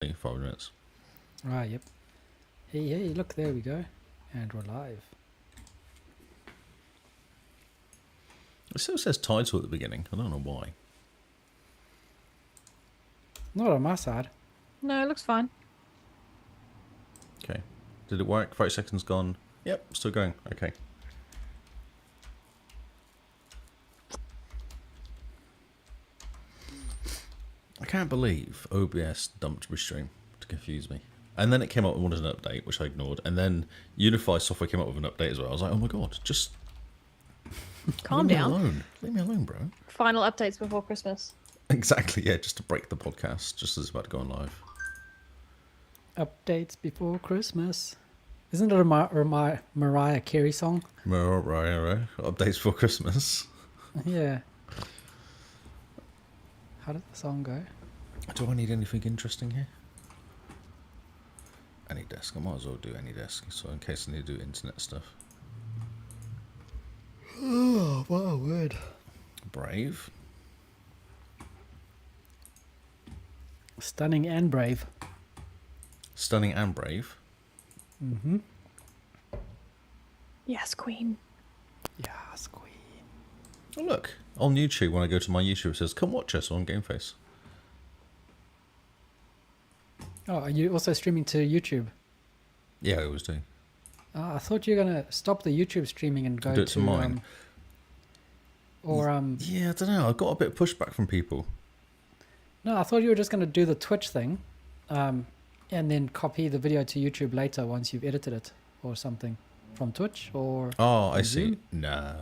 5 minutes. Ah, yep. Hey, look, there we go. And we're live. It still says title at the beginning. I don't know why. Not on my side. No, it looks fine. Okay. Did it work? 30 seconds gone. Yep, still going. Okay. I can't believe OBS dumped Restream to confuse me. And then it came up and wanted an update, which I ignored. And then Unify software came up with an update as well. I was like, oh my god, just Calm leave down. me alone. Leave me alone, bro. Final updates before Christmas. Exactly, yeah, just to break the podcast, just as it's about to go on live. Updates before Christmas. Isn't it a Mariah Carey song? Right. Updates for Christmas. Yeah. How did the song go? Do I need anything interesting here? Any desk. I might as well do any desk, so in case I need to do internet stuff. Oh, what a word. Brave. Stunning and brave. Stunning and brave. Mm-hmm. Yes, Queen. Yes, queen. Oh, look. On YouTube, when I go to my YouTube, it says, come watch us on GameFace. Oh, are you also streaming to YouTube? Yeah, I always do. I thought you were going to stop the YouTube streaming and go Do it to mine. Yeah, I don't know. I got a bit of pushback from people. No, I thought you were just going to do the Twitch thing and then copy the video to YouTube later once you've edited it or something from Twitch or... Oh, I Zoom? see. No.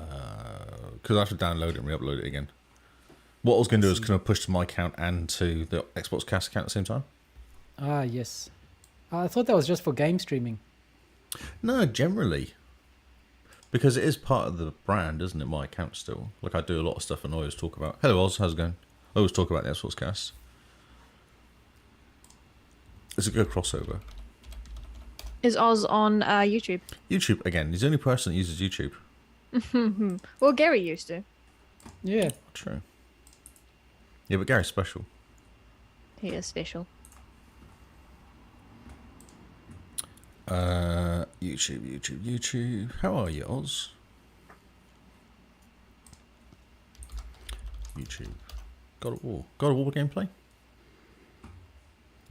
Because I have to download it and re-upload it again. What I was going to do is kind of push to my account and to the XboxCast account at the same time. Ah, yes. I thought that was just for game streaming. No, generally. Because it is part of the brand, isn't it? My account still. Like, I do a lot of stuff and I always talk about... Hello, Oz. How's it going? I always talk about the XboxCast. It's a good crossover. Is Oz on YouTube? YouTube, again, he's the only person that uses YouTube. Well, Gary used to. Yeah. True. Yeah, but Gary's special. He is special. YouTube. How are you, Oz? YouTube. God of War. God of War gameplay?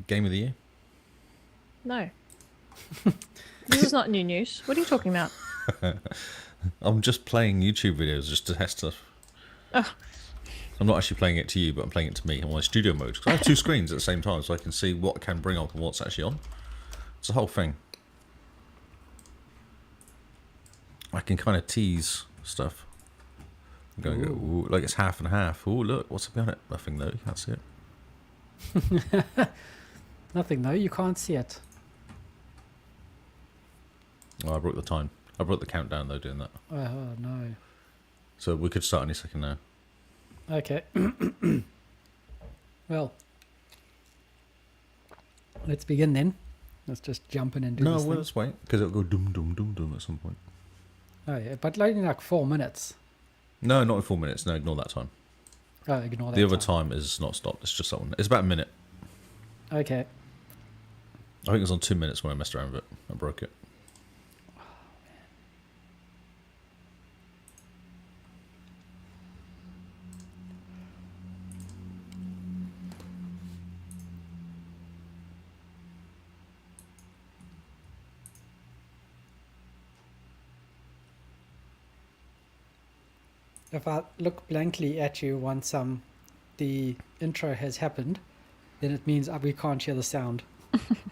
Game of the year? No. This is not new news. What are you talking about? I'm just playing YouTube videos just to test stuff. Oh. I'm not actually playing it to you, but I'm playing it to me on my studio mode. Because I have two screens at the same time, so I can see what I can bring up and what's actually on. It's the whole thing. I can kind of tease stuff. I'm going to go, ooh, like it's half and half. Oh, look, what's behind it? Nothing though, you can't see it. Nothing, though. You can't see it. Oh, I broke the time. I broke the countdown though doing that. Oh, no. So we could start any second now. Okay. Well, let's begin then. Let's just jump in and do No, this well, thing. let's wait. Because it'll go dum dum dum dum at some point. Oh, yeah, but only like 4 minutes. No, not in 4 minutes. No, ignore that time. Oh, ignore that The other time is not stopped. It's just that one. It's about a minute. Okay. I think it was on 2 minutes when I messed around with it. I broke it. If I look blankly at you once the intro has happened, then it means we can't hear the sound.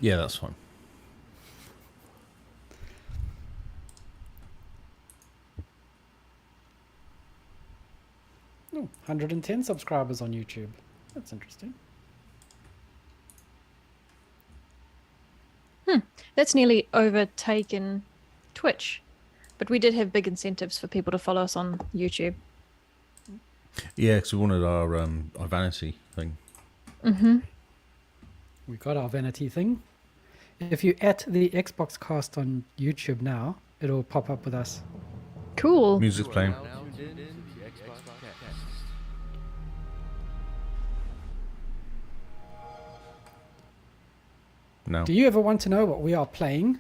Yeah, that's fine. Oh, 110 subscribers on YouTube. That's interesting. That's nearly overtaken Twitch. But we did have big incentives for people to follow us on YouTube. Yeah, because we wanted our vanity thing. Mm-hmm. We got our vanity thing. If you at the Xbox Cast on YouTube now, it'll pop up with us. Cool. Music's playing. No. Do you ever want to know what we are playing?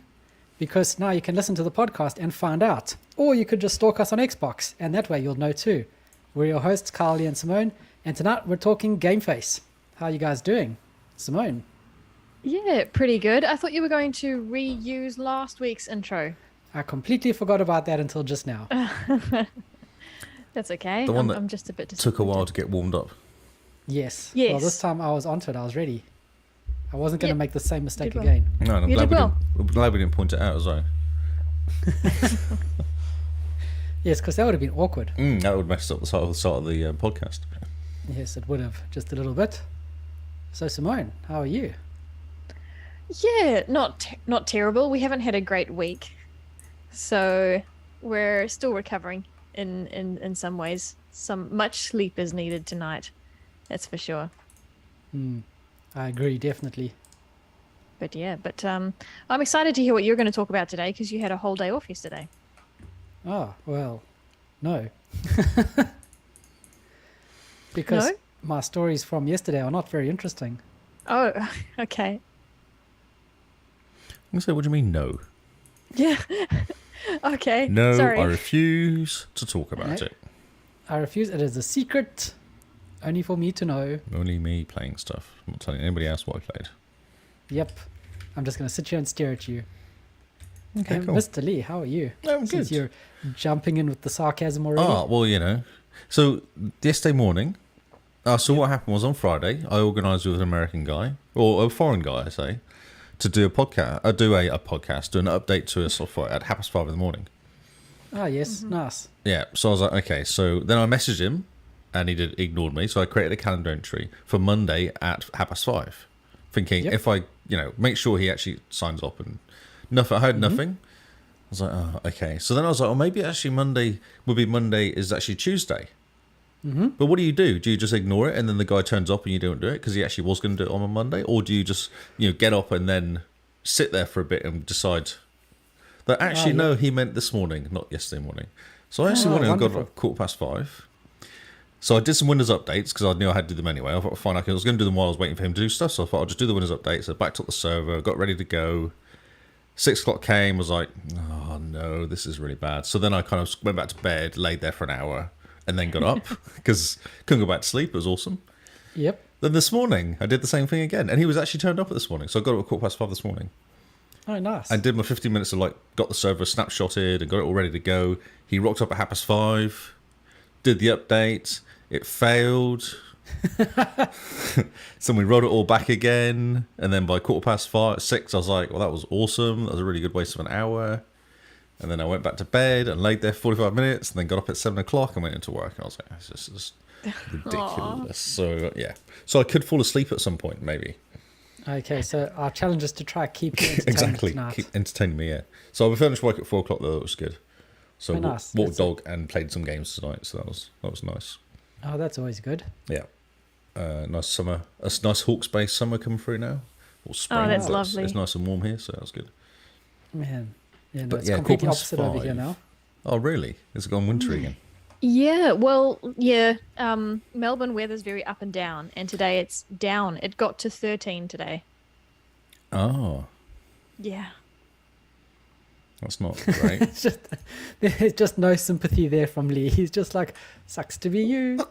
Because now you can listen to the podcast and find out. Or you could just stalk us on Xbox, and that way you'll know too. We're your hosts, Carly and Simone, and tonight we're talking Game Face. How are you guys doing? Simone? Yeah, pretty good. I thought you were going to reuse last week's intro. I completely forgot about that until just now. That's okay. The one that I'm just a bit disappointed. Took a while to get warmed up. Yes. Yes. Well, this time I was onto it. I was ready. I wasn't going to Yep. make the same mistake Did well. again. No, and I'm You did well. glad we didn't point it out as well. Yes, because that would have been awkward. That would mess up the start of the podcast. Yes, it would have. Just a little bit. So, Simone, how are you? Yeah, not terrible. We haven't had a great week, so we're still recovering in some ways. Some much sleep is needed tonight, that's for sure. I agree, definitely. But yeah, I'm excited to hear what you're going to talk about today because you had a whole day off yesterday. Oh, well, no. Because No? my stories from yesterday are not very interesting. Oh, okay. I'm going to say, what do you mean, no? Yeah. Okay. No, Sorry. I refuse to talk about No. it. I refuse. It is a secret, only for me to know. Only me playing stuff. I'm not telling anybody else what I played. Yep. I'm just going to sit here and stare at you. Okay, cool. Mr. Lee, how are you? I'm Since good. you're jumping in with the sarcasm already. Ah, well, you know. So, yesterday morning, so what happened was on Friday, I organised with an American guy, or a foreign guy, I say, to do a podcast, do an update to a software at 5:30 in the morning. Ah, yes. Nice. Yeah, so I was like, okay. So then I messaged him, and he ignored me. So I created a calendar entry for Monday at 5:30, thinking Yep. if I, make sure he actually signs up and nothing. I heard nothing. I was like, oh, okay. So then I was like, oh, maybe actually Monday is actually Tuesday. But what do? Do you just ignore it and then the guy turns up and you don't do it because he actually was going to do it on a Monday, or do you just get up and then sit there for a bit and decide that actually yeah. no, he meant this morning, not yesterday morning. So I actually Oh, wanted and got wonderful. up 5:15. So I did some Windows updates because I knew I had to do them anyway. I thought, fine, I was going to do them while I was waiting for him to do stuff. So I thought I'll just do the Windows updates. I backed up the server, got ready to go. 6 o'clock came, was like, oh no, this is really bad. So then I kind of went back to bed, laid there for an hour, and then got up because couldn't go back to sleep. It was awesome. Yep. Then this morning, I did the same thing again. And he was actually turned up this morning. So I got up at 5:15 this morning. Oh, nice. And did my 15 minutes of got the server snapshotted and got it all ready to go. He rocked up at 5:30, did the update. It failed. So we wrote it all back again. And then by 6:15, I was like, well, that was awesome. That was a really good waste of an hour. And then I went back to bed and laid there 45 minutes and then got up at 7 o'clock and went into work. And I was like, this is just ridiculous. So, yeah. So I could fall asleep at some point, maybe. Okay, so our challenge is to try keep you entertained Exactly. tonight. Keep entertaining me, yeah. So I finished work at 4 o'clock, though. That was good. So Oh, nice. walked That's it. dog and played some games tonight. So that was nice. Oh, that's always good. Yeah. Nice summer. A nice Hawke's Bay summer coming through now. Or spring. Oh, that's but lovely. It's nice and warm here, so that was good. Man. Yeah, no, But it's yeah, completely 5:15. opposite over here now. Oh, really? It's gone wintry again. Yeah, well, yeah. Melbourne weather's very up and down, and today it's down. It got to 13 today. Oh, Yeah. that's not great. It's just, there's just no sympathy there from Lee. He's just like, sucks to be you.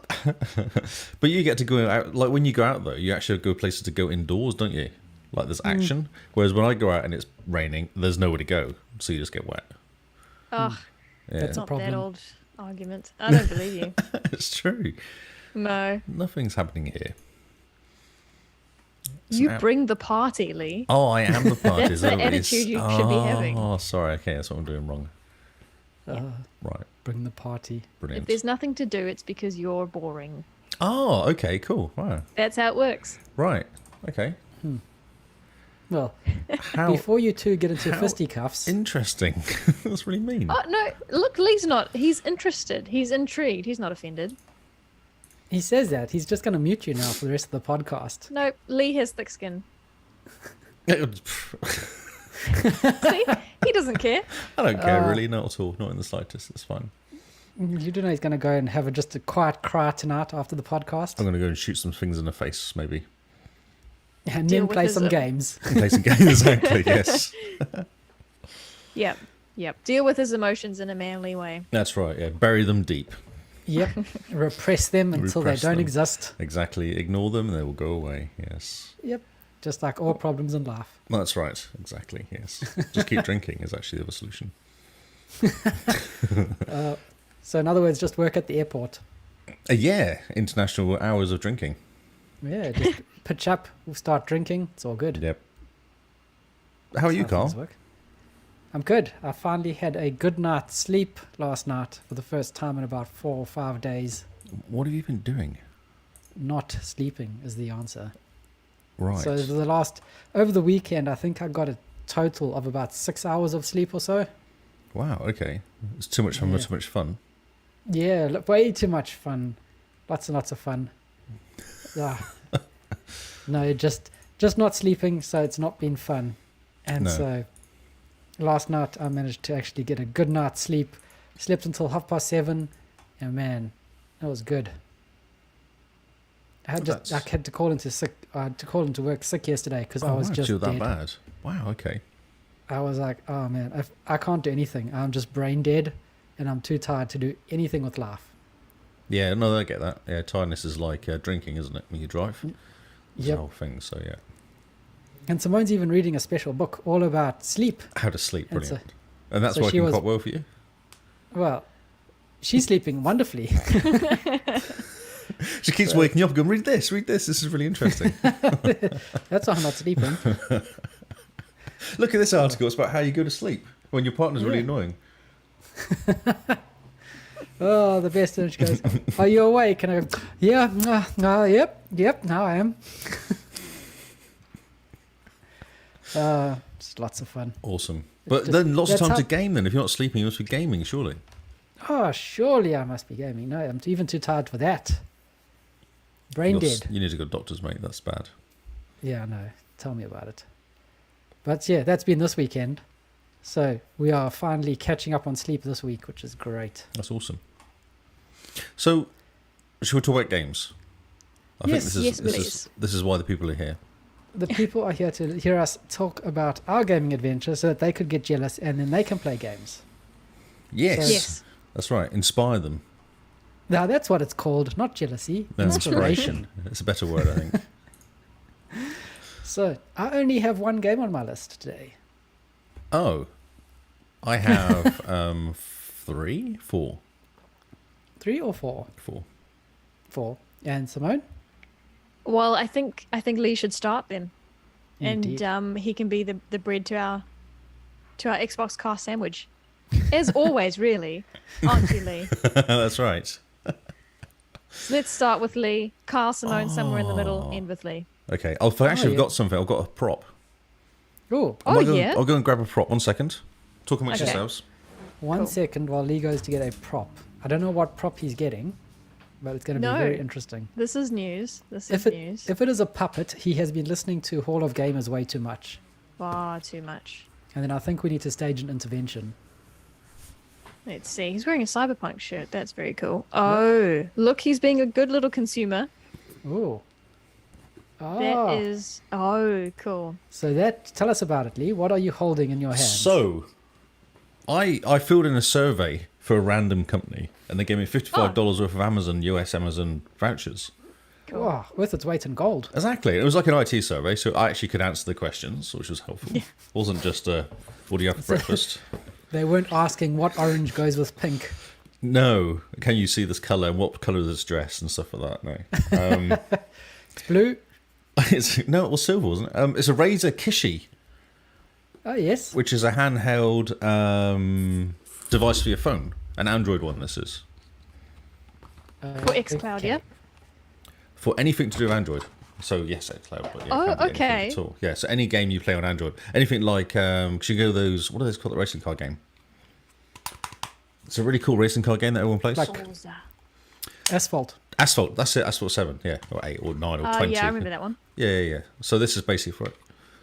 But you get to go out, like when you go out though, you actually go places to go indoors, don't you? Like there's action. Whereas when I go out and it's raining, there's nowhere to go, so you just get wet. Oh, Yeah, That's a not problem. that old argument. I don't believe you. it's true. No. Nothing's happening here. It's You an bring the party, Lee. Oh, I am the party. That's the attitude you should be having. Oh, sorry. Okay, that's what I'm doing wrong. Right, Bring the party. If brilliant. there's nothing to do, it's because you're boring. Oh, okay, cool. Right, That's how it works. right. Okay. Well, How before you two get into how fisticuffs, interesting. That's really mean. Oh, no. Look, Lee's not. He's interested. He's intrigued. He's not offended. he says that. He's just going to mute you now for the rest of the podcast. No, Lee has thick skin. I See? He doesn't care. don't care really, not at all. Not in the slightest. It's fine. You do know he's going to go and have just a quiet cry tonight after the podcast. I'm going to go and shoot some things in the face, maybe. And Deal then with play his, some games. Play some games, exactly, yes. Yep. Deal with his emotions in a manly way. That's right, yeah. Bury them deep. Yep. Repress them until Repress they don't them. exist. Exactly. Ignore them and they will go away, yes. Yep. Just like all problems in life. That's right, exactly, yes. Just keep drinking is actually the other solution. So in other words, just work at the airport. Yeah, international hours of drinking. Yeah, just pitch up, we'll start drinking. It's all good. Yep. How are you, That's how things Carl? work. I'm good. I finally had a good night's sleep last night for the first time in about 4 or 5 days. What have you been doing? Not sleeping is the answer. Right. So over the weekend, I think I got a total of about 6 hours of sleep or so. Wow, okay. It's too much fun, Yeah. too much fun. Yeah, way too much fun. Lots and lots of fun. No, just not sleeping, so it's not been fun. And No. so last night I managed to actually get a good night's sleep. Slept until 7:30, and man, that was good. I had to call into work sick yesterday because I was just that dead. bad. Wow, okay. I was like, oh man, I can't do anything. I'm just brain dead, and I'm too tired to do anything with life. Yeah, no, I get that. Yeah, tiredness is like drinking, isn't it, when you drive? It's Yep. the whole thing, so yeah. And Simone's even reading a special book all about sleep. How to sleep, And brilliant. And that's so she working was- quite well for you? Well, she's sleeping wonderfully. She keeps waking you up and going, read this, this is really interesting. That's why I'm not sleeping. Look at this article, it's about how you go to sleep when your partner's really Yeah. annoying. Oh, the best. And she goes, are you awake? And I go, yeah, yep, now I am. Just lots of fun. Awesome. But just- then lots of that's time to how- game then. If you're not sleeping, you must be gaming, surely. Oh, surely I must be gaming. No, I'm even too tired for that. Brain dead. You need to go to doctors, mate. That's bad. Yeah, I know. Tell me about it. But yeah, that's been this weekend. So we are finally catching up on sleep this week, which is great. That's awesome. So, should we talk about games? I Yes, yes, please. This is why the people are here. The people are here to hear us talk about our gaming adventure so that they could get jealous and then they can play games. Yes. Yes. That's right. Inspire them. Now that's what it's called, not jealousy, No, inspiration. It's a better word, I think. So I only have one game on my list today. Oh. I have 4. 3 or 4? 4. 4. And Simone? Well, I think Lee should start then, Indeed. and he can be the bread to our Xbox cast sandwich, as always, really, aren't you, Lee? That's right. So let's start with Lee. Carl, Simone, somewhere in the middle. End with Lee. Okay. I've actually yeah. got something. I've got a prop. Oh, Oh, yeah? I'll go and grab a prop. 1 second. Talk amongst Okay. yourselves. 1 Cool. second while Lee goes to get a prop. I don't know what prop he's getting, but it's going to No. be very interesting. This is news. This If is it, news. if it is a puppet, he has been listening to Hall of Gamers way too much. Far too much. And then I think we need to stage an intervention. Let's see. He's wearing a Cyberpunk shirt. That's very cool. Oh, look, he's being a good little consumer. Oh. That is. Oh, cool. So tell us about it, Lee. What are you holding in your hands? So, I filled in a survey for a random company, and they gave me $55 worth of US Amazon vouchers. Cool. Wow, worth its weight in gold. Exactly. It was like an IT survey, so I actually could answer the questions, which was helpful. It wasn't just what do you have for breakfast? They weren't asking what orange goes with pink. No. Can you see this colour and what colour is this dress and stuff like that? No. It's blue. No, it was silver, wasn't it? It's a Razer Kashi, Oh, yes. which is a handheld device for your phone. An Android one, this is. For XCloud, okay. yeah? For anything to do with Android. So, yes, XCloud. But yeah, Oh, it can be anything okay. At all. Yeah, so any game you play on Android. Anything like, cause you go those, what are those called, the racing car game? It's a really cool racing car game that everyone plays. Like- Asphalt. Asphalt, that's it, Asphalt 7, yeah. Or 8, or 9, or 20. Yeah, I remember that one. Yeah. So this is basically for it.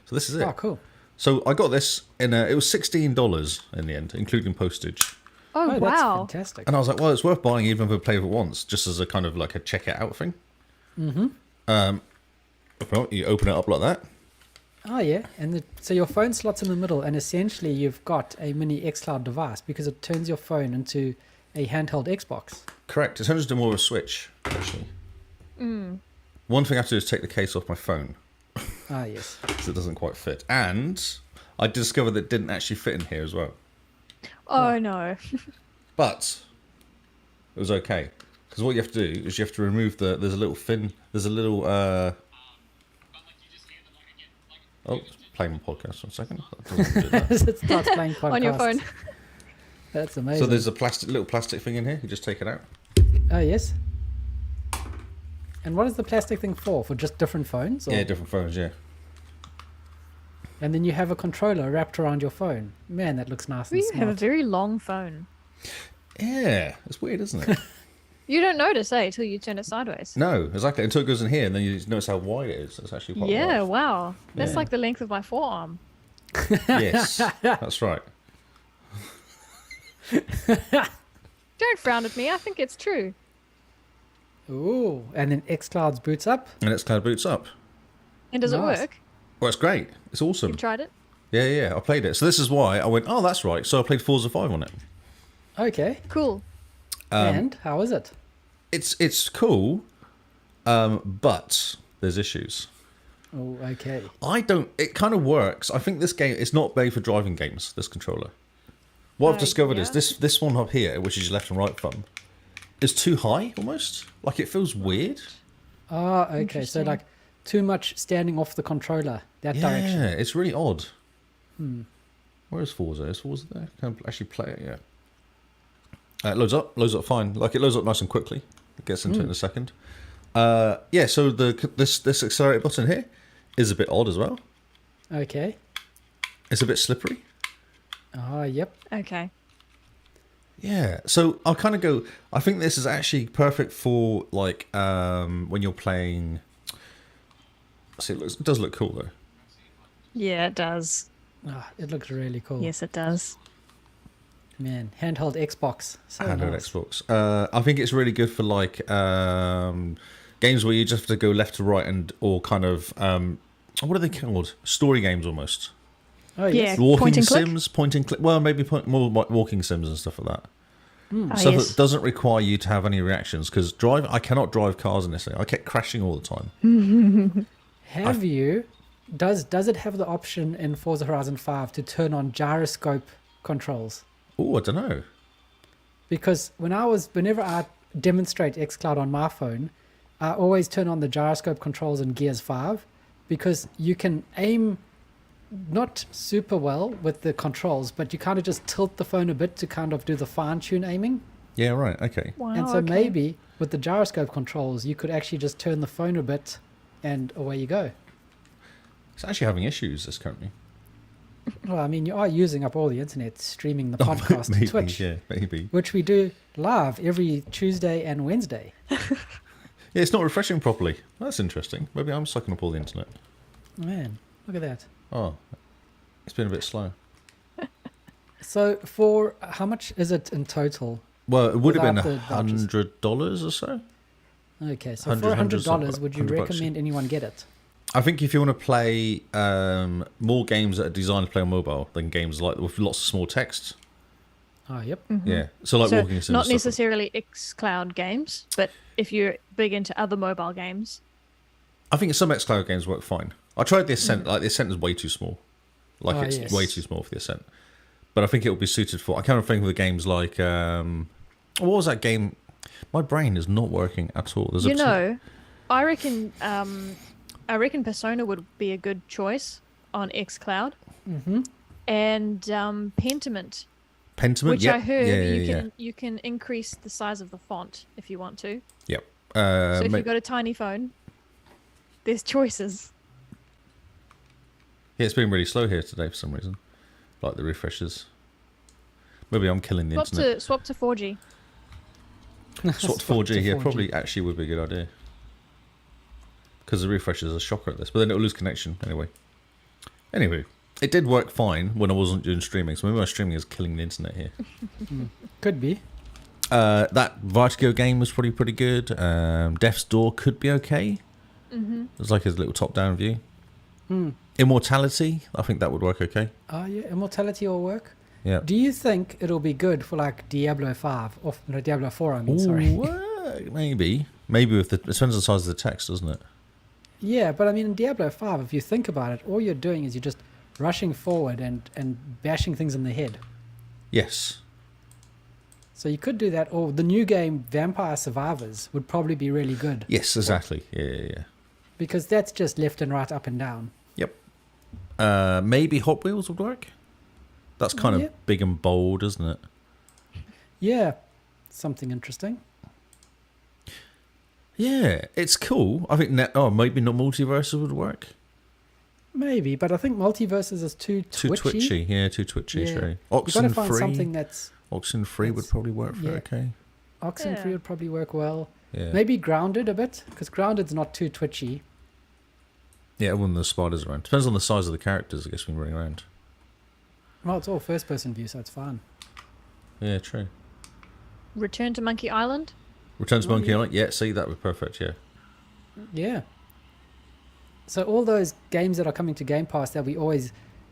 So this is it. Oh, cool. So I got this in it was $16 in the end, including postage. Oh, That's wow. fantastic. And I was like, well, it's worth buying even if I play with it once, just as a kind of like a check it out thing. Mm-hmm. Well, you open it up like that. Oh yeah, and so your phone slots in the middle, and essentially you've got a mini XCloud device because it turns your phone into a handheld Xbox. Correct. It turns into more of a Switch, actually. One thing I have to do is take the case off my phone Ah yes. because it doesn't quite fit. And I discovered that it didn't actually fit in here as well. Oh no. But it was okay. Because what you have to do is you have to remove there's a little fin, there's a little, oh, playing my podcast for a second. That doesn't do that. It starts playing podcasts. On your phone. That's amazing. So there's a little plastic thing in here. You just take it out. Oh yes. And what is the plastic thing for? For just different phones? Or? Yeah, different phones, yeah. And then you have a controller wrapped around your phone. Man, that looks nice and You have a smart. very long phone. Yeah, it's weird, isn't it? You don't notice, till you turn it sideways. No, exactly. Until it goes in here, and then you notice how wide it is. It's actually quite Yeah, wide. wow. That's Yeah. like the length of my forearm. Yes, that's right. Don't frown at me. I think it's true. Ooh, and then xCloud's boots up. And it's Cloud boots up. And does Nice. it work? Well, it's great. It's awesome. You've tried it? Yeah, I played it. So this is why I went, oh, that's right. So I played Forza 5 on it. Okay. Cool. And how is it? It's cool, but there's issues. Oh, okay. It kind of works. I think this game is not made for driving games, this controller. What I've discovered is yeah. this one up here, which is your left and right thumb, is too high almost. Like it feels weird. Ah, okay. So Interesting. like too much standing off the controller that Yeah, direction. it's really odd. Where is Forza? Is Forza there? Can I actually play it? Yeah. It loads up fine. Like it loads up nice and quickly. It gets into it in a second. Yeah. So this accelerator button here is a bit odd as well. Okay. It's a bit slippery. Ah, yep. Okay. Yeah. So I'll kind of go. I think this is actually perfect for like when you're playing. See, it does look cool though. Yeah, it does. Ah, it looks really cool. Yes, it does. Man, handheld Xbox. So Handheld nice. Xbox. I think it's really good for like games where you just have to go left to right or kind of what are they called? Story games almost. Oh, Yeah. yes. Point Walking and click? sims, point and click. Well, maybe more like walking sims and stuff like that. Ah, Stuff yes. that doesn't require you to have any reactions because I cannot drive cars in this thing. I kept crashing all the time. Have you... Does it have the option in Forza Horizon 5 to turn on gyroscope controls? Oh, I don't know. Because whenever I demonstrate xCloud on my phone, I always turn on the gyroscope controls in Gears 5 because you can aim not super well with the controls, but you kind of just tilt the phone a bit to kind of do the fine-tune aiming. Yeah, right. Okay. Wow, And so okay. maybe with the gyroscope controls, you could actually just turn the phone a bit and away you go. It's actually having issues this currently. Well, I mean, you are using up all the internet streaming the podcast maybe, to Twitch, yeah, maybe. which we do live every Tuesday and Wednesday. Yeah, it's not refreshing properly. That's interesting. Maybe I'm sucking up all the internet. Man, look at that. Oh, it's been a bit slow. So for how much is it in total? Well, it would have been Without the vouchers. $100 or so. Okay, so 100, for $100, would you $100 bucks. recommend anyone get it? I think if you want to play more games that are designed to play on mobile than games like with lots of small text, Oh, yep. yeah. So like So walking sims. not and stuff. necessarily xCloud games, but if you're big into other mobile games. I think some XCloud games work fine. I tried the Ascent. Like the Ascent is way too small. Like Oh, it's yes. way too small for the Ascent. But I think it will be suited for. I kind of think of the games like what was that game? My brain is not working at all. There's You know, I reckon Persona would be a good choice on xCloud. Mm-hmm. And Pentiment, Pentiment, which yep. I heard yeah. you can increase the size of the font if you want to. Yep. So if ma- you've got a tiny phone, there's choices. yeah, it's been really slow here today for some reason. Like the refreshes. Maybe I'm killing the internet. Swap to 4G. Swap to 4G, yeah, probably actually would be a good idea. Because the refresh is a shocker at this, but then it'll lose connection anyway. Anyway, it did work fine when I wasn't doing streaming, so maybe my streaming is killing the internet here. Could be. That Vertigo game was probably pretty good. Death's Door could be okay. It's like his little top-down view. Immortality, I think that would work okay. Oh yeah, Immortality will work. Yeah. Do you think it'll be good for like Diablo 5 or no, Diablo 4? I mean, sorry. Maybe with the it depends on the size of the text, doesn't it? Yeah, but I mean, in Diablo 5, if you think about it, all you're doing is you're just rushing forward and bashing things in the head. Yes. So you could do that, or the new game Vampire Survivors would probably be really good. Yes, exactly. Yeah. Because that's just left and right, up and down. Yep. Maybe Hot Wheels would work. That's kind of big and bold, isn't it? Yeah, something interesting. Yeah, it's cool. I think maybe not Multiverses would work. Maybe, but I think Multiverses is too twitchy. Too twitchy. Yeah, too twitchy. Yeah. Sure. You've got to find Oxenfree. something that's... Oxenfree would probably work for it, okay. Oxenfree would probably work well. Yeah. Maybe Grounded a bit, because Grounded's not too twitchy. Yeah, when the spiders around. Depends on the size of the characters, I guess, when running around. Well, it's all first-person view, so it's fine. Yeah, true. Return to Monkey Island. Return to Monkey Island? Yeah, see, that would be perfect, yeah. Yeah. So all those games that are coming to Game Pass that we always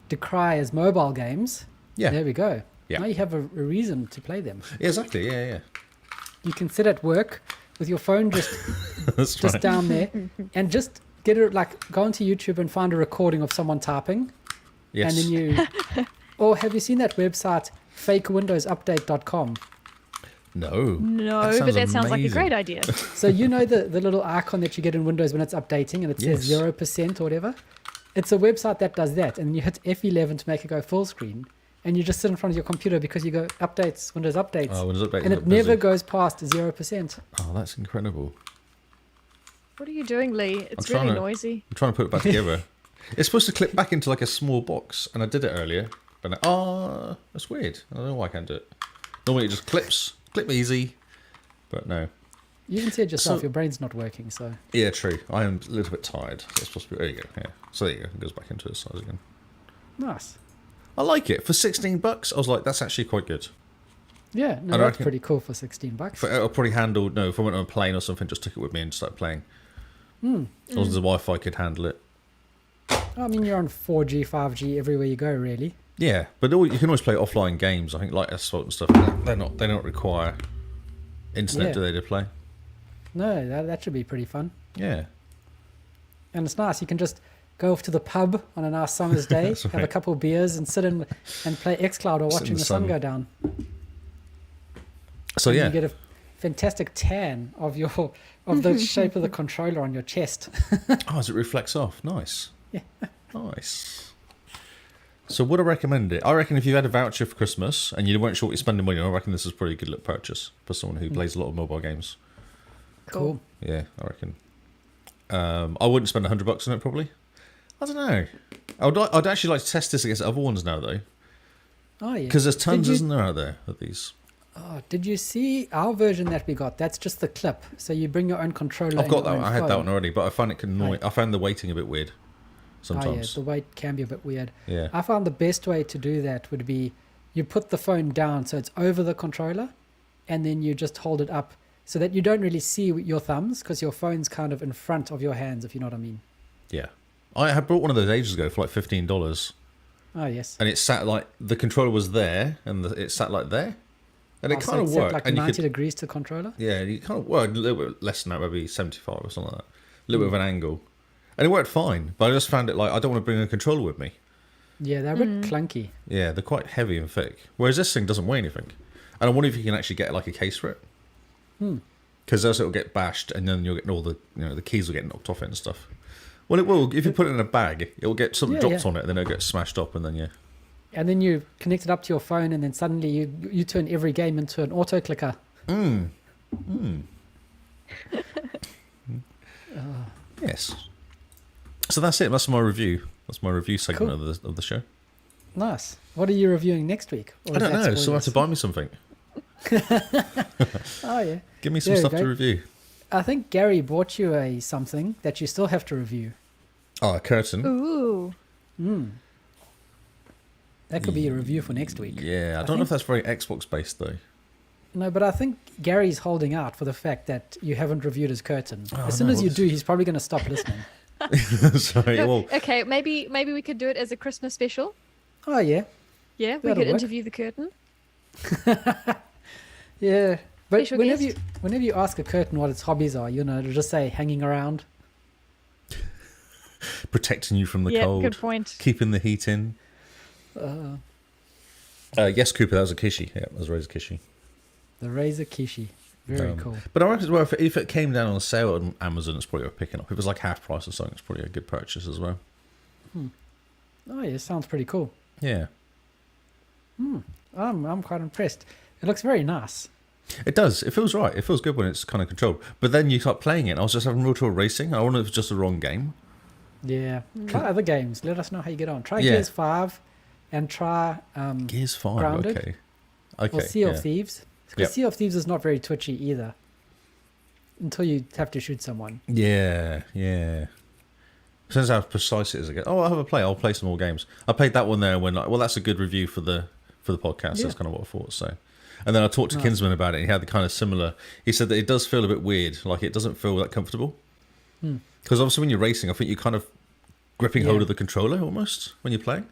decry as mobile games, there we go. Yeah. Now you have a reason to play them. Yeah, exactly, yeah. You can sit at work with your phone just That's just right. down there and just get it, like, go onto YouTube and find a recording of someone typing. Yes. And then you... Or have you seen that website, fakewindowsupdate.com? No, But that sounds like a great idea. So you know the little icon that you get in Windows when it's updating and it says 0% or whatever? It's a website that does that, and you hit F11 to make it go full screen, and you just sit in front of your computer because you go updates, Windows updates, and it never goes past 0%. Oh, that's incredible. What are you doing, Lee? It's really noisy. I'm trying to put it back together. It's supposed to clip back into like a small box, and I did it earlier, but that's weird. I don't know why I can't do it. Normally it just clip easy, but no. You can see it yourself, your brain's not working, so... Yeah, true. I am a little bit tired. So it's supposed to be... There you go, yeah. So there you go. It goes back into its size again. Nice. I like it. For $16, I was like, that's actually quite good. Yeah, no, that's pretty cool for $16. I'll probably handle... No, if I went on a plane or something, just took it with me and started playing. As long as the Wi-Fi could handle it. I mean, you're on 4G, 5G everywhere you go, really. Yeah, but you can always play offline games. I think like Ascent and stuff. They don't require internet, do they, to play? No, that should be pretty fun. Yeah. And it's nice. You can just go off to the pub on a nice summer's day, have a couple of beers, and sit in and play XCloud or watching the sun go down. So and you get a fantastic tan of the shape of the controller on your chest. Oh, as it reflects off. Nice. Yeah. Nice. So would I recommend it? I reckon if you had a voucher for Christmas and you weren't sure what you're spending money on, I reckon this is probably a good little purchase for someone who plays a lot of mobile games. Cool. Yeah, I reckon. I wouldn't spend $100 on it probably. I don't know. I'd actually like to test this against other ones now though. Oh yeah. Because there's tons, isn't there, out there of these? Oh, did you see our version that we got? That's just the clip. So you bring your own controller. I've got that one. I had that one already, but I found it annoying. I found the waiting a bit weird sometimes. Oh yeah, the weight can be a bit weird. Yeah. I found the best way to do that would be you put the phone down so it's over the controller, and then you just hold it up so that you don't really see your thumbs because your phone's kind of in front of your hands, if you know what I mean. Yeah. I had bought one of those ages ago for like $15. Oh yes. And it sat like the controller was there, and it sat like there, and it kind of worked. Like and 90 degrees to the controller. Yeah, you kind of a little bit less than that, maybe 75 or something like that. A little bit of an angle, and it worked fine. But I just found it like I don't want to bring a controller with me. Yeah, they're a bit clunky. Yeah, they're quite heavy and thick. Whereas this thing doesn't weigh anything. And I wonder if you can actually get like a case for it. Because else it'll get bashed, and then you'll get all the the keys will get knocked off it and stuff. Well, it will. If you put it in a bag, it'll get something dropped on it, and then it'll get smashed up, and then And then you connect it up to your phone, and then suddenly you turn every game into an auto clicker. Yes. So that's it. That's my review. That's my review segment of the show. Nice. What are you reviewing next week? Or I don't know. So I have to buy me something. Oh yeah. Give me some stuff to review. I think Gary bought you something that you still have to review. Oh, a curtain. Ooh. That could be a review for next week. Yeah, I don't know if that's very Xbox based though. No, but I think Gary's holding out for the fact that you haven't reviewed his curtain. As soon no, as you what's- do, he's probably going to stop listening. Sorry. Well, Okay, maybe we could do it as a Christmas special. Oh, yeah. Yeah, we That'll could work. interview the curtain. Yeah. But Special whenever guest. you ask a curtain what its hobbies are, it'll just say hanging around. protecting you from the Yeah, cold, good point. keeping the heat in. Yes, Cooper, that was a Kishi. Yeah, that was a Razer Kishi. The Razer Kashi. Very cool. But I reckon as well, if it came down on sale on Amazon, it's probably worth picking up. If it was like half price or something, it's probably a good purchase as well. Oh, yeah, sounds pretty cool. Yeah. I'm quite impressed. It looks very nice. It does. It feels right. It feels good when it's kind of controlled. But then you start playing it, and I was just having real trouble racing. I wonder if it's just the wrong game. Yeah. Try other games. Let us know how you get on. Try Yeah. Gears 5 and try Gears 5, Grounded. okay. or Sea of yeah. Thieves. Because Yep. Sea of Thieves is not very twitchy either. Until you have to shoot someone. Yeah. Depends how precise it is again. Oh, I'll have a play. I'll play some more games. I played that one there when, that's a good review for the podcast. Yeah. That's kind of what I thought. So, and then I talked to Nice. Kinsman about it. And he had the kind of similar. He said that it does feel a bit weird. Like it doesn't feel that comfortable. Because obviously when you're racing, I think you're kind of gripping hold Yeah. of the controller almost when you're playing.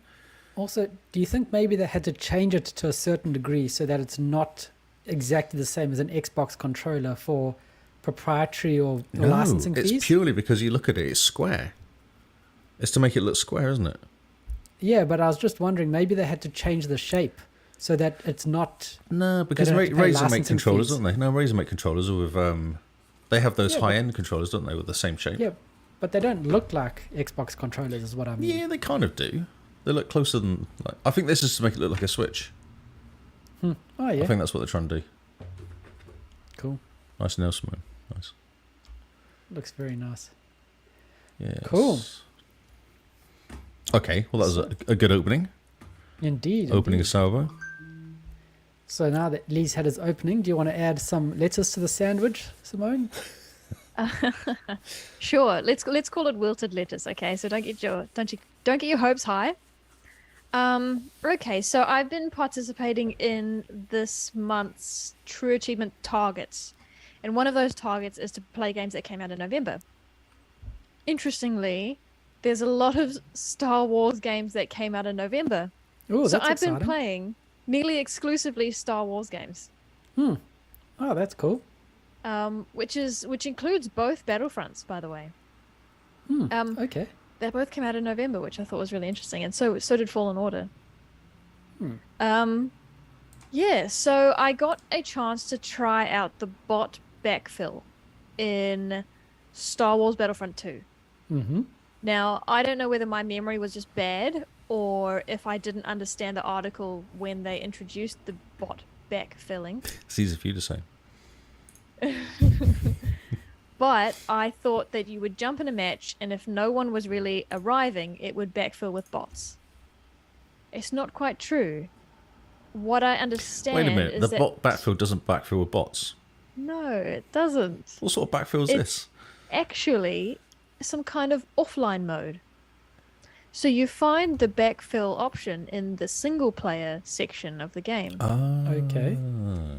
Also, do you think maybe they had to change it to a certain degree so that it's not exactly the same as an Xbox controller for proprietary or licensing it's fees? purely because you look at it. It's square. It's to make it look square, isn't it? Yeah, but I was just wondering, maybe they had to change the shape so that it's not... No, because don't have to pay Razer make licensing controllers, fees. don't they? No, Razer make controllers with they have those Yeah, but- high-end controllers, don't they, with the same shape? Yeah, but they don't look like Xbox controllers is what I mean. Yeah, they kind of do. They look closer than. I think this is to make it look like a Switch. Oh, yeah. I think that's what they're trying to do. Cool. Nice nail, Simone. Nice. Looks very nice. Yeah. Cool. Okay, well that was a good opening. Indeed. Opening a indeed. salvo. So now that Lee's had his opening, do you want to add some lettuce to the sandwich, Simone? Sure. Let's call it wilted lettuce. Okay, so don't get your hopes high. Okay, so I've been participating in this month's True Achievement targets, and one of those targets is to play games that came out in November. Interestingly, there's a lot of Star Wars games that came out in November. Oh, So that's I've exciting. been playing nearly exclusively Star Wars games, Oh, that's cool. which includes both Battlefronts, by the way. Okay. They both came out in November, which I thought was really interesting, and so did Fallen Order. Yeah, so I got a chance to try out the bot backfill in Star Wars Battlefront 2. Mm-hmm. Now, I don't know whether my memory was just bad or if I didn't understand the article when they introduced the bot backfilling. It's easy for you to say. But I thought that you would jump in a match, and if no one was really arriving, it would backfill with bots. It's not quite true. What I understand Wait a minute. is The that... bot backfill doesn't backfill with bots. No, it doesn't. What sort of backfill is It's this? actually some kind of offline mode. So you find the backfill option in the single player section of the game. Okay.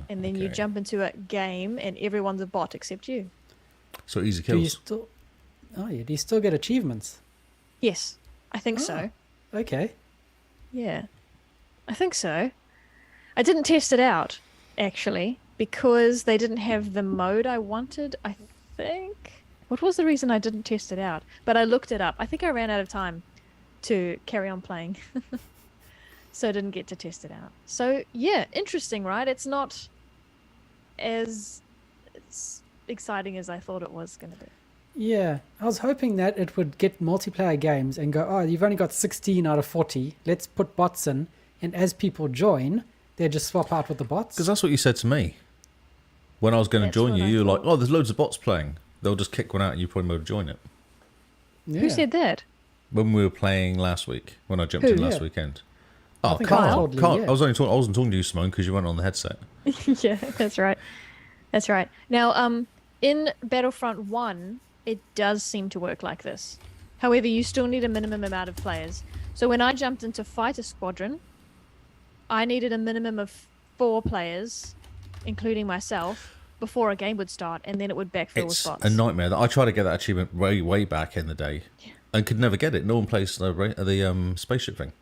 And then you okay. jump into a game and everyone's a bot except you. So easy Do you kills. still... Oh, yeah. Do you still get achievements? Yes, I think so. Okay. Yeah, I think so. I didn't test it out, actually, because they didn't have the mode I wanted, I think. What was the reason I didn't test it out? But I looked it up. I think I ran out of time to carry on playing. So I didn't get to test it out. So, yeah, interesting, right? It's not as exciting as I thought it was going to be. Yeah. I was hoping that it would get multiplayer games and go, oh, you've only got 16 out of 40. Let's put bots in. And as people join, they just swap out with the bots. Because that's what you said to me. When I was going to That's join what you, I you were like, thought. oh, there's loads of bots playing. They'll just kick one out and you probably would join it. Yeah. Who said that? When we were playing last week, when I jumped Who? in last Yeah. weekend. I Oh, think I Carl. told Lee, Carl. yeah. I wasn't talking to you, Simone, because you weren't on the headset. Yeah, that's right. That's right. Now, in Battlefront 1, it does seem to work like this. However, you still need a minimum amount of players. So when I jumped into Fighter Squadron, I needed a minimum of 4 players including myself, before a game would start, and then it would backfill with It's bots. a nightmare. I tried to get that achievement way back in the day, and could never get it. No one plays the spaceship thing.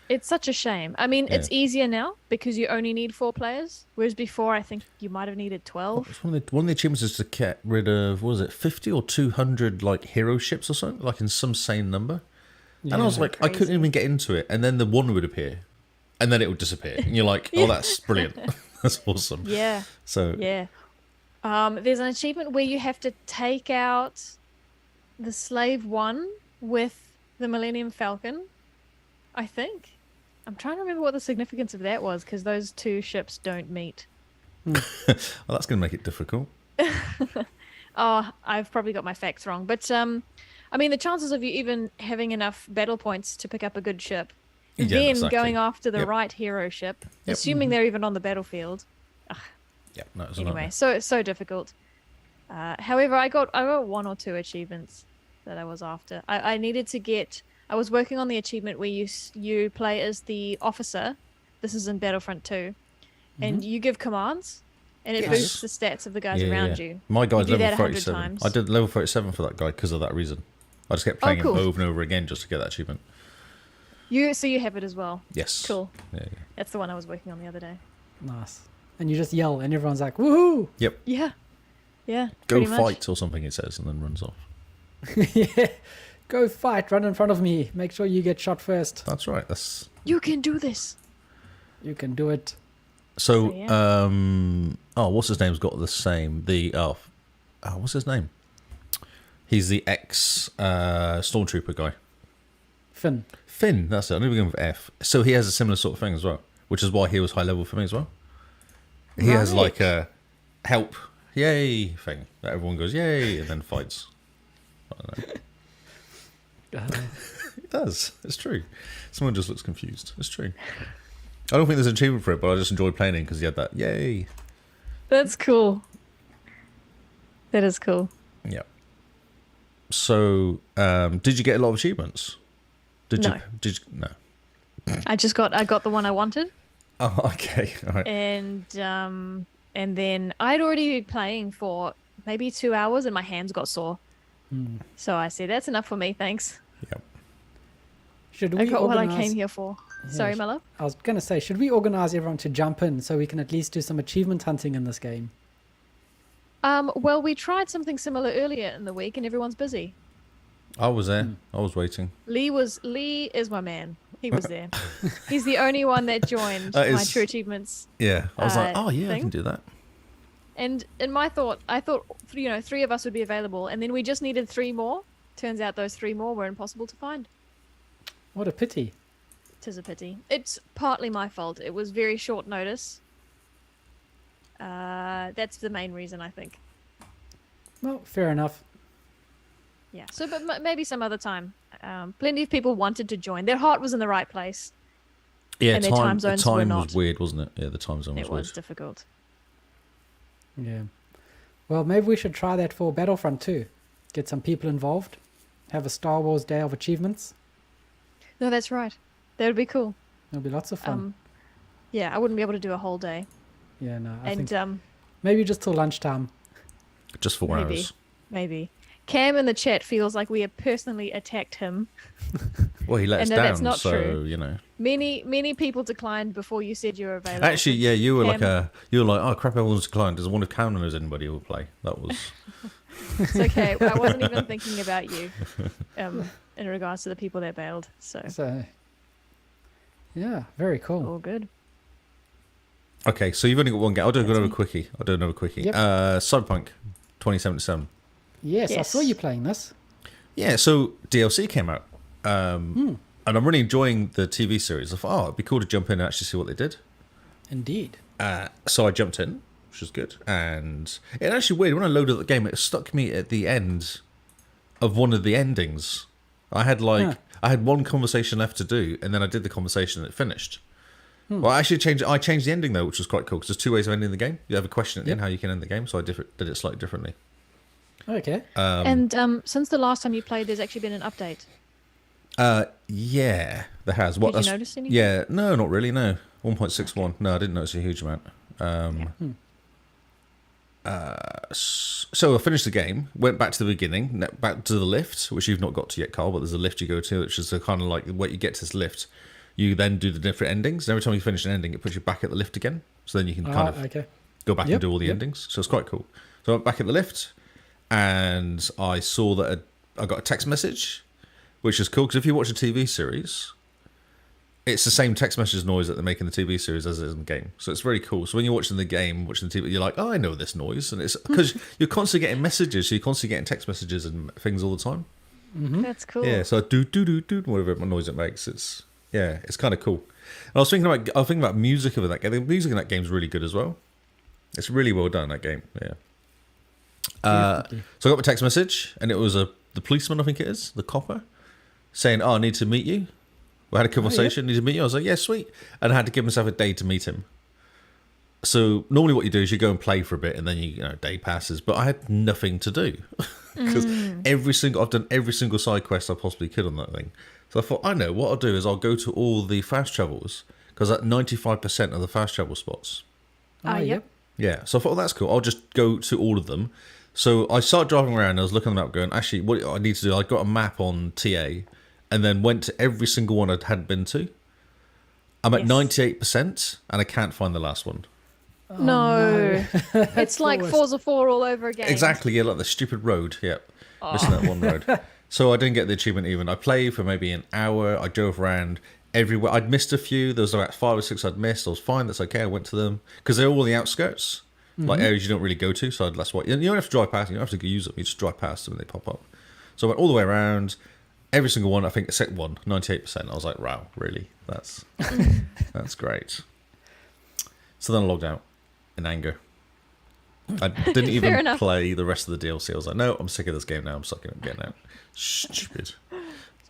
It's such a shame. I mean, it's easier now because you only need 4 players, whereas before I think you might have needed 12. It's one of the achievements is to get rid of, what was it, 50 or 200 like hero ships or something, like in some sane number. And I was like, I couldn't even get into it, and then the one would appear, and then it would disappear, and you're like, oh, that's brilliant, that's awesome. Yeah. So Yeah. There's an achievement where you have to take out the Slave 1 with the Millennium Falcon, I think. I'm trying to remember what the significance of that was, because those 2 ships don't meet. well, that's going to make it difficult. Oh, I've probably got my facts wrong. But, I mean, the chances of you even having enough battle points to pick up a good ship, then exactly. going after the right hero ship, assuming they're even on the battlefield. Yeah, no, it's Anyway, so difficult. However, I got 1 or 2 achievements that I was after. I needed to get... I was working on the achievement where you play as the officer. This is in Battlefront 2. And you give commands, and it boosts the stats of the guys around you. My guy's you do level that 100 37. times. I did level 37 for that guy because of that reason. I just kept playing him over and over again just to get that achievement. So you have it as well? Yes. Cool. Yeah. That's the one I was working on the other day. Nice. And you just yell, and everyone's like, woohoo! Yep. Yeah. Yeah. Go pretty much. fight or something, it says, and then runs off. Yeah. Go fight, run in front of me. Make sure you get shot first. That's right. That's... You can do this. You can do it. So, yeah. What's his name's got the same. What's his name? He's the Stormtrooper guy. Finn, that's it. I'm going to begin with F. So he has a similar sort of thing as well, which is why he was high level for me as well. He has like a help, yay thing that everyone goes, yay, and then fights. I don't know. It does. It's true. Someone just looks confused. It's true. I don't think there's an achievement for it, but I just enjoyed playing it because he had that, yay. That's cool. That is cool. Yeah. So, did you get a lot of achievements? No. No. I got the one I wanted. Oh, okay. All right. And then I'd already been playing for maybe 2 hours and my hands got sore. So I said, that's enough for me, thanks. Yep. Should we I got organize... what I came here for. Yeah, Sorry, my love. I was going to say, should we organize everyone to jump in so we can at least do some achievement hunting in this game? Well, we tried something similar earlier in the week and everyone's busy. I was there. I was waiting. Lee is my man. He was there. He's the only one that joined my True Achievements. Yeah. I was like, oh, yeah, thing. I can do that. And in my thought, I thought, 3 of us would be available, and then we just needed 3 more. Turns out those 3 more were impossible to find. What a pity. 'Tis a pity. It's partly my fault. It was very short notice. That's the main reason, I think. Well, fair enough. Yeah. So, but maybe some other time. Plenty of people wanted to join. Their heart was in the right place. Yeah, and their time zones the were time not. was weird, wasn't it? Yeah, the time zone was It weird. was difficult. Yeah. Well, maybe we should try that for Battlefront 2. Get some people involved. Have a Star Wars Day of Achievements. No, that's right. That would be cool. It'll be lots of fun. Yeah, I wouldn't be able to do a whole day. Yeah, no. I And think maybe just till lunchtime. Just 4 hours. Maybe. Cam in the chat feels like we have personally attacked him. Well, he let us And that's down, not so, true. you know. Many people declined before you said you were available. Actually, yeah, you were Cam- like, oh, crap, everyone's declined. Does one of Cam knows anybody who will play? That was... It's okay. I wasn't even thinking about you in regards to the people that bailed. So, yeah, very cool. all good. Okay, so you've only got one game. I'll do another quickie. Yep. Cyberpunk 2077. Yes, I Yes. saw you playing this. Yeah, so DLC came out. And I'm really enjoying the TV series. I thought, it'd be cool to jump in and actually see what they did. Indeed. So I jumped in, which was good. And it actually weird. When I loaded the game, it stuck me at the end of one of the endings. I had I had one conversation left to do, and then I did the conversation and it finished. Well, I changed the ending though, which was quite cool because there's 2 ways of ending the game. You have a question at the end how you can end the game, so I did it slightly differently. Okay. And since the last time you played, there's actually been an update. Yeah, there has. Did you notice anything? Yeah, no, not really. No, 1.61. No, I didn't notice a huge amount. So I finished the game, went back to the beginning, back to the lift, which you've not got to yet, Carl, but there's a lift you go to, which is a kind of like when you get to this lift, you then do the different endings. And every time you finish an ending, it puts you back at the lift again. So then you can kind of go back and do all the endings. So it's quite cool. So I went back at the lift, and I saw that I got a text message, which is cool, because if you watch a TV series, it's the same text message noise that they make in the TV series as it is in the game. So it's very cool. So when you're watching the game, watching the TV, you're like, oh, I know this noise. And it's because you're constantly getting messages. So you're constantly getting text messages and things all the time. Mm-hmm. That's cool. Yeah, so do, whatever noise it makes. It's kind of cool. And I was thinking about music of that game. The music in that game is really good as well. It's really well done, that game. Yeah. So I got the text message, and it was the policeman, I think it is, the copper, saying, oh, I need to meet you. We had a conversation, need to meet you. I was like, yeah, sweet. And I had to give myself a day to meet him. So normally what you do is you go and play for a bit, and then a day passes. But I had nothing to do because I've done every single side quest I possibly could on that thing. So I thought, I know what I'll do is I'll go to all the fast travels, because at 95% of the fast travel spots. Yep. Yeah, so I thought, that's cool. I'll just go to all of them. So I started driving around, and I was looking them up, going, actually, what I need to do, I got a map on TA, and then went to every single one I hadn't been to. I'm at 98%, and I can't find the last one. Oh, no. It's like Forza 4 all over again. Exactly, yeah, like the stupid road. Yep, missing that one road. So I didn't get the achievement even. I played for maybe an hour. I drove around everywhere. I'd missed a few. There was about 5 or 6 I'd missed. I was fine. That's okay. I went to them because they're all on the outskirts, like areas you don't really go to. So that's why you don't have to drive past them. You don't have to use them. You just drive past them and they pop up. So I went all the way around. Every single one, I think, except one, 98%. I was like, wow, really? That's great. So then I logged out in anger. I didn't even play the rest of the DLC. I was like, no, I'm sick of this game now. I'm sucking up getting out. Stupid.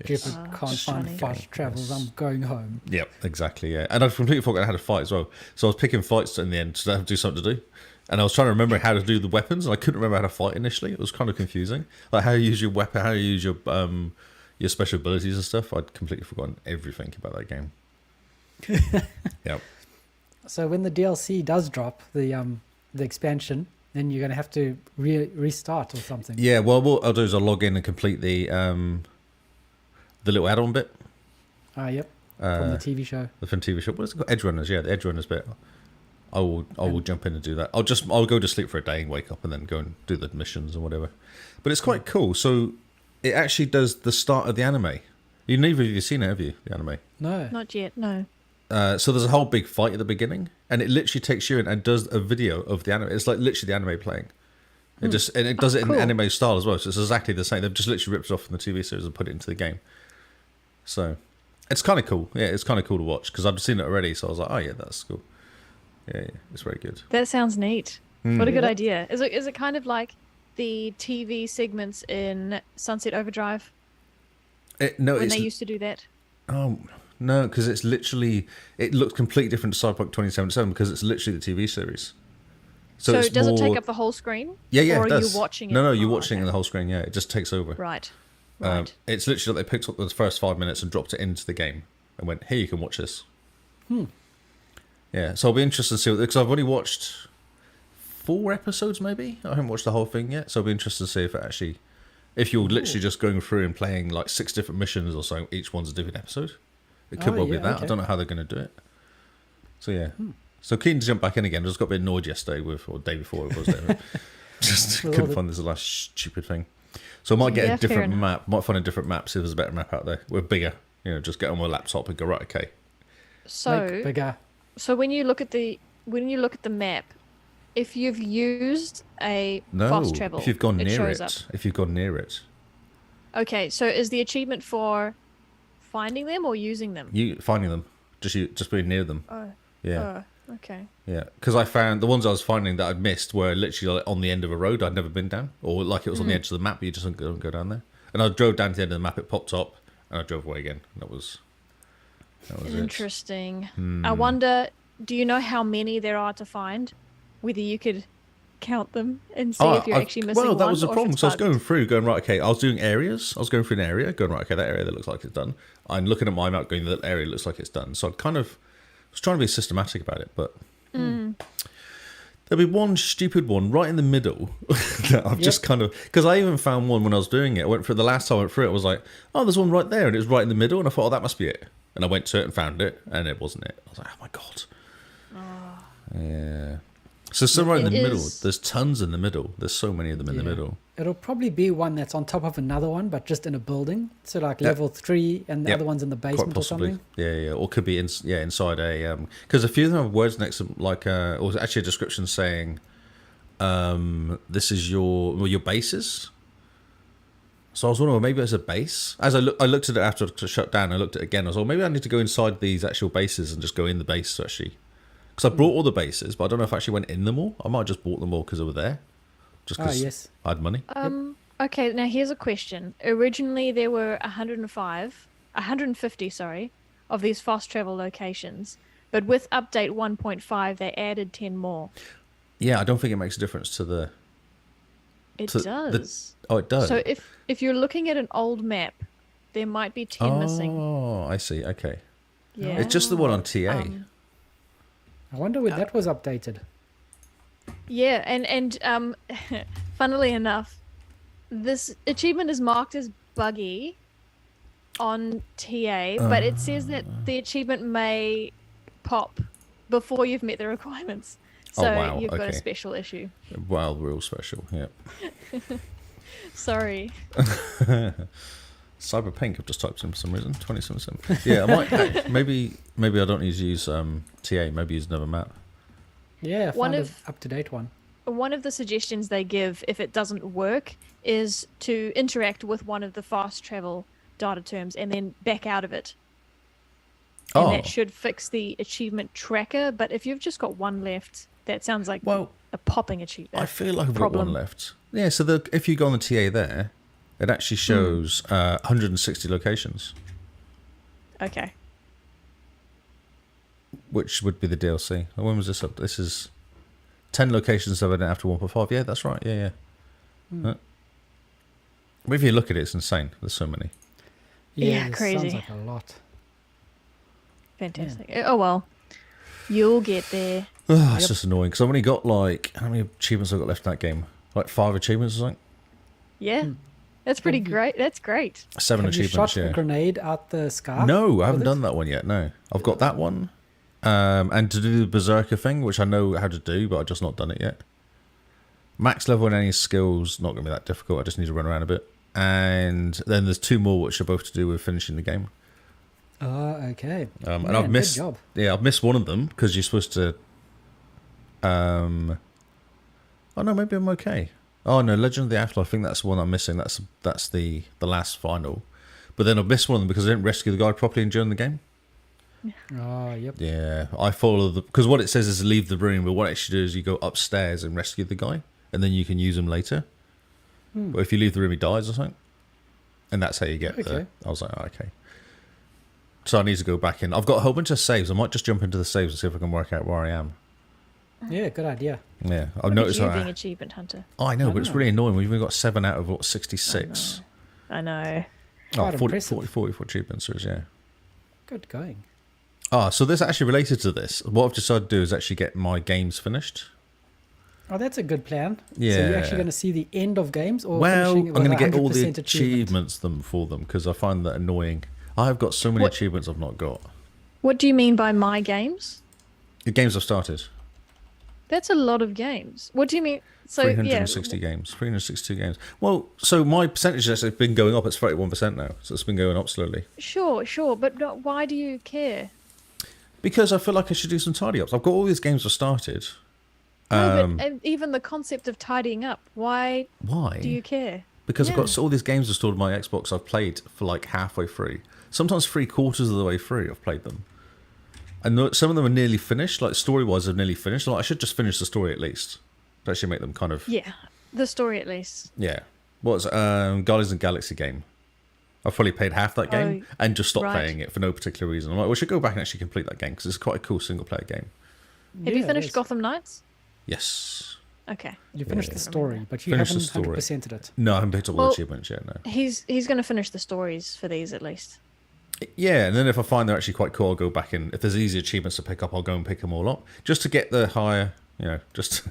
Stupid, can't find fast travels. I'm going home. Yep, exactly, yeah. And I completely forgot I had a fight as well. So I was picking fights in the end to have to do something to do. And I was trying to remember how to do the weapons, and I couldn't remember how to fight initially. It was kind of confusing. Like how you use your weapon, how you use your special abilities and stuff. I'd completely forgotten everything about that game. Yep. So when the DLC does drop, the expansion, then you're going to have to restart or something. Yeah, well, what I'll do is I'll log in and complete the little add-on bit. Yep. From the TV show. From TV show. What is it called? Edge Runners, yeah, the Edge Runners bit. I will jump in and do that. I'll go to sleep for a day and wake up and then go and do the missions and whatever. But it's quite cool. So it actually does the start of the anime. Neither of you have seen it, have you? The anime? No. Not yet, no. So there's a whole big fight at the beginning, and it literally takes you in and does a video of the anime. It's like literally the anime playing. It does it in anime style as well. So it's exactly the same. They've just literally ripped it off from the TV series and put it into the game. So it's kind of cool. Yeah, it's kind of cool to watch because I've seen it already. So I was like, oh yeah, that's cool. Yeah, it's very good. That sounds neat. What a good idea. Is it kind of like the TV segments in Sunset Overdrive? When they used to do that? Oh, no, because it looks completely different to Cyberpunk 2077 because it's literally the TV series. So does it take up the whole screen? Yeah, or it does. Are you watching it? No, you're watching the whole screen, yeah. It just takes over. Right. It's literally like they picked up the first 5 minutes and dropped it into the game and went, here, you can watch this. Yeah, so I'll be interested to see because I've only watched 4 episodes, maybe. I haven't watched the whole thing yet, so I'll be interested to see if you're literally just going through and playing like 6 different missions or so, each one's a different episode. It could well be that. Okay. I don't know how they're going to do it. So yeah, so keen to jump back in again. I just got a bit annoyed yesterday or the day before it was there. Just couldn't find this last stupid thing. So I might get a different map. Might find a different map. See if there's a better map out there. We're bigger. Just get on my laptop and go right. Okay. So bigger. So when you look at the map, if you've used a fast travel, if you've gone near it. If you've gone near it. Okay, so is the achievement for finding them or using them? You finding them, just being near them. Oh. Yeah. Oh, okay. Yeah, because I found the ones I was finding that I'd missed were literally like on the end of a road I'd never been down, or like it was on the edge of the map, but you just don't go down there. And I drove down to the end of the map, it popped up, and I drove away again. That was interesting. I wonder, do you know how many there are to find? Whether you could count them and see if you're actually missing one. Well, that was the problem. So I was going right, okay, I was doing areas. I was going through an area, going, right, okay, that area that looks like it's done. I'm looking at my map going, that area looks like it's done. So I kind of was trying to be systematic about it, but There'll be one stupid one right in the middle that I've just kind of... Because I even found one when I was doing it. I went through the last time I went through it, I was like, oh, there's one right there. And it was right in the middle. And I thought, oh, that must be it. And I went to it and found it. And it wasn't it. I was like, oh, my God. Yeah. So somewhere in the middle. There's tons in the middle. There's so many of them in the middle. It'll probably be one that's on top of another one, but just in a building. So like level 3 and the other one's in the basement or something. Yeah. Or could be inside a... Because a few of them have words next to them, like... or actually a description saying, this is your bases. So I was wondering, well, maybe it's a base. As I looked at it after it shut down, I looked at it again. I was like, well, maybe I need to go inside these actual bases and just go in the base to actually... Because I brought all the bases, but I don't know if I actually went in them all. I might have just bought them all because they were there. Just because I had money. Okay, now here's a question. Originally, there were 150, of these fast travel locations. But with update 1.5, they added 10 more. Yeah, I don't think it makes a difference to the... It does. It does? So if you're looking at an old map, there might be 10 missing. Oh, I see. Okay. Yeah. It's just the one on TA. I wonder when that was updated. Yeah, and funnily enough, this achievement is marked as buggy on TA, but it says that the achievement may pop before you've met the requirements. So you've got a special issue. Well, real special, yeah. Sorry. Cyberpink, I've just typed in for some reason. 2077. Yeah, I might. Maybe I don't need to use TA. Maybe use another map. Yeah, find an up-to-date one. One of the suggestions they give, if it doesn't work, is to interact with one of the fast travel data terms and then back out of it. And that should fix the achievement tracker. But if you've just got one left, that sounds like a popping achievement. I feel like I've got one left. Yeah, so if you go on the TA there, it actually shows 160 locations. Okay. Which would be the DLC. When was this up? This is 10 locations that I didn't have to 1.5. Yeah, that's right. Yeah. But if you look at it, it's insane. There's so many. Yeah, crazy. Sounds like a lot. Fantastic. Yeah. Oh, well. You'll get there. It's just annoying because I've only got how many achievements I've got left in that game? Like 5 achievements or something? Yeah. That's pretty great. That's great. 7 achievements, you shot a grenade out the sky? No, I haven't done that one yet, no. I've got that one. And to do the Berserker thing, which I know how to do, but I've just not done it yet. Max level and any skills, not going to be that difficult. I just need to run around a bit. And then there's 2 more which are both to do with finishing the game. Oh, okay. And I've missed... Good job. Yeah, I've missed one of them because you're supposed to... Oh, no, maybe I'm okay. Oh, no, Legend of the Afterlife, I think that's the one I'm missing. That's the last final. But then I've missed one of them because I didn't rescue the guy properly during the game. Oh, yep. Yeah, I follow because what it says is leave the room, but what it actually do is you go upstairs and rescue the guy, and then you can use him later. But if you leave the room, he dies or something, and that's how you get there. I was like, oh, okay. So I need to go back in. I've got a whole bunch of saves. I might just jump into the saves and see if I can work out where I am. Yeah, good idea. Yeah, I've noticed you being achievement hunter. Oh, I know, but it's really annoying. We've only got 7 out of 66. I know. Oh, 44 achievements, yeah. Good going. So this actually related to this. What I've decided to do is actually get my games finished. Oh, that's a good plan. Yeah. So you're actually going to see the end of games? Or I'm going to get all the achievements for them because I find that annoying. I have got so many achievements I've not got. What do you mean by my games? The games I've started. That's a lot of games. What do you mean? So 360 games, 362 games. Well, so my percentage has been going up. It's 31% now, so it's been going up slowly. Sure, but why do you care? Because I feel like I should do some tidy ups. I've got all these games I've started. No, but even the concept of tidying up, why do you care? Because I've got all these games installed on my Xbox I've played for like halfway through. Sometimes 3/4 of the way through I've played them. And some of them are nearly finished, like story-wise they're nearly finished. Like, I should just finish the story at least. To actually make them kind of... Yeah, the story at least. Yeah. What's Guardians of the Galaxy game? I've probably played half that game and just stopped playing it for no particular reason. I'm like, we should go back and actually complete that game because it's quite a cool single-player game. Have you finished Gotham Knights? Yes. Okay. You finished the story, but you haven't 100%ed it. No, I haven't picked up all the achievements yet, no. He's going to finish the stories for these at least. Yeah, and then if I find they're actually quite cool, I'll go back and if there's easy achievements to pick up, I'll go and pick them all up. Just to get the higher just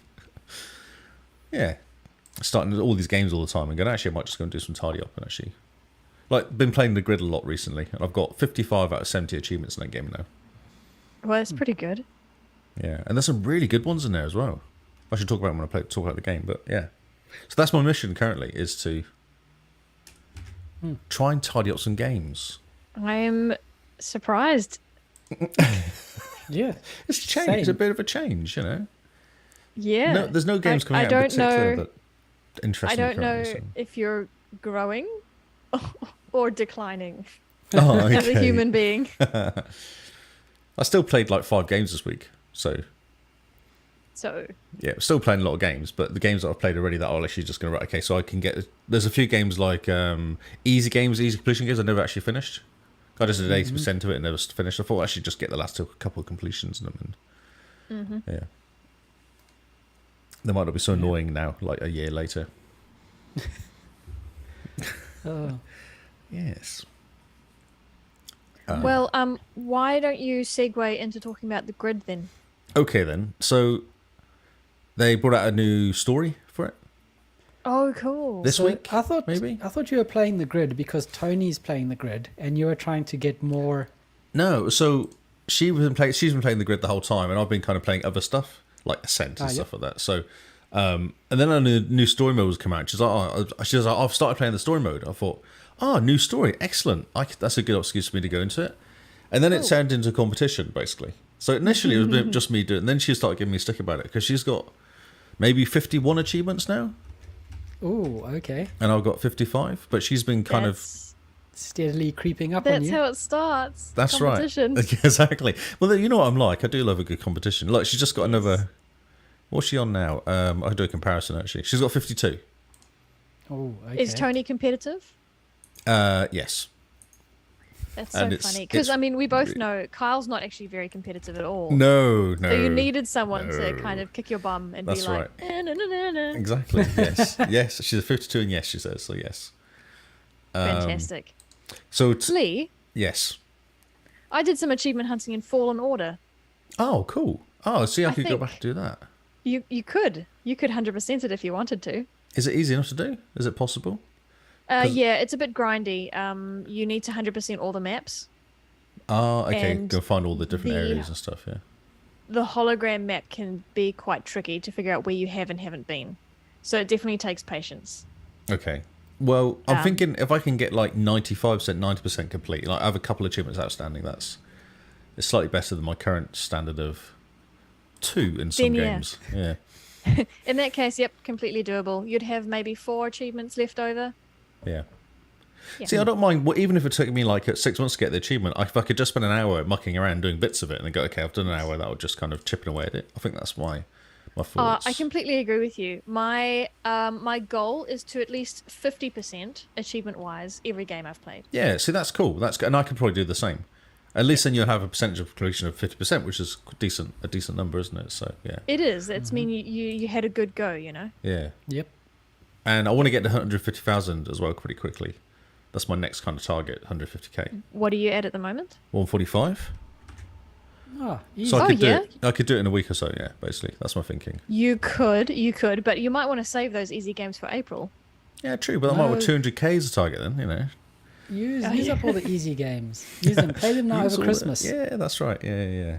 yeah, starting all these games all the time and going, actually, I might just go and do some tidy up and actually, like, been playing the grid a lot recently, and I've got 55 out of 70 achievements in that game now. Well, it's pretty good. Yeah, and there's some really good ones in there as well. I should talk about them when I talk about the game, but yeah. So that's my mission currently, is to try and tidy up some games. I am surprised. Yeah. It's a change. Same. It's a bit of a change, Yeah. No, there's no games coming I out in don't particular know. that interest I me don't know currently. So. if you're growing or declining Oh, as a okay. human being. I still played like 5 games this week, so So yeah, still playing a lot of games, but the games that I've played already that I'll actually just going to okay, so I can get. There's a few games like easy completion games I never actually finished. I just did 80% of it and never finished. I thought I should just get the last couple of completions in them, and yeah, they might not be so annoying now, like a year later. Oh. Yes. well, why don't you segue into talking about the grid then? Okay then. So they brought out a new story for it Oh, cool. this week. I thought maybe? I thought you were playing the grid because Tony's playing the grid, and you were trying to get more. No, so she's been playing the grid the whole time, and I've been kind of playing other stuff like Ascent and stuff like that. So, and then a new story mode was come out. She's like, I've started playing the story mode. I thought, new story, excellent. That's a good excuse for me to go into it. And then it turned into a competition basically. So initially it was just me doing it, and then she started giving me stick about it because she's got maybe 51 achievements now, Oh, okay. and I've got 55. But she's been kind of. Steadily creeping up on That's you. how it starts. That's Competition. right. Exactly. Well, you know what I'm like. I do love a good competition. Look, she's just got another. What's she on now? I'll do a comparison actually. She's got 52. Oh, okay. Is Tony competitive? Yes. That's And so it's- funny because it's I mean we both know Kyle's not actually very competitive at all. No. So you needed someone to no. kind of kick your bum and That's be like, right. "Eh, no. Exactly. Yes. Yes. She's a 52, and yes, she says so. Yes. Fantastic. So Lee, yes. I did some achievement hunting in Fallen Order. Oh, cool. Oh, see, I could go think- back and do that. You could 100% it if you wanted to. Is it easy enough to do? Is it possible? Yeah, it's a bit grindy. You need to 100% all the maps. Oh, okay. And Go find all the different the- areas and stuff. Yeah. The hologram map can be quite tricky to figure out where you have and haven't been. So it definitely takes patience. Okay. Well, I'm Um, thinking if I can get like 95%, 90% complete, like I have a couple of achievements outstanding. It's slightly better than my current standard of 2 in some Then, yeah. games. Yeah. In that case, yep, completely doable. You'd have maybe 4 achievements left over. Yeah. Yeah. See, I don't mind. Well, even if it took me like 6 months to get the achievement, if I could just spend an hour mucking around doing bits of it and then go, okay, I've done an hour, that would just kind of chipping away at it. I think that's my thoughts. I completely agree with you. My goal is to at least 50% achievement-wise every game I've played. Yeah, see, that's cool. That's good. And I could probably do the same. At least then you'll have a percentage of completion of 50%, which is a decent number, isn't it? So, yeah. It is. It's mean you had a good go, you know? Yeah. Yep. And I want to get to 150,000 as well pretty quickly. That's my next kind of target, 150k. What are you at the moment? 145. Oh, easy. So Oh, yeah? I could do it in a week or so, yeah, basically. That's my thinking. You could, but you might want to save those easy games for April. Yeah, true, but I might No. with 200k as a target then, Use Oh, up yeah. all the easy games. Use them. Play them now Use over all Christmas. Yeah, that's right. Yeah.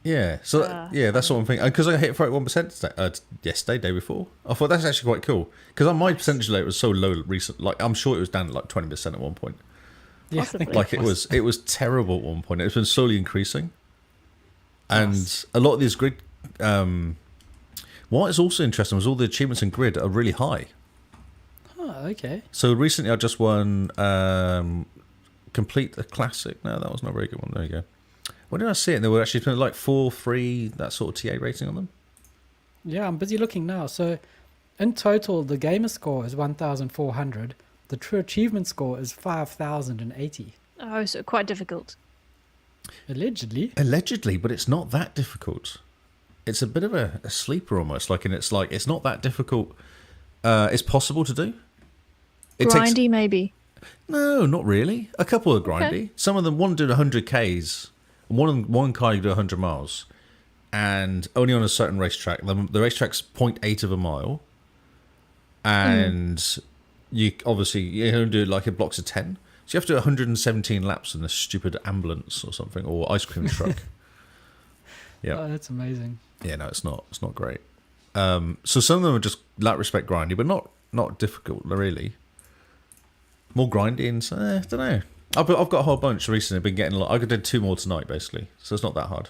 Yeah, so Ah, that's what I'm thinking. Because I hit 41% yesterday, day before. I thought that's actually quite cool. Because my percentage rate was so low recent. Like I'm sure it was down to like 20% at one point. Yeah, I Possibly. think Like it was terrible at one point. It's been slowly increasing, and a lot of these grid. What is also interesting was all the achievements in grid are really high. Oh, okay. So recently I just won complete a classic. No, that was not a very good one. There you go. When did I see it? They were actually like 4, 3, that sort of TA rating on them. Yeah, I'm busy looking now. So, in total, the gamer score is 1,400. The true achievement score is 5,080. Oh, so quite difficult. Allegedly. Allegedly, but it's not that difficult. It's a bit of a sleeper almost. It's not that difficult. It's possible to do. Grindy, maybe. No, not really. A couple are grindy. Okay. Some of them, one did 100 Ks. One guy did 100 miles. and only on a certain racetrack. The racetrack's 0.8 of a mile, and you obviously you don't do it like in blocks of 10. So you have to do 117 laps in a stupid ambulance or something, or ice cream truck. Yeah, Oh, that's amazing. yeah, no, it's not great. So some of them are just that respect grindy, but not difficult really. More grindy, and I don't know. I've got a whole bunch recently. I've been getting a lot. I did 2 more tonight, basically, so it's not that hard.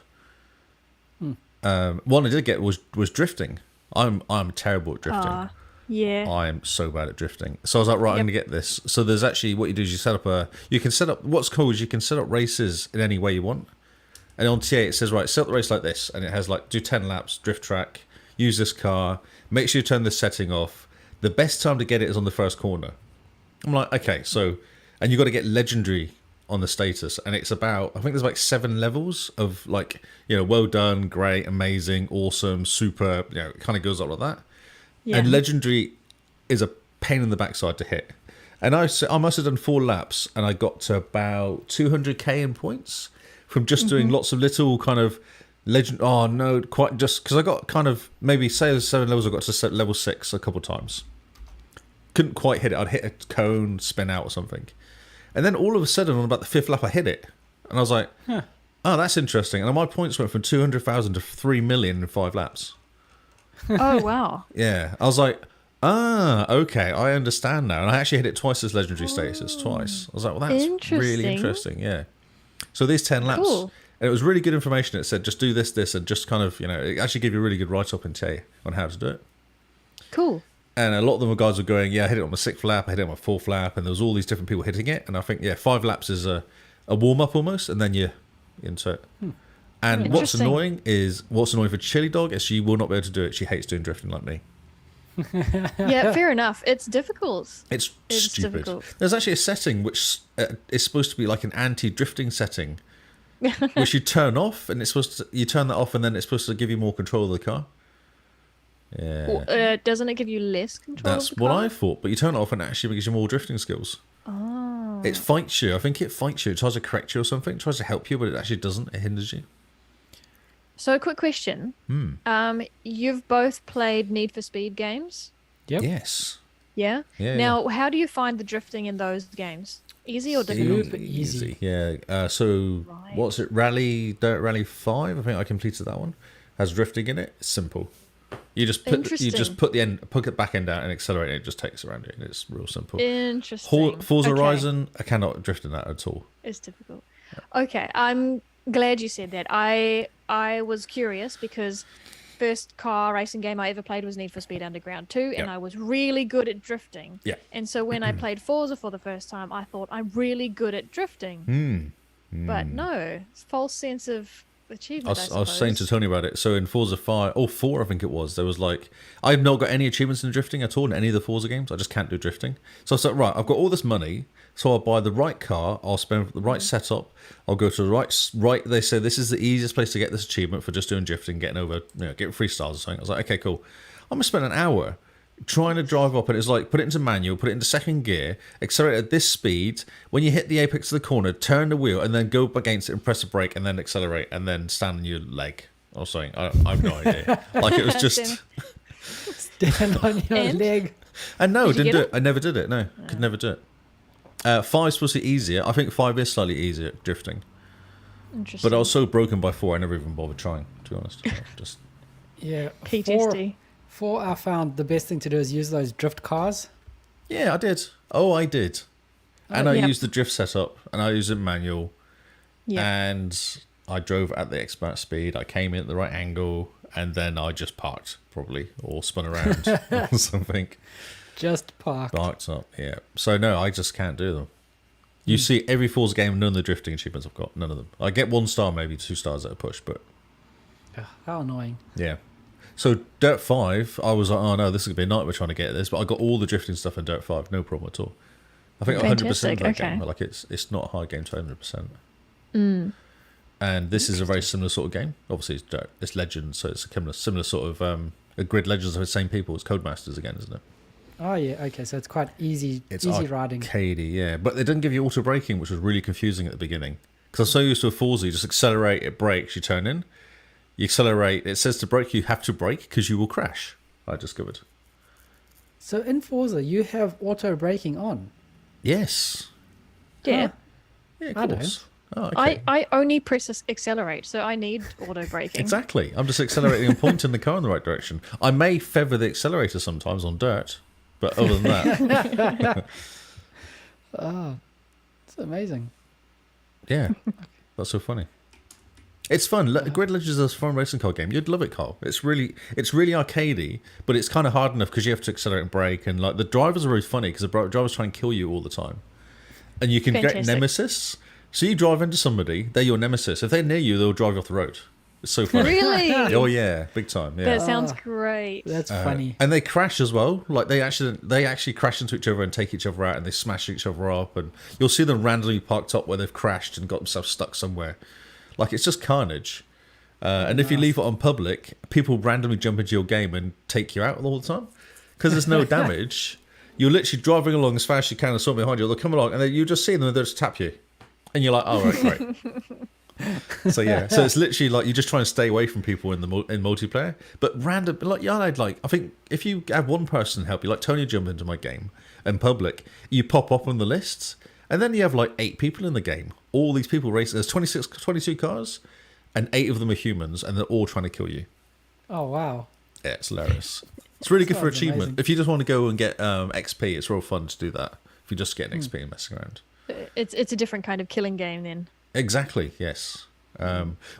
One I did get was drifting. I'm terrible at drifting. Yeah. I'm so bad at drifting. So I was like, right, I'm going to get this. So there's actually, what you do is what's cool is you can set up races in any way you want. And on TA it says, right, set up the race like this. And it has like, do 10 laps, drift track, use this car, make sure you turn this setting off. The best time to get it is on the first corner. I'm like, okay, so, and you got to get legendary on the status. And it's about, I think there's like 7 levels of like, well done, great, amazing, awesome, super, it kind of goes up like that. Yeah. And legendary is a pain in the backside to hit. And I must have done 4 laps, and I got to about 200k in points from just doing lots of little kind of legend. Oh no, quite just because I got kind of maybe say there's 7 levels. I got to level 6 a couple of times. Couldn't quite hit it. I'd hit a cone, spin out or something, and then all of a sudden on about the 5th lap, I hit it, and I was like, oh, that's interesting. And my points went from 200,000 to 3 million in 5 laps. Oh, wow. Yeah, I was like, okay, I understand now. And I actually hit it twice as legendary status, twice. I was like, well, that's really interesting, yeah. So these 10 laps, Cool. and it was really good information. It said, just do this, and just kind of, it actually gave you a really good write-up and tell you on how to do it. Cool. And a lot of them guys were going, I hit it on my 6th lap, I hit it on my 4th lap, and there was all these different people hitting it. And I think, 5 laps is a warm-up almost, and then you're into it. And what's annoying for Chili Dog is she will not be able to do it. She hates doing drifting like me. Yeah, fair enough. It's difficult. It's stupid. difficult. There's actually a setting which is supposed to be like an anti-drifting setting, which you turn off, and you turn that off, and then it's supposed to give you more control of the car. Yeah, Or, doesn't it give you less control? that's of the what car? I thought. But you turn it off, and it actually gives you more drifting skills. Oh. It fights you. I think it fights you. It tries to correct you or something. It tries to help you, but it actually doesn't. It hinders you. So, a quick question. You've both played Need for Speed games? Yep. Yes. Yeah? Yeah, Now, how do you find the drifting in those games? Easy or difficult? Super easy. Yeah. So Right. what's it? Dirt Rally 5. I think I completed that one. Has drifting in it. It's simple. You just put Interesting. the back end out and accelerate it. It just takes around you. It's real simple. Interesting. Forza Okay. Horizon, I cannot drift in that at all. It's difficult. Okay, I'm glad you said that. I was curious because first car racing game I ever played was Need for Speed Underground 2, and Yep. I was really good at drifting. Yeah. And so when I played Forza for the first time, I thought I'm really good at drifting. But no, it's false sense of achievement. I was saying to Tony about it. So in Forza 5, 4, I think it was, there was like, I've not got any achievements in drifting at all in any of the Forza games. I just can't do drifting. So I was like, right, I've got all this money, so I'll buy the right car, I'll spend the right setup, I'll go to the right, they say this is the easiest place to get this achievement for just doing drifting, getting over, getting freestyles or something. I was like, okay, cool. I'm going to spend an hour trying to drive up, and it's like, put it into manual, put it into second gear, accelerate at this speed. When you hit the apex of the corner, turn the wheel, and then go up against it and press the brake, and then accelerate, and then stand on your leg or something. I have no idea. Like, it was just... Stand on your And? leg. And no, Did you didn't get do it? it. I never did it. No, could never do it. 5's supposed to be easier. I think 5 is slightly easier at drifting. Interesting. But I was so broken by 4, I never even bothered trying, to be honest. Just... Yeah. PTSD. Four, I found the best thing to do is use those drift cars. Yeah, I did. Oh, I did. And I Yep. used the drift setup, and I used it manual. Yeah. And I drove at the expert speed. I came in at the right angle, and then I just parked, probably, or spun around or something. Just parked. Parked up, yeah. So no, I just can't do them. You see, every Forza game, none of the drifting achievements I've got, none of them. I get 1 star, maybe 2 stars at a push, but Ugh, how annoying. yeah. So Dirt 5, I was like, oh no, this is gonna be a nightmare trying to get this, but I got all the drifting stuff in Dirt 5, no problem at all. I think 100% of Fantastic, that okay. game. Like it's not a hard game to 100%. And this is a very similar sort of game. Obviously, it's Dirt, it's Legends, so it's a similar sort of a grid Legends of the same people. It's Codemasters again, isn't it? Oh yeah, okay, so it's quite easy, It's easy riding. arcadey, yeah. But they didn't give you auto braking, which was really confusing at the beginning. Because I was so used to a Forza, you just accelerate, it brakes, you turn in. You accelerate. It says to brake, you have to brake because you will crash. I discovered. So in Forza, you have auto braking on. Yes. Yeah. Huh. Yeah, of I course. Oh, okay. I only press accelerate, so I need auto braking. Exactly. I'm just accelerating and pointing the car in the right direction. I may feather the accelerator sometimes on dirt, but other than that, Oh, it's amazing. yeah, that's so funny. It's fun. Grid Legends is a fun racing car game. You'd love it, Carl. It's really arcadey, but it's kind of hard enough because you have to accelerate and brake, and like the drivers are really funny because the drivers try and kill you all the time, and you can get nemesis. So you drive into somebody, they're your nemesis. If they're near you, they'll drive you off the road. It's so funny. Really? Oh yeah, big time. Yeah. That sounds great. That's funny. And they crash as well. Like they actually crash into each other and take each other out, and they smash each other up. And you'll see them randomly parked up where they've crashed and got themselves stuck somewhere. Like it's just carnage. And if you leave it on public, people randomly jump into your game and take you out all the time because there's no damage. You're literally driving along as fast as you can, and someone behind you, they'll come along, and then you just see them and they'll just tap you, and you're like, "Oh right, great." So yeah, so it's literally like you're just trying to stay away from people in multiplayer, but random like I think if you have one person help you, like Tony jump into my game in public, you pop up on the lists, and then you have like 8 people in the game. All these people racing. There's 22 cars, and 8 of them are humans, and they're all trying to kill you. Oh, wow. Yeah, it's hilarious. It's really good for Sounds achievement. amazing. If you just want to go and get XP, it's real fun to do that. If you're just getting XP and messing around. It's a different kind of killing game then. Exactly, yes.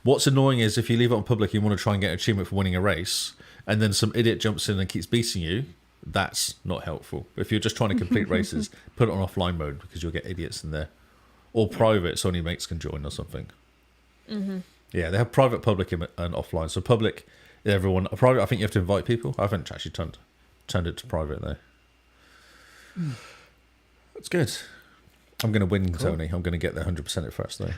What's annoying is if you leave it on public, you want to try and get an achievement for winning a race, and then some idiot jumps in and keeps beating you, that's not helpful. If you're just trying to complete races, put it on offline mode because you'll get idiots in there. Or private, so only mates can join or something. Mm-hmm. Yeah, they have private, public, and offline. So public, everyone. Private, I think you have to invite people. I haven't actually turned it to private though. That's good. I'm going to win, cool. Tony. I'm going to get there 100% at first though.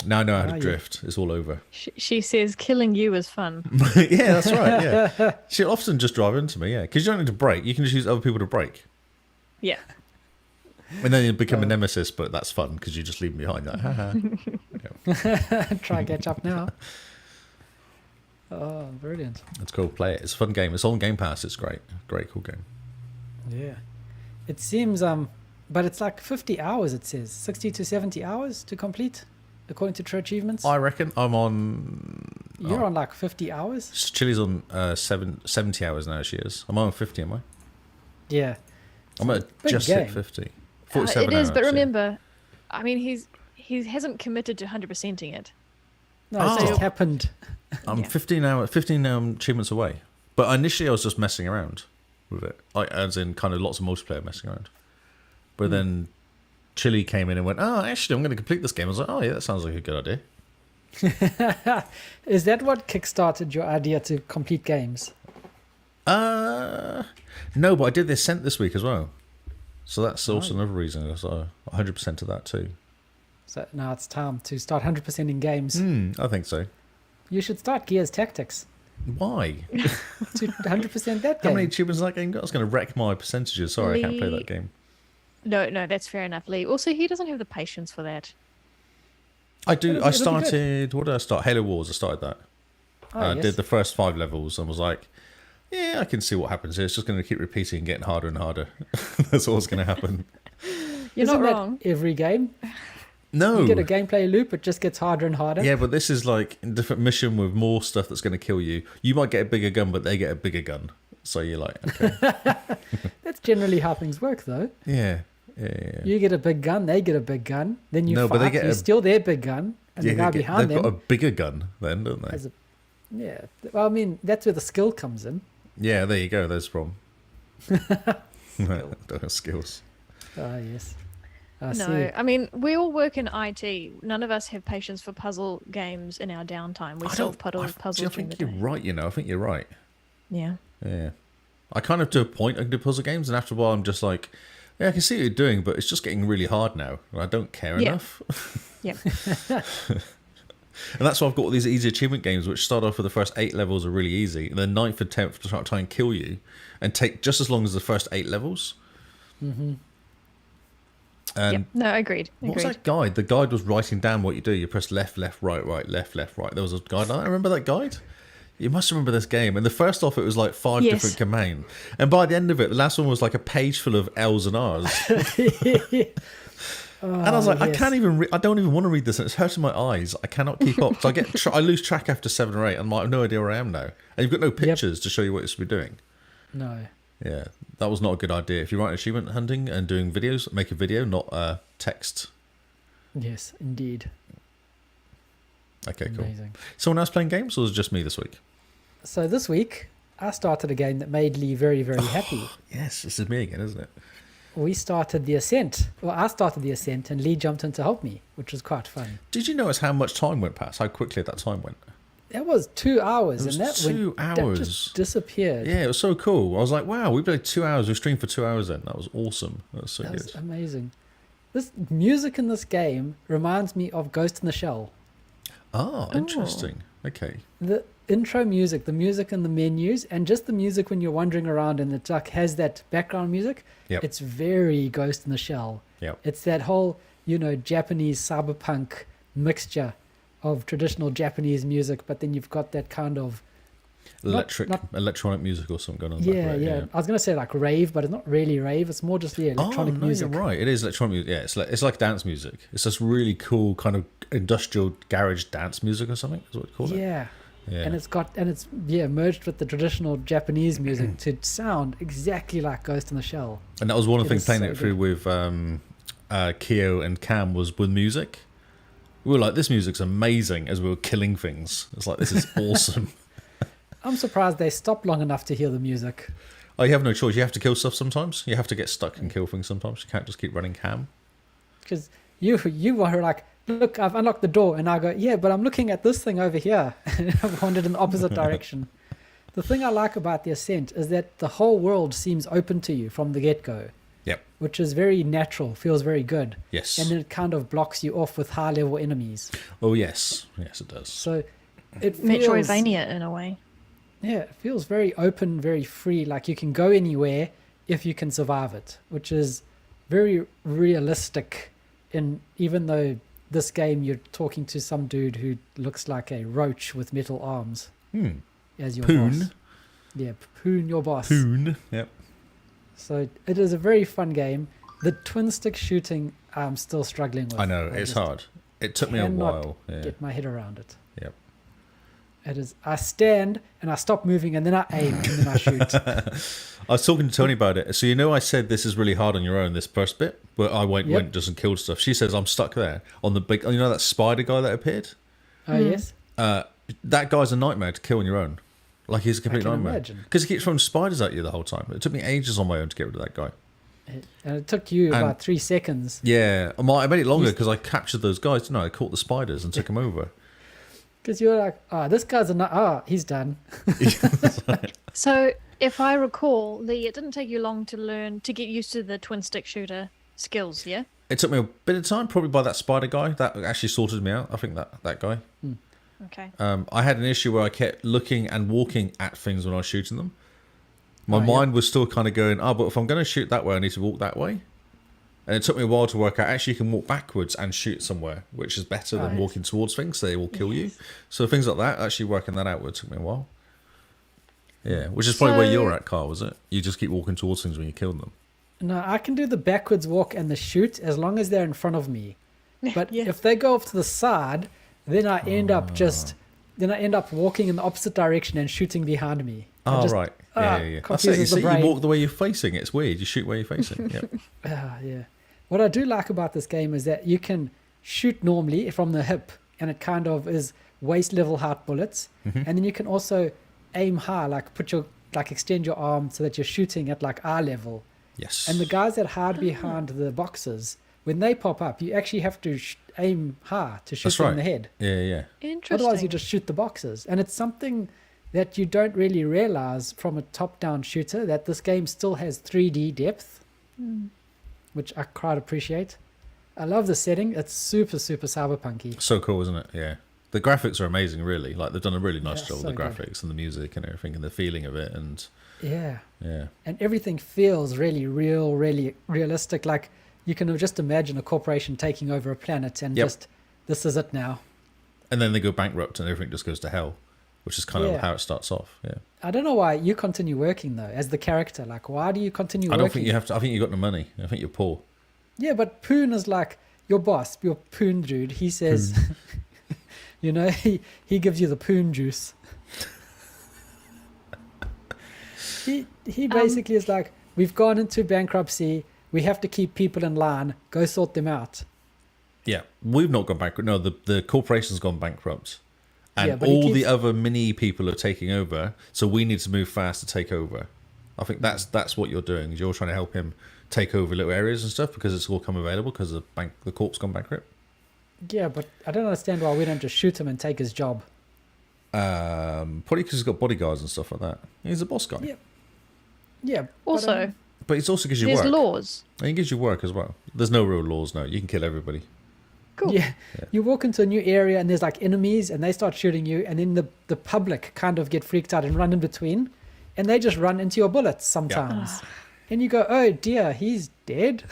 Now I know how to drift. It's all over. She says killing you is fun. Yeah, that's right. Yeah, she'll often just drive into me. Yeah, because you don't need to brake. You can just use other people to brake. Yeah. And then you become a nemesis, but that's fun because you just leave them behind. Like, haha. Try and catch up now. Oh, brilliant. It's cool. Play it. It's a fun game. It's on Game Pass. It's great. Great, cool game. Yeah. It seems, but it's like 50 hours, it says. 60 to 70 hours to complete, according to True Achievements. I reckon I'm on... You're on like 50 hours? Chili's on 70 hours now, she is. I'm on 50, am I? Yeah. I'm at just hit 50. 47 it is, hours, but remember, I mean, he hasn't committed to 100%ing it. No, it just happened. I'm 15 achievements away. But initially I was just messing around with it. Like, as in kind of lots of multiplayer messing around. But then Chili came in and went, oh, actually, I'm going to complete this game. I was like, oh, yeah, that sounds like a good idea. Is that what kickstarted your idea to complete games? No, but I did the Ascent this week as well. So that's also another reason. So 100% of that too. So now it's time to start 100% in games. I think so. You should start Gears Tactics. Why? To 100% that game. How many achievements that game got? It's going to wreck my percentages. Sorry, I can't play that game. No, that's fair enough, Lee. Also, he doesn't have the patience for that. I do. I started... What did I start? Halo Wars. I started that. I yes. did the first 5 levels and was like, yeah, I can see what happens here. It's just going to keep repeating and getting harder and harder. That's what's going to happen. Isn't not wrong. That every game? No. You get a gameplay loop, it just gets harder and harder. Yeah, but this is like a different mission with more stuff that's going to kill you. You might get a bigger gun, but they get a bigger gun. So you're like, okay. That's generally how things work, though. Yeah. You get a big gun, they get a big gun. Then you fight, but they get you steal their big gun. And the guy behind them... They've got a bigger gun then, don't they? Yeah. Well, I mean, that's where the skill comes in. Yeah, there you go. There's the problem. Don't have skills. Ah, yes. No, I mean, we all work in IT. None of us have patience for puzzle games in our downtime. We solve puzzles I think you're right, you know. I think you're right. Yeah. Yeah. I kind of, to a point, I can do puzzle games, and after a while I'm just like, yeah, I can see what you're doing, but it's just getting really hard now. I don't care enough. Yeah. And that's why I've got all these easy achievement games, which start off with the first 8 levels are really easy, and then 9th and 10th to try and kill you, and take just as long as the first 8 levels. Mm-hmm. And no, agreed. What was that guide? The guide was writing down what you do. You press left, left, right, right, left, left, right. There was a guide. I remember that guide. You must remember this game. And the first off, it was like 5 Yes. different commands. And by the end of it, the last one was like a page full of L's and R's. And I was like, I yes. can't even. I don't even want to read this. And it's hurting my eyes. I cannot keep up. So I lose track after 7 or 8. And I have no idea where I am now. And you've got no pictures to show you what you're supposed to be doing. No. Yeah, that was not a good idea. If you're writing achievement hunting and doing videos, make a video, not text. Yes, indeed. Okay, cool. Amazing. Someone else playing games, or was it just me this week? So this week, I started a game that made Lee very, very happy. Yes, this is me again, isn't it? We started the Ascent. Well, I started the Ascent, and Lee jumped in to help me, which was quite fun. Did you notice how much time went past? How quickly that time went? That was 2 hours, It was and that 2 That hours. just disappeared. Yeah, it was so cool. I was like, wow, we played 2 hours. We streamed for 2 hours then. That was awesome. That was so That good. was amazing. This music in this game reminds me of Ghost in the Shell. Ah, interesting. Okay. The intro music, the music in the menus, and just the music when you're wandering around and it like has that background music. Yep. It's very Ghost in the Shell. Yep. It's that whole, Japanese cyberpunk mixture of traditional Japanese music, but then you've got that kind of Electronic music or something going on. in the yeah. background, I was gonna say like rave, but it's not really rave. It's more just electronic no, music. You're right. It is electronic music. Yeah, it's like dance music. It's just really cool kind of industrial garage dance music or something. Is what you call it. Yeah. Yeah. And it's merged with the traditional Japanese music to sound exactly like Ghost in the Shell. And that was one of the It things is playing so it through with Keo and Cam was with music. We were like, this music's amazing as we were killing things. It's like, this is awesome. I'm surprised they stopped long enough to hear the music. Oh, you have no choice. You have to kill stuff sometimes. You have to get stuck and kill things sometimes. You can't just keep running Cam. Because you were like, look, I've unlocked the door. And I go, yeah, but I'm looking at this thing over here. And I've wandered in the opposite direction. The thing I like about the Ascent is that the whole world seems open to you from the get-go. Yep. Which is very natural, feels very good. Yes. And then it kind of blocks you off with high-level enemies. Oh, yes. Yes, it does. So it feels... Metroidvania in a way. Yeah, it feels very open, very free. Like you can go anywhere if you can survive it, which is very realistic. Even though this game you're talking to some dude who looks like a roach with metal arms as your Poon. boss. Yeah, Poon, your boss. Poon. Yep. So it is a very fun game. The twin stick shooting, I'm still struggling with. I know, it's just hard. It took me a cannot while. Yeah. get my head around it. Yep. It is. I stand and I stop moving and then I aim and then I shoot. I was talking to Tony about it. So I said this is really hard on your own, this first bit, but I went just and killed stuff. She says I'm stuck there on the big. That spider guy that appeared. Oh yes. That guy's a nightmare to kill on your own. Like he's a complete can nightmare imagine. because he keeps throwing spiders at you the whole time. It took me ages on my own to get rid of that guy. And it took you And- about 3 seconds. Yeah, I made it longer because I captured those guys. Didn't I? I caught the spiders and took them over. Because you were like, this guy's he's done. So, if I recall, Lee, it didn't take you long to get used to the twin stick shooter skills, yeah? It took me a bit of time, probably by that spider guy. That actually sorted me out. I think that guy. Okay. I had an issue where I kept looking and walking at things when I was shooting them. My mind was still kind of going, but if I'm going to shoot that way, I need to walk that way. And it took me a while to work out, actually, you can walk backwards and shoot somewhere, which is better than Right. walking towards things. They will kill you. So things like that, actually working that out, took me a while. Yeah, which is probably where So- you're at, Carl, was it? You just keep walking towards things when you kill them. No, I can do the backwards walk and the shoot as long as they're in front of me. But Yeah. if they go off to the side, then I end up walking in the opposite direction and shooting behind me. Oh, right. Yeah. That's it. You Confuses the see, you brain. walk the way you're facing. It's weird. You shoot where you're facing. Yep. Yeah. What I do like about this game is that you can shoot normally from the hip, and it kind of is waist level heart bullets, and then you can also aim high, like extend your arm so that you're shooting at like eye level. Yes. And the guys that hide behind the boxes, when they pop up, you actually have to aim high to shoot That's them right. in the head. Yeah. Interesting. Otherwise, you just shoot the boxes. And it's something that you don't really realize from a top-down shooter, that this game still has 3D depth, which I quite appreciate. I love the setting. It's super, super cyberpunky. So cool, isn't it? Yeah. The graphics are amazing, really. Like, they've done a really nice Yeah, job with so the good. graphics and the music and everything and the feeling of it. And Yeah. yeah. And everything feels really real, really realistic. Like, you can just imagine a corporation taking over a planet and Yep. just, this is it now. And then they go bankrupt and everything just goes to hell. which is kind of Yeah. how it starts off. Yeah. I don't know why you continue working though as the character. Like, why do you continue I working? don't think you have to. I think you got no money. I think you're poor. Yeah, but Poon is like your boss, your Poon dude. He says, you know, he gives you the Poon juice. He basically is like, we've gone into bankruptcy. We have to keep people in line. Go sort them out. Yeah, we've not gone bankrupt. No, the corporation's gone bankrupt, and Yeah, but he all the keeps- other mini people are taking over. So we need to move fast to take over. I think that's what you're doing. Is you're trying to help him take over little areas and stuff because it's all come available because the corp's gone bankrupt. Yeah, but I don't understand why we don't just shoot him and take his job. Probably because he's got bodyguards and stuff like that. He's a boss guy. Yeah. Yeah. Also, But it's also gives you there's work. laws. And it gives you work as well. There's no real laws. No, you can kill everybody. Cool. Yeah. You walk into a new area and there's like enemies and they start shooting you, and then the public kind of get freaked out and run in between, and they just run into your bullets sometimes. And you go, oh dear, he's dead.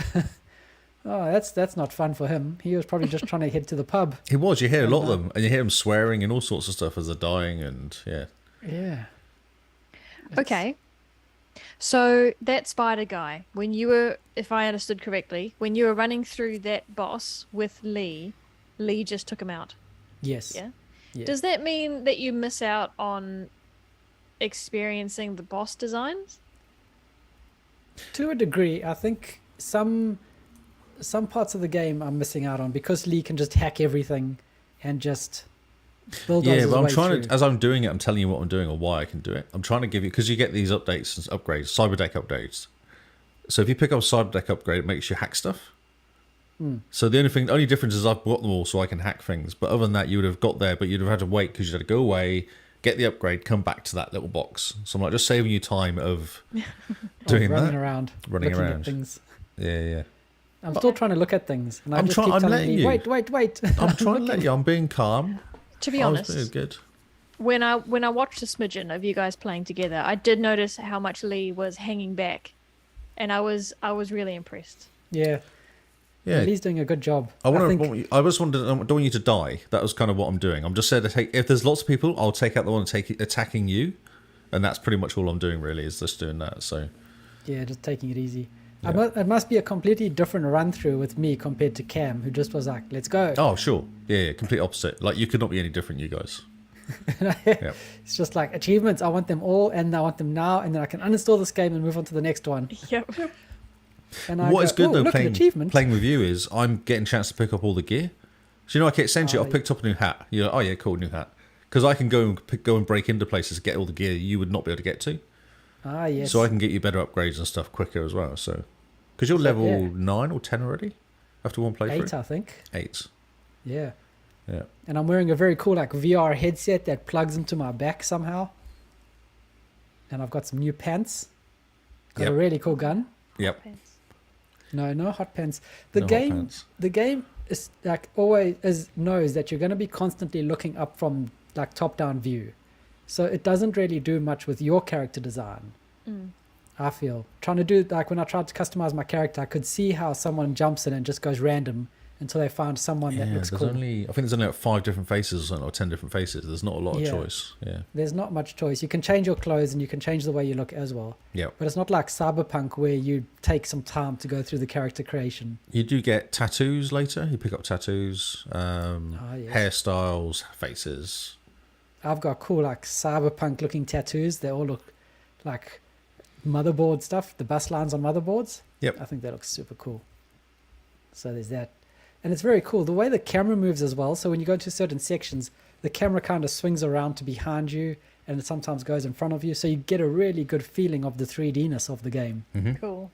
Oh, that's not fun for him. He was probably just trying to head to the pub. He was. You hear a lot of them, and you hear him swearing and all sorts of stuff as they're dying, and yeah. Yeah. Okay. So that spider guy, when you were, if I understood correctly, when you were running through that boss with Lee just took him out. Yes. Yeah. Yeah. Does that mean that you miss out on experiencing the boss designs? To a degree, I think some parts of the game I'm missing out on because Lee can just hack everything and just build Yeah, his but I'm way trying through. to, as I'm doing it, I'm telling you what I'm doing or why I can do it. I'm trying to give you, because you get these updates and upgrades, Cyberdeck updates. So if you pick up a Cyberdeck upgrade, it makes you hack stuff. So the only difference is I've bought them all so I can hack things. But other than that, you would have got there, but you'd have had to wait because you had to go away, get the upgrade, come back to that little box. So I'm like, just saving you time of doing running that. around, Running looking around. at things. Yeah. I'm still trying to look at things, and I I'm just trying- keep I'm telling letting Lee, you. wait. I'm trying to let you, I'm being calm. To be I was honest, doing good. when I watched a smidgen of you guys playing together, I did notice how much Lee was hanging back, and I was really impressed. Yeah. Yeah. Lee's doing a good job. I think, just wanted. I don't want you to die. That was kind of what I'm doing. I'm just saying to take. If there's lots of people, I'll take out the one attacking you, and that's pretty much all I'm doing. Really, is just doing that. So yeah, just taking it easy. Yeah. It must be a completely different run through with me compared to Cam, who just was like, "Let's go." oh sure, yeah, complete opposite. Like you could not be any different, you guys. Yeah. It's just like achievements. I want them all, and I want them now, and then I can uninstall this game and move on to the next one. Yep. And I What is good "Oh, though look, an achievement." playing with you is I'm getting a chance to pick up all the gear. So you know, I kept saying to you, I've picked up a new hat. You're like, oh yeah, cool, new hat. Because I can go and break into places to get all the gear you would not be able to get to. Ah, yes. So I can get you better upgrades and stuff quicker as well. So because you're So, level yeah. 9 or 10 already after one playthrough. 8, I think. 8. Yeah. Yeah. And I'm wearing a very cool like VR headset that plugs into my back somehow. And I've got some new pants. Got Yep. a really cool gun. Yep. No hot pants. No hot pants. The game is like always knows that you're going to be constantly looking up from like top down view. So it doesn't really do much with your character design. I feel trying to do like when I tried to customize my character, I could see how someone jumps in and just goes random until they find someone that Yeah, looks there's cool. I think there's only like 5 different faces or something, or 10 different faces. There's not a lot of Yeah. choice. Yeah. There's not much choice. You can change your clothes and you can change the way you look as well. Yep. But it's not like Cyberpunk where you take some time to go through the character creation. You do get tattoos later. You pick up tattoos, yes. hairstyles, faces. I've got cool like Cyberpunk looking tattoos. They all look like motherboard stuff, the bus lines on motherboards. Yep. I think that looks super cool. So there's that. And it's very cool. The way the camera moves as well. So when you go to certain sections, the camera kind of swings around to behind you and it sometimes goes in front of you. So you get a really good feeling of the 3D-ness of the game. Cool.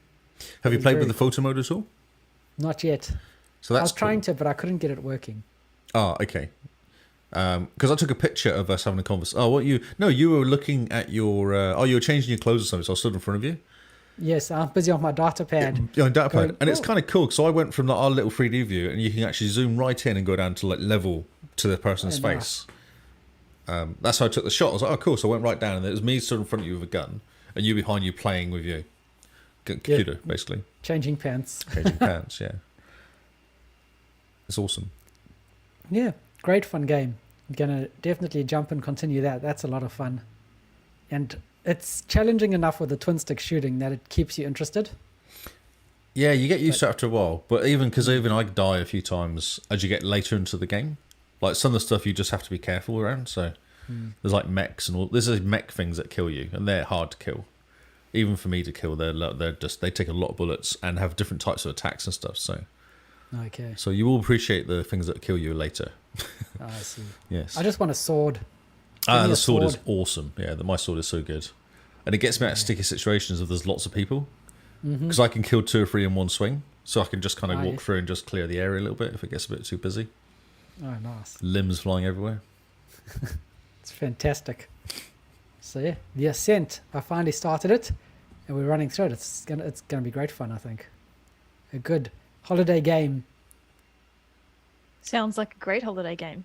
Have you It's played very with the photo mode at all? Not yet. So I that's was trying to, but I couldn't get it working. Oh, okay. Because I took a picture of us having a conversation. Oh, what you? No, you were looking at your. You were changing your clothes or something. So I stood in front of you. Yes, I'm busy on my data pad. Yeah, on datapad, Going, and it's "Oh." kind of cool. So I went from our little 3D view, and you can actually zoom right in and go down to like level to the person's Oh, face. That's how I took the shot. I was like, oh, cool. So I went right down, and it was me stood in front of you with a gun, and you behind you playing with you. Computer, basically. Changing pants. Changing pants, yeah. It's awesome. Yeah, great fun game. I'm gonna definitely jump and continue that. That's a lot of fun, and it's challenging enough with the twin stick shooting that it keeps you interested. Yeah, you get used to it after a while. But because even I die a few times as you get later into the game. Like some of the stuff you just have to be careful around. So there's like mechs and all. There's these mech things that kill you, and they're hard to kill. Even for me to kill, they take a lot of bullets and have different types of attacks and stuff. So Okay. so you will appreciate the things that kill you later. I see. Yes. I just want a sword. Give me The a sword is sword. awesome. Yeah, my sword is so good, and it gets me out of sticky situations if there's lots of people. Because I can kill 2 or 3 in one swing, so I can just kind of walk through and just clear the area a little bit if it gets a bit too busy. Oh, nice. Limbs flying everywhere. It's fantastic. So yeah, the Ascent. I finally started it, and we're running through it. It's gonna be great fun. I think. A good holiday game. Sounds like a great holiday game.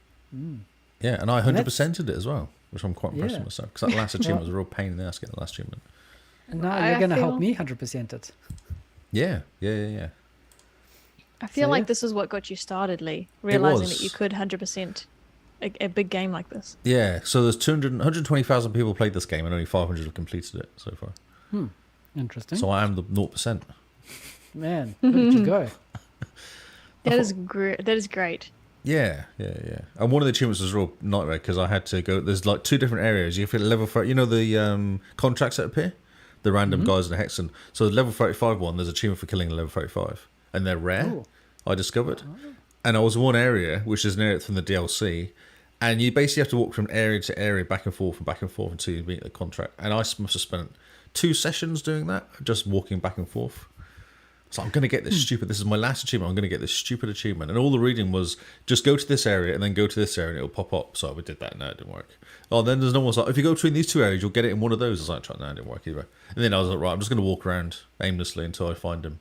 Yeah, and I 100%ed it as well, which I'm quite impressed Yeah. with myself. Because that last achievement was a real pain in the ass getting the last achievement. And now I you're gonna help feel- me 100% it. Yeah. I feel So, like yeah. this is what got you started, Lee. Realizing was. that you could 100% a big game like this. Yeah, so there's 120,000 people played this game and only 500 have completed it so far. Interesting. So I am the 0%. Man, where did you go? That is great. That is great. Yeah. And one of the achievements was a real nightmare because I had to go. There's like 2 different areas. You have to level 30. You know the contracts that appear, the random guys in the hexagon. So the level 35 one, there's an achievement for killing a level 35, and they're rare. Ooh. I discovered, and I was in one area which is an area from the DLC, and you basically have to walk from area to area, back and forth until you meet the contract. And I must have spent 2 sessions doing that, just walking back and forth. So I'm going to get this stupid. This is my last achievement. I'm going to get this stupid achievement. And all the reading was just go to this area and then go to this area and it'll pop up. So I did that. No, it didn't work. Oh, then there's no one's like, if you go between these 2 areas, you'll get it in one of those. I was like, no, it didn't work either. And then I was like, right, I'm just going to walk around aimlessly until I find him.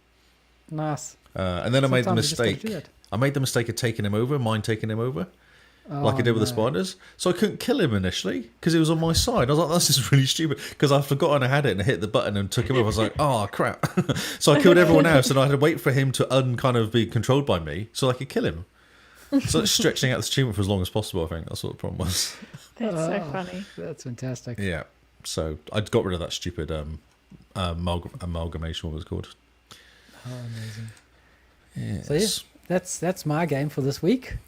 Nice. And then I made the Sometimes you just gotta mistake. do that. I made the mistake of taking him over, taking him over, like I did with the spiders. So I couldn't kill him initially because he was on my side. I was like, this is really stupid because I forgotten I had it and I hit the button and took him over. I was like, oh, crap. So I killed everyone else and I had to wait for him to kind of be controlled by me so I could kill him. So it's stretching out this achievement for as long as possible, I think. That's what the problem was. That's so funny. That's fantastic. Yeah. So I got rid of that stupid amalgamation, what it was called. Oh, amazing. Yes. So yeah, that's my game for this week.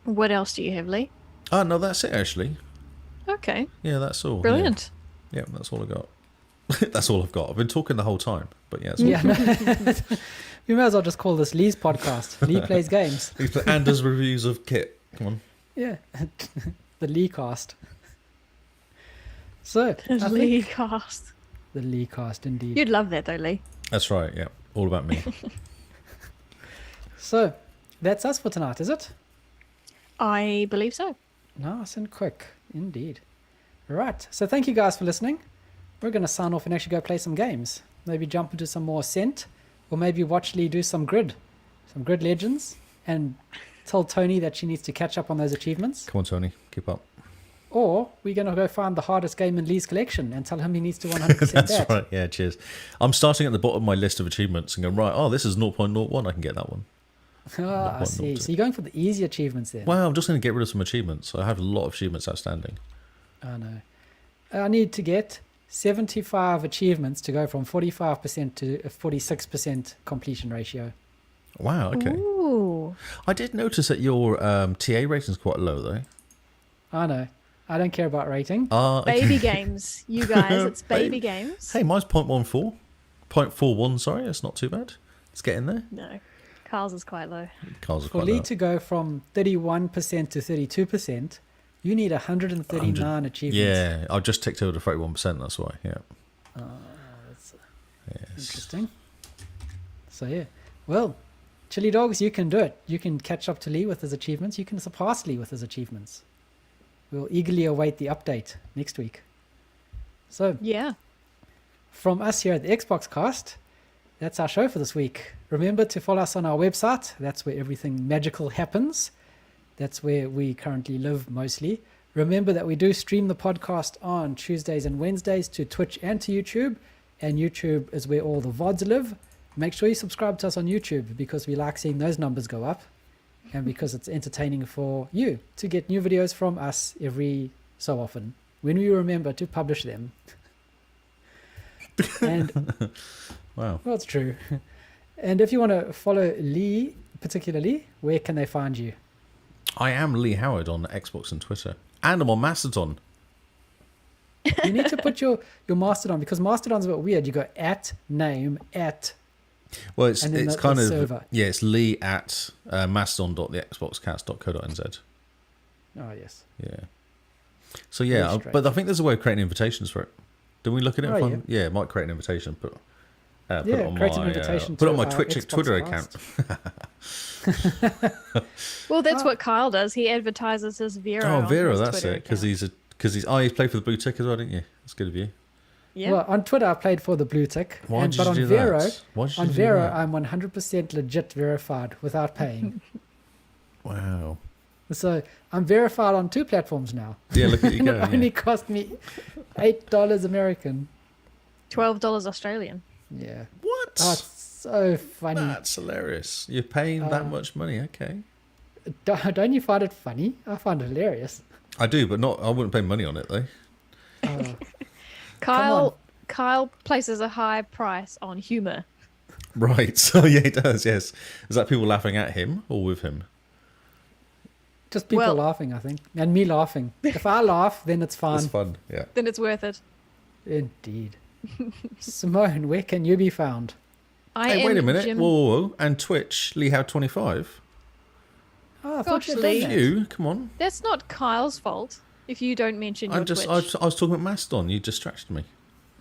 What else do you have, Lee? Oh, no, that's it, actually. Okay, Yeah, that's all. brilliant. Yeah, that's all I got. That's all I've got. I've been talking the whole time, but yeah. Yeah, no, we may as well just call this Lee's podcast. Lee plays games. And does reviews of kit. Come on. Yeah, the Lee cast. So I think- Lee cast. the Lee cast, indeed. You'd love that though, Lee. That's right, yeah. All about me. So that's us for tonight, is it? I believe so. Nice and quick, indeed. Right. So thank you guys for listening. We're going to sign off and actually go play some games. Maybe jump into some more Ascent, or maybe watch Lee do some Grid Legends, and tell Tony that she needs to catch up on those achievements. Come on, Tony. Keep up. Or we're going to go find the hardest game in Lee's collection and tell him he needs to 100% That's that. right, yeah, cheers. I'm starting at the bottom of my list of achievements and going, right, oh, this is 0.01. I can get that one. Ah, I see. So you're going for the easy achievements then. Well, I'm just going to get rid of some achievements. I have a lot of achievements outstanding. I know. I need to get 75 achievements to go from 45% to a 46% completion ratio. Wow, okay. Ooh. I did notice that your TA rating's quite low, though. I know. I don't care about rating. Okay. Baby games, you guys. It's baby games. Hey, mine's 0.14. 0.41, sorry. That's not too bad. It's getting there. No, Carl's is quite low. Cars are For quite Lee low. to go from 31% to 32%, you need 139 achievements. Yeah, I just ticked over to 31%, that's why, yeah. That's Yes. interesting. So yeah. Well, Chili Dogs, you can do it. You can catch up to Lee with his achievements. You can surpass Lee with his achievements. We'll eagerly await the update next week. So Yeah. from us here at the Xbox Cast, that's our show for this week. Remember to follow us on our website. That's where everything magical happens. That's where we currently live mostly. Remember that we do stream the podcast on Tuesdays and Wednesdays to Twitch and to YouTube. And YouTube is where all the VODs live. Make sure you subscribe to us on YouTube because we like seeing those numbers go up. and because it's entertaining for you to get new videos from us every so often when we remember to publish them. And Wow. well, it's true. And if you want to follow Lee particularly, where can they find you? I am Lee Howard on Xbox and Twitter. And I'm on Mastodon. You need to put your Mastodon, because Mastodon's a bit weird. You go @name Well, it's and then it's the kind of server. yeah. It's Lee at mastodon.thexboxcast.co.nz. Oh yes. Yeah. So yeah, Very strange. but I think there's a way of creating invitations for it. Did we look at it? Oh, Fun? Yeah, might create an invitation. Put it Yeah, on create an my invitation put it to on my our Twitch Xbox Twitter cast. account. Well, that's what Kyle does. He advertises his Vero. Oh, on Vera, his that's Twitter it. Because account. he's played for the Blue Tick as well, didn't you? That's good of you. Yeah. Well, on Twitter I played for the blue tick, Why did but you on do Vero, that? Why did you on do Vero that? I'm 100% legit verified without paying. Wow. So I'm verified on 2 platforms now. Yeah, look at you And go. it only cost me $8 American. $12 Australian. Yeah. What? Oh, it's so funny. That's hilarious. You're paying that much money. Okay. Don't you find it funny? I find it hilarious. I do, but not. I wouldn't pay money on it though. Oh, Kyle places a high price on humor. Right. So yeah, he does. Yes. Is that people laughing at him or with him? just people Well- laughing, I think. And me laughing. If I laugh, then it's fun. It's fun. Yeah. Then it's worth it. Indeed. Simone, where can you be found? I Hey, am wait a minute. Jim. Whoa, whoa, whoa. And Twitch, Oh, LeeHow25. Oh, I thought Gosh, you Lee. done that. You, come on. That's not Kyle's fault if you don't mention your Twitch. I was talking about Mastodon. You distracted me.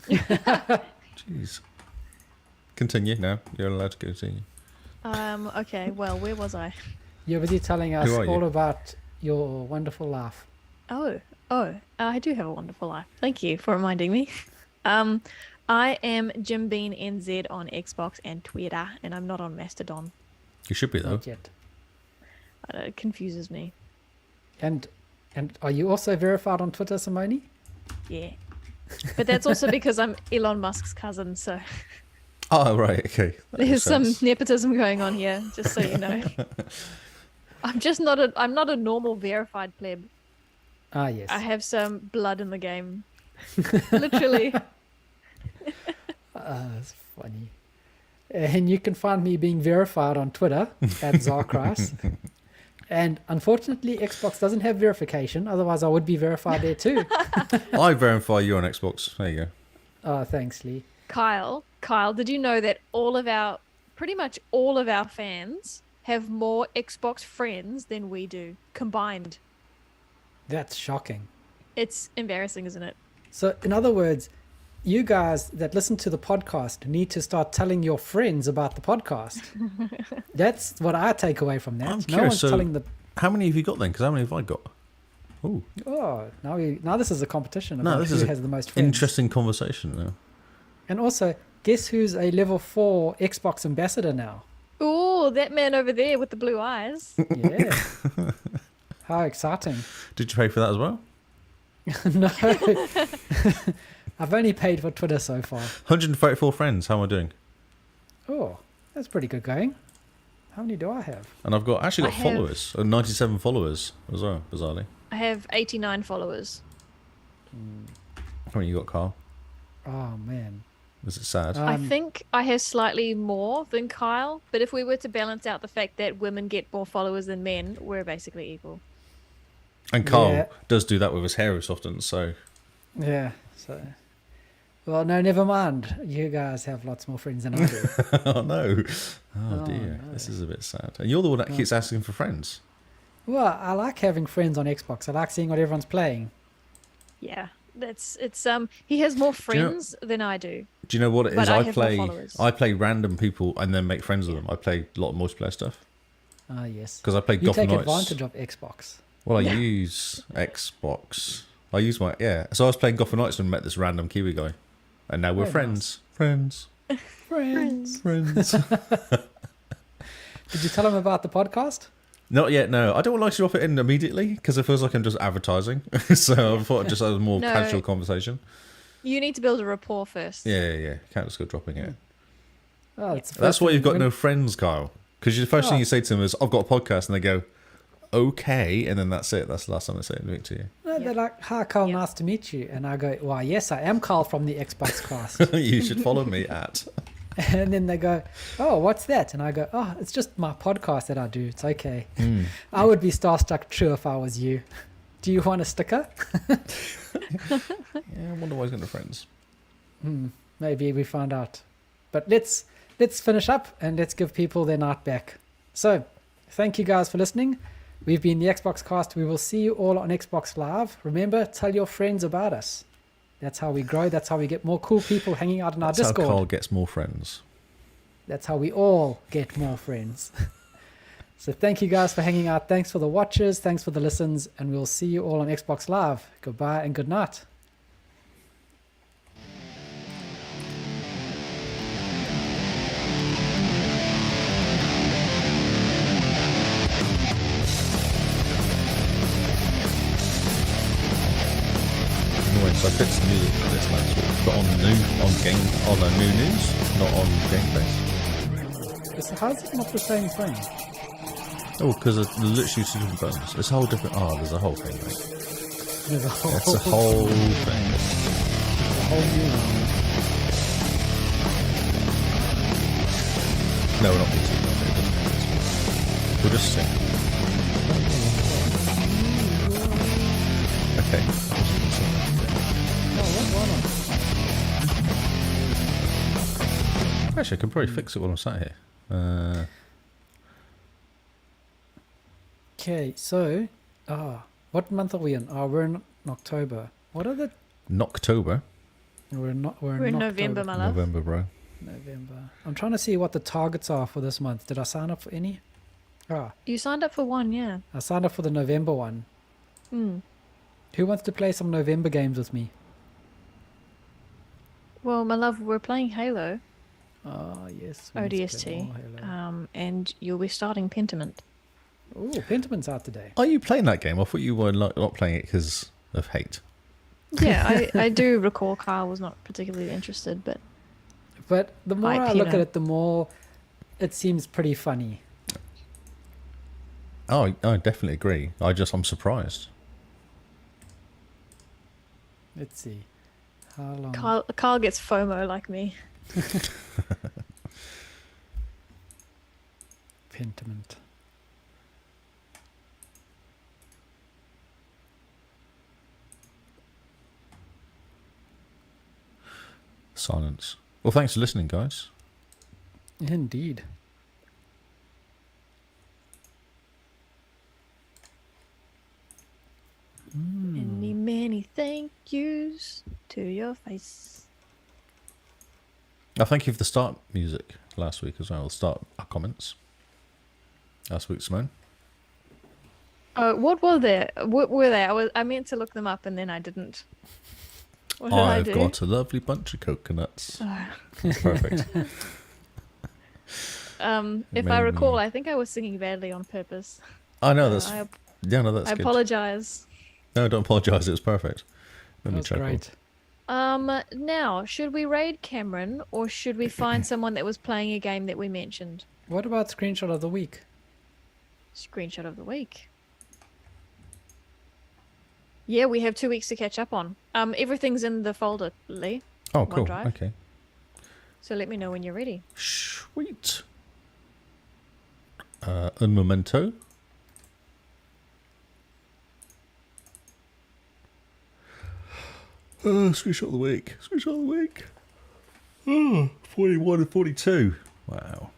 Jeez. Continue now. You're allowed to continue. Okay, well, where was I? You're busy telling us Who are you? all about your wonderful laugh. Oh, I do have a wonderful life. Thank you for reminding me. I am Jim Bean NZ on Xbox and Twitter, and I'm not on Mastodon. You should be, though. Not yet. It confuses me. And are you also verified on Twitter, Simone? Yeah. But that's also because I'm Elon Musk's cousin, so Oh, right. Okay. That there's makes some sense. nepotism going on here, just so you know. I'm not a normal verified pleb. Ah, yes. I have some blood in the game. Literally. That's funny. And you can find me being verified on Twitter at Zarkras. And unfortunately, Xbox doesn't have verification. Otherwise, I would be verified there too. I verify you on Xbox. There you go. Oh, thanks, Lee. Kyle, did you know that pretty much all of our fans have more Xbox friends than we do combined? That's shocking. It's embarrassing, isn't it? So, in other words, you guys that listen to the podcast need to start telling your friends about the podcast. That's what I take away from that. I'm No curious, one's so- telling the. How many have you got then? Because how many have I got? Oh, Oh, now this is a competition No, about this who is a has the most friends. interesting conversation now. And also, guess who's a level 4 Xbox ambassador now? Oh, that man over there with the blue eyes. Yeah. How exciting. Did you pay for that as well? No. I've only paid for Twitter so far. 134 friends. How am I doing? Oh, that's pretty good going. How many do I have? And I've actually got I have- followers. 97 followers as well, bizarrely. I have 89 followers. How many you got, Carl? Oh, man. Is it sad? I think I have slightly more than Kyle, but if we were to balance out the fact that women get more followers than men, we're basically equal. And Carl Yeah. does do that with his hair often, so... Yeah, so. Well, no, never mind. You guys have lots more friends than I do. Oh, no. Oh, Oh, dear. no. This is a bit sad. And you're the one that keeps asking for friends. Well, I like having friends on Xbox. I like seeing what everyone's playing. Yeah, he has more you know- friends than I do. Do you know what it is? But I have more followers. I play random people and then make friends with them. I play a lot of multiplayer stuff. Ah, yes. Because I play You Gotham take Knights. advantage of Xbox. Well, I use Xbox. I use my... Yeah. So I was playing Gotham Knights and met this random Kiwi guy. And now we're Very friends. Friends. Friends. Friends. Did you tell them about the podcast? Not yet, no. I don't want to drop it in immediately because it feels like I'm just advertising. So I thought I'd just have a more No. casual conversation. You need to build a rapport first. Yeah. Can't just go dropping it. Oh, it's the That's first why thing you've got when- no friends, Kyle. Because the first thing you say to them is, I've got a podcast, and they go, okay, and then that's it. That's the last time they say anything to you. No, they're like, hi, Carl, nice to meet you. And I go, why, yes, I am Carl from the XboxCast. You should follow me at... And then they go, oh, what's that? And I go, oh, it's just my podcast that I do. It's okay. I would be starstruck true if I was you. Do you want a sticker? Yeah, I wonder why he's going to friends. Maybe we find out. But let's finish up and let's give people their night back. So, thank you guys for listening. We've been the XboxCast. We will see you all on Xbox Live. Remember, tell your friends about us. That's how we grow. That's how we get more cool people hanging out in our Discord. That's how Carl gets more friends. That's how we all get more friends. So thank you guys for hanging out. Thanks for the watches. Thanks for the listens. And we'll see you all on Xbox Live. Goodbye and good night. So I picked some music for this last week, but on new news, not on Game Pass. How's it not the same thing? Oh, because it's literally two different buttons. It's a whole different. Oh, there's a whole thing, mate. There's a whole, It's a whole thing. a whole new one. No, we're not music. We'll just sing. Okay. Actually, I can probably fix it while I'm sat here. Okay, so, what month are we in? We're in October. What are the... Noctober. We're in November, my love. November, bro. November. I'm trying to see what the targets are for this month. Did I sign up for any? You signed up for one, yeah. I signed up for the November one. Who wants to play some November games with me? Well, my love, we're playing Halo. Oh, yes. we need to play ODST. more Halo. And you'll be starting Pentiment. Oh, Pentament's out today. Are you playing that game? I thought you were not playing it because of hate. Yeah, I do recall Kyle was not particularly interested, but But the more I Hype, look you know. at it, the more it seems pretty funny. Oh, I definitely agree. I'm surprised. Let's see. How long? Kyle gets FOMO like me. Pentiment. Silence. Well, thanks for listening, guys. Indeed. Many thank yous to your face. I thank you for the start music last week as well. Start our comments. Last week, Simone. What were there? What were they? I meant to look them up and then I didn't. What did I I've do? got a lovely bunch of coconuts. That's perfect. If I Maybe. recall, I think I was singing badly on purpose. I know that's. I That's good. apologize. No, don't apologise. It was perfect. Let me That's check. great. Now, should we raid Cameron or should we find someone that was playing a game that we mentioned? What about screenshot of the week? Screenshot of the week. Yeah, we have 2 weeks to catch up on. Everything's in the folder, Lee. Oh, cool. OneDrive. Okay. So let me know when you're ready. Sweet. Un momento. Screenshot of the week. Screenshot of the week. 41 and 42. Wow.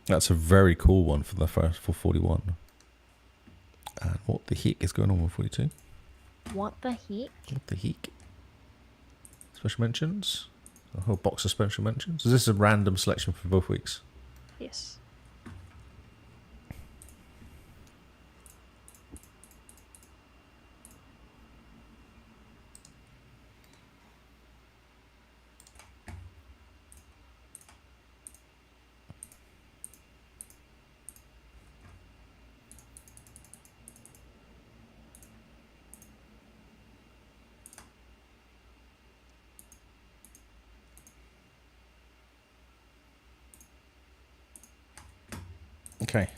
That's a very cool one for 41. And what the heck is going on with 42? What the heck? What the heck? Special mentions? A whole box of special mentions? Is this a random selection for both weeks? Yes. Okay.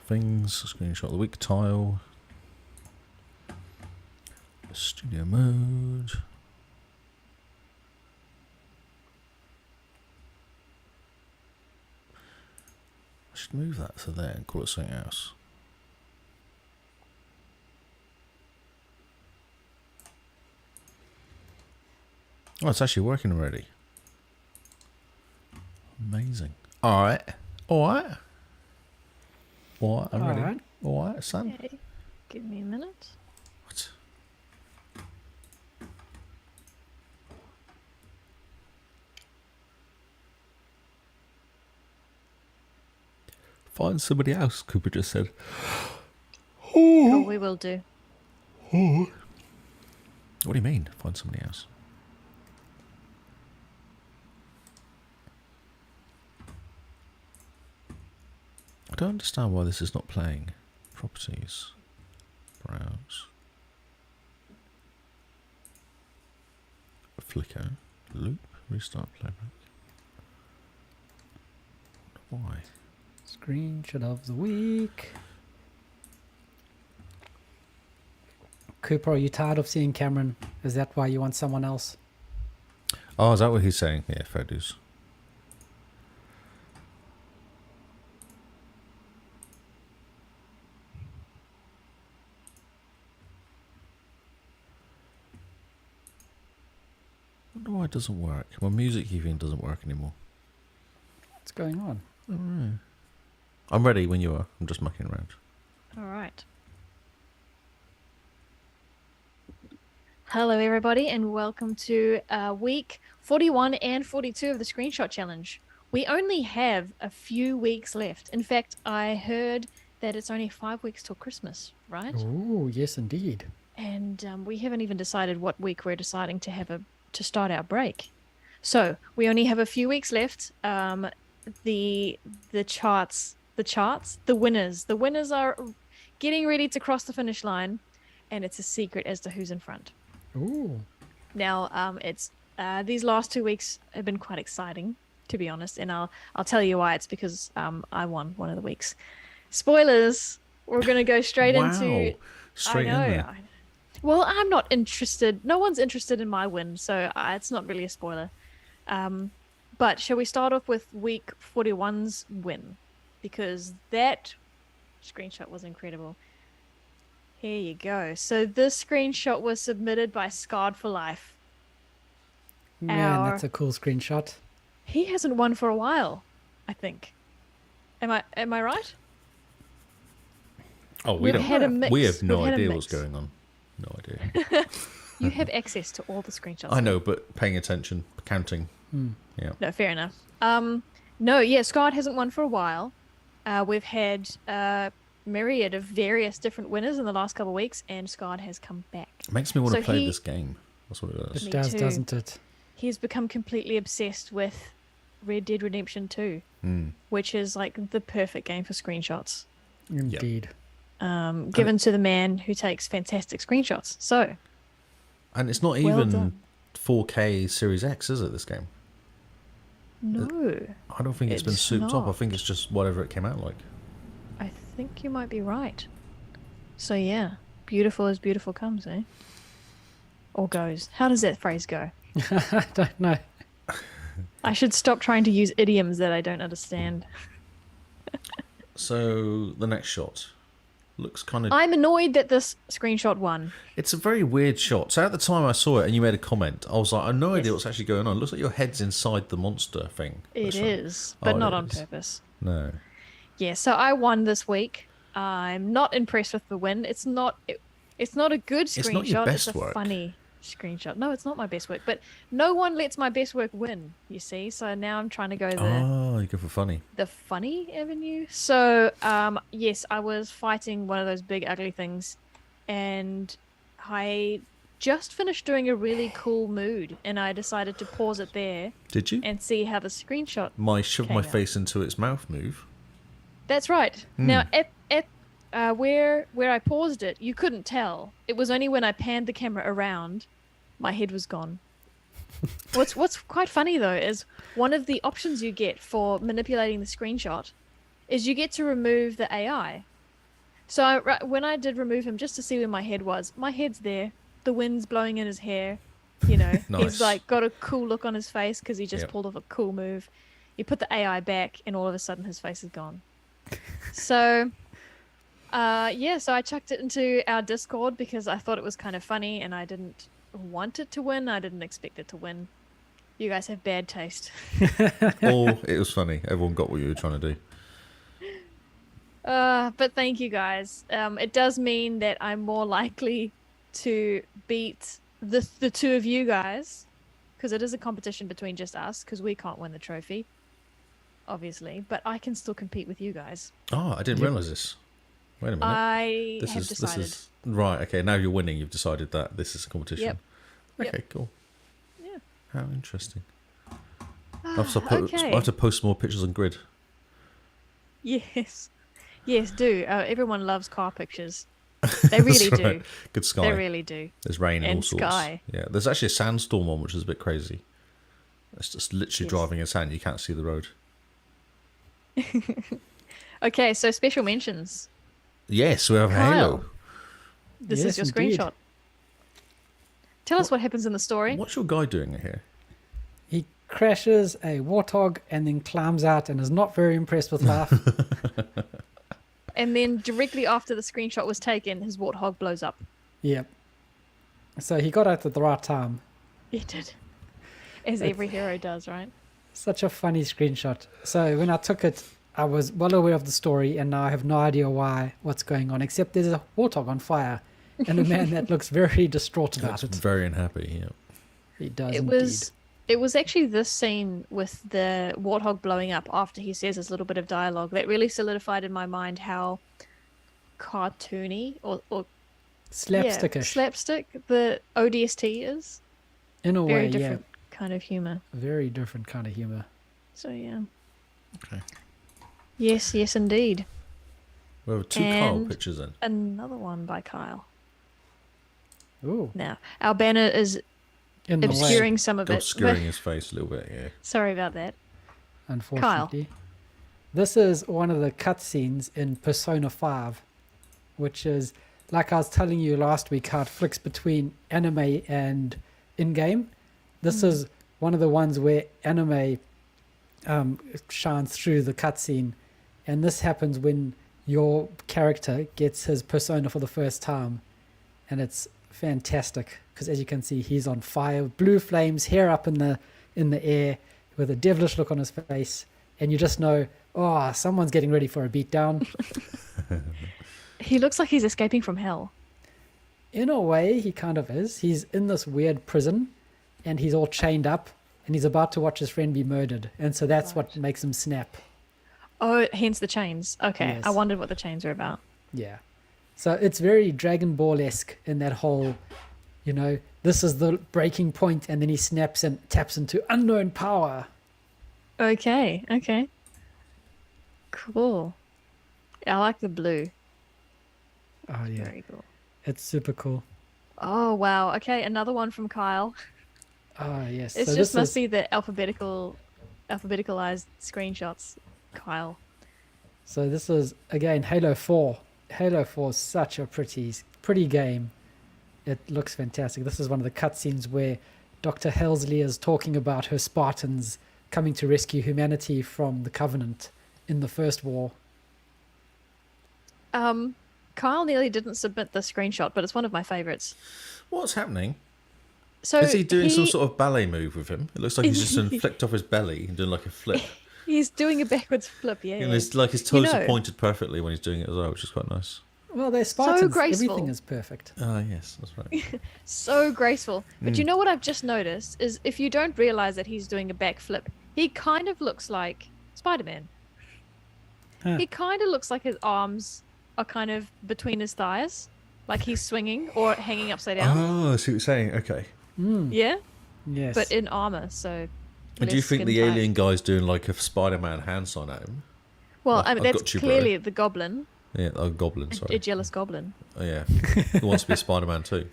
Things, screenshot of the week tile. Studio mode. I should move that to there and call it something else. Oh, it's actually working already. Amazing. Alright. Alright. Alright, I'm ready. Alright. Alright, son. Okay. Give me a minute. What? Find somebody else, Cooper just said. Oh, we will do. What do you mean, find somebody else? I don't understand why this is not playing. Properties. Browse. Flicker. Loop. Restart playback. Why? Screenshot of the week. Cooper, are you tired of seeing Cameron? Is that why you want someone else? Oh, is that what he's saying? Yeah, fair dues. I wonder why it doesn't work. My music even doesn't work anymore. What's going on? I'm ready when you are. I'm just mucking around. All right. Hello, everybody, and welcome to week 41 and 42 of the Screenshot Challenge. We only have a few weeks left. In fact, I heard that it's only 5 weeks till Christmas, right? Oh, yes, indeed. And we haven't even decided what week we're deciding to start our break. So we only have a few weeks left. The winners are getting ready to cross the finish line, and it's a secret as to who's in front. Ooh. Now, it's these last 2 weeks have been quite exciting, to be honest, and I'll tell you why. It's because I won one of the weeks. Spoilers. We're gonna go straight into. Straight in there. Well, I'm not interested. No one's interested in my win, so it's not really a spoiler. But shall we start off with week 41's win? Because that screenshot was incredible. Here you go. So this screenshot was submitted by Scarred for Life. Man, that's a cool screenshot. He hasn't won for a while, I think. Am I right? Oh, we We've had a mix. We have no We've had a idea mix. what's going on. No idea. You have access to all the screenshots. I know, but paying attention, counting. Yeah. No, fair enough. No, yeah, Scarred hasn't won for a while. We've had a myriad of various different winners in the last couple of weeks, and Scarred has come back. It makes me want to So play he- this game. That's what it does. Me It does, too. doesn't it? He's become completely obsessed with Red Dead Redemption 2, which is like the perfect game for screenshots. Indeed. Given to the man who takes fantastic screenshots. So, And it's not Well even done. 4K Series X, is it, this game? no, I don't think it's been It's souped up. I not. think it's just whatever it came out like. I think you might be right. So yeah, beautiful as beautiful comes, eh? Or goes. How does that phrase go? I don't know. I should stop trying to use idioms that I don't understand. So, the next shot looks kind of... I'm annoyed that this screenshot won. It's a very weird shot. So, at the time I saw it and you made a comment, I was like, I have no idea Yes. what's actually going on. It looks like your head's inside the monster thing. It That's right. is, but Oh, not it on is. purpose. No. Yeah, so I won this week. I'm not impressed with the win. It's not a good screenshot. It's not your best it's a work. funny screenshot. No, it's not my best work. But no one lets my best work win, you see. So now I'm trying to go Oh, you go for funny. the funny avenue. So yes, I was fighting one of those big ugly things, and I just finished doing a really cool mood, and I decided to pause it there Did you? and see how the screenshot. My shove my came out. face into its mouth move. That's right. Now at where I paused it, you couldn't tell. It was only when I panned the camera around my head was gone. What's quite funny though is one of the options you get for manipulating the screenshot is you get to remove the AI. So when I did remove him just to see where my head's there. The wind's blowing in his hair. You know, Nice. he's like got a cool look on his face because he just Yep. pulled off a cool move. You put the AI back, and all of a sudden his face is gone. So, so I chucked it into our Discord because I thought it was kind of funny, and I didn't want it to win. I didn't expect it to win. You guys have bad taste. Or it was funny. Everyone got what you were trying to do. But thank you guys. It does mean that I'm more likely to beat the two of you guys, because it is a competition between just us, because we can't win the trophy, obviously, but I can still compete with you guys. Oh, I didn't realise this. Wait a minute. I have decided. Right, okay, now you're winning. You've decided that this is a competition. Yep. Okay, Yep. cool. Yeah. How interesting. I have to post more pictures on Grid. Yes. Yes, do. Everyone loves car pictures. They really That's do. right. Good sky. They really do. There's rain and all sorts. sky. Yeah, there's actually a sandstorm on, which is a bit crazy. It's just literally Yes. driving in sand. You can't see the road. Okay, so special mentions. Yes, we have Kyle. Halo. This Yes, is your indeed. screenshot. Tell us what happens in the story. What's your guy doing here? He crashes a warthog and then climbs out and is not very impressed with life. And then directly after the screenshot was taken, his warthog blows up. Yep. So he got out at the right time. He did. As every hero does, right? Such a funny screenshot. So when I took it, I was well aware of the story, and now I have no idea what's going on, except there's a warthog on fire and a man that looks very distraught about That's it. very unhappy. Yeah. He does It was actually this scene with the warthog blowing up after he says this little bit of dialogue that really solidified in my mind how cartoony or slapstickish. slapstick the ODST is. In a Very way, different kind of humor. Very different kind of humor. So yeah. Okay. Yes, indeed. We have two Kyle And- pictures in. Another one by Kyle. Ooh, Now, our banner is in the way, obscuring some of it. Obscuring but- his face a little bit, yeah. Sorry about that. unfortunately. This is one of the cutscenes in Persona 5, which is, like I was telling you last week, how it flicks between anime and in-game. This is one of the ones where anime shines through the cutscene, and this happens when your character gets his persona for the first time, and it's fantastic because, as you can see, he's on fire, blue flames, hair up in the air, with a devilish look on his face, and you just know, oh, someone's getting ready for a beatdown. He looks like he's escaping from hell. In a way, he kind of is. He's in this weird prison, and he's all chained up, and he's about to watch his friend be murdered, and so that's what makes him snap. Oh, hence the chains. Okay, Yes. I wondered what the chains were about. Yeah. So it's very Dragon Ball-esque in that whole, this is the breaking point, and then he snaps and taps into unknown power. Okay. Cool. I like the blue. Oh, yeah. Very cool. It's super cool. Oh, wow. Okay, another one from Kyle. Oh, yes. It So just this must is, be the alphabeticalized screenshots, Kyle. So this is, again, Halo 4. Halo 4 is such a pretty game. It looks fantastic. This is one of the cutscenes where Dr. Helsley is talking about her Spartans coming to rescue humanity from the Covenant in the First War. Kyle nearly didn't submit the screenshot, but it's one of my favorites. What's happening? So Is he doing some sort of ballet move with him? It looks like he's just flicked off his belly and doing like a flip. He's doing a backwards flip, yeah. And it's like his toes know- are pointed perfectly when he's doing it as well, which is quite nice. Well, they're Spartans. graceful. Everything is perfect. Ah, yes, that's right. So graceful. But you know what I've just noticed is if you don't realize that he's doing a backflip, he kind of looks like Spider-Man. Huh. He kind of looks like his arms are kind of between his thighs, like he's swinging or hanging upside down. Oh, I see what you're saying. Okay. Yeah, Yes. but in armor, so. And do you less think skin the tight. alien guy's doing like a Spider-Man hand sign at him? Well, I've I mean, that's got you, bro. clearly the goblin, Yeah, a goblin, a sorry. jealous goblin. Oh, yeah. He wants to be Spider-Man too.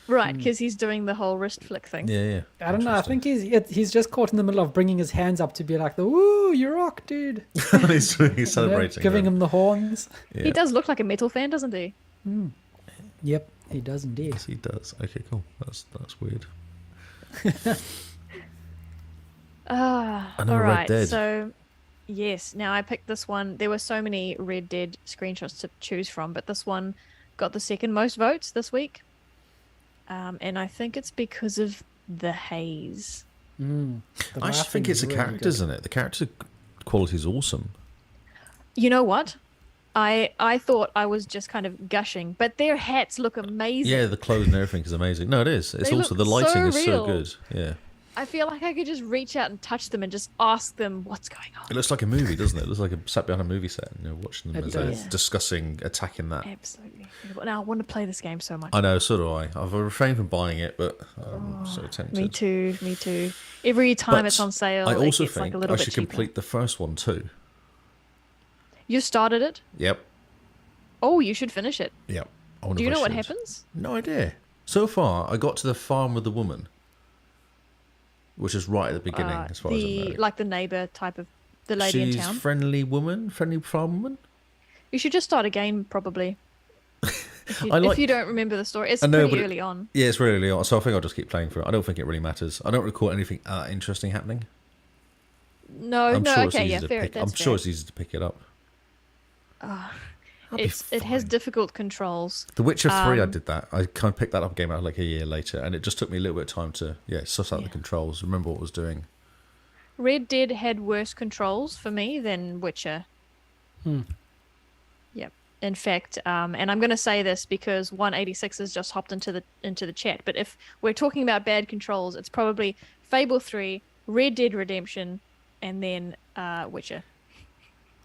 Right, because he's doing the whole wrist flick thing. Yeah. I don't know. I think he's just caught in the middle of bringing his hands up to be like the woo, you rock, dude. he's celebrating. Giving him the horns. Yeah. He does look like a metal fan, doesn't he? Yep, he does indeed. Yes, he does. Okay, cool. That's weird. All Red right. Dead. So, yes. Now I picked this one. There were so many Red Dead screenshots to choose from, but this one got the second most votes this week. And I think it's because of the haze. The I just think laughing it's is the really character, good. isn't it? The character quality is awesome. You know what? I thought I was just kind of gushing, but their hats look amazing. Yeah, the clothes and everything is amazing. No, it is. It's They also look the lighting so is real. so good. Yeah, I feel like I could just reach out and touch them and just ask them what's going on. it looks like a movie, doesn't it? It looks like a sat behind a movie set and you're watching them It as they're does. discussing attacking that. Absolutely. Now I want to play this game so much. I know, so do I. I've refrained from buying it, but I'm so tempted. Me too. Me too. Every time But it's on sale, I also it gets like think a little I bit should cheaper. complete the first one too. You started it? Yep. Oh, you should finish it. Yep. I wonder Do you if I know what should. happens? No idea. So far, I got to the farm with the woman, which is right at the beginning, as far as I know. Like the neighbor type of the lady She's in town. friendly farm woman. You should just start again, probably. If you, I like- if you don't remember the story, it's I know, pretty but early on. Yeah, it's really early on, so I think I'll just keep playing for it. I don't think it really matters. I don't recall anything interesting happening. No, I'm no, sure it's okay, easy yeah, to fair. pick. That's I'm fair. sure it's easy to pick it up. I'll be It has fine. difficult controls. The Witcher 3, I did that. I kind of picked that up game out like a year later, and it just took me a little bit of time to suss out the controls, remember what I was doing. Red Dead had worse controls for me than Witcher. Yep. In fact, and I'm going to say this because 186 has just hopped into the chat, but if we're talking about bad controls, it's probably Fable 3, Red Dead Redemption, and then Witcher.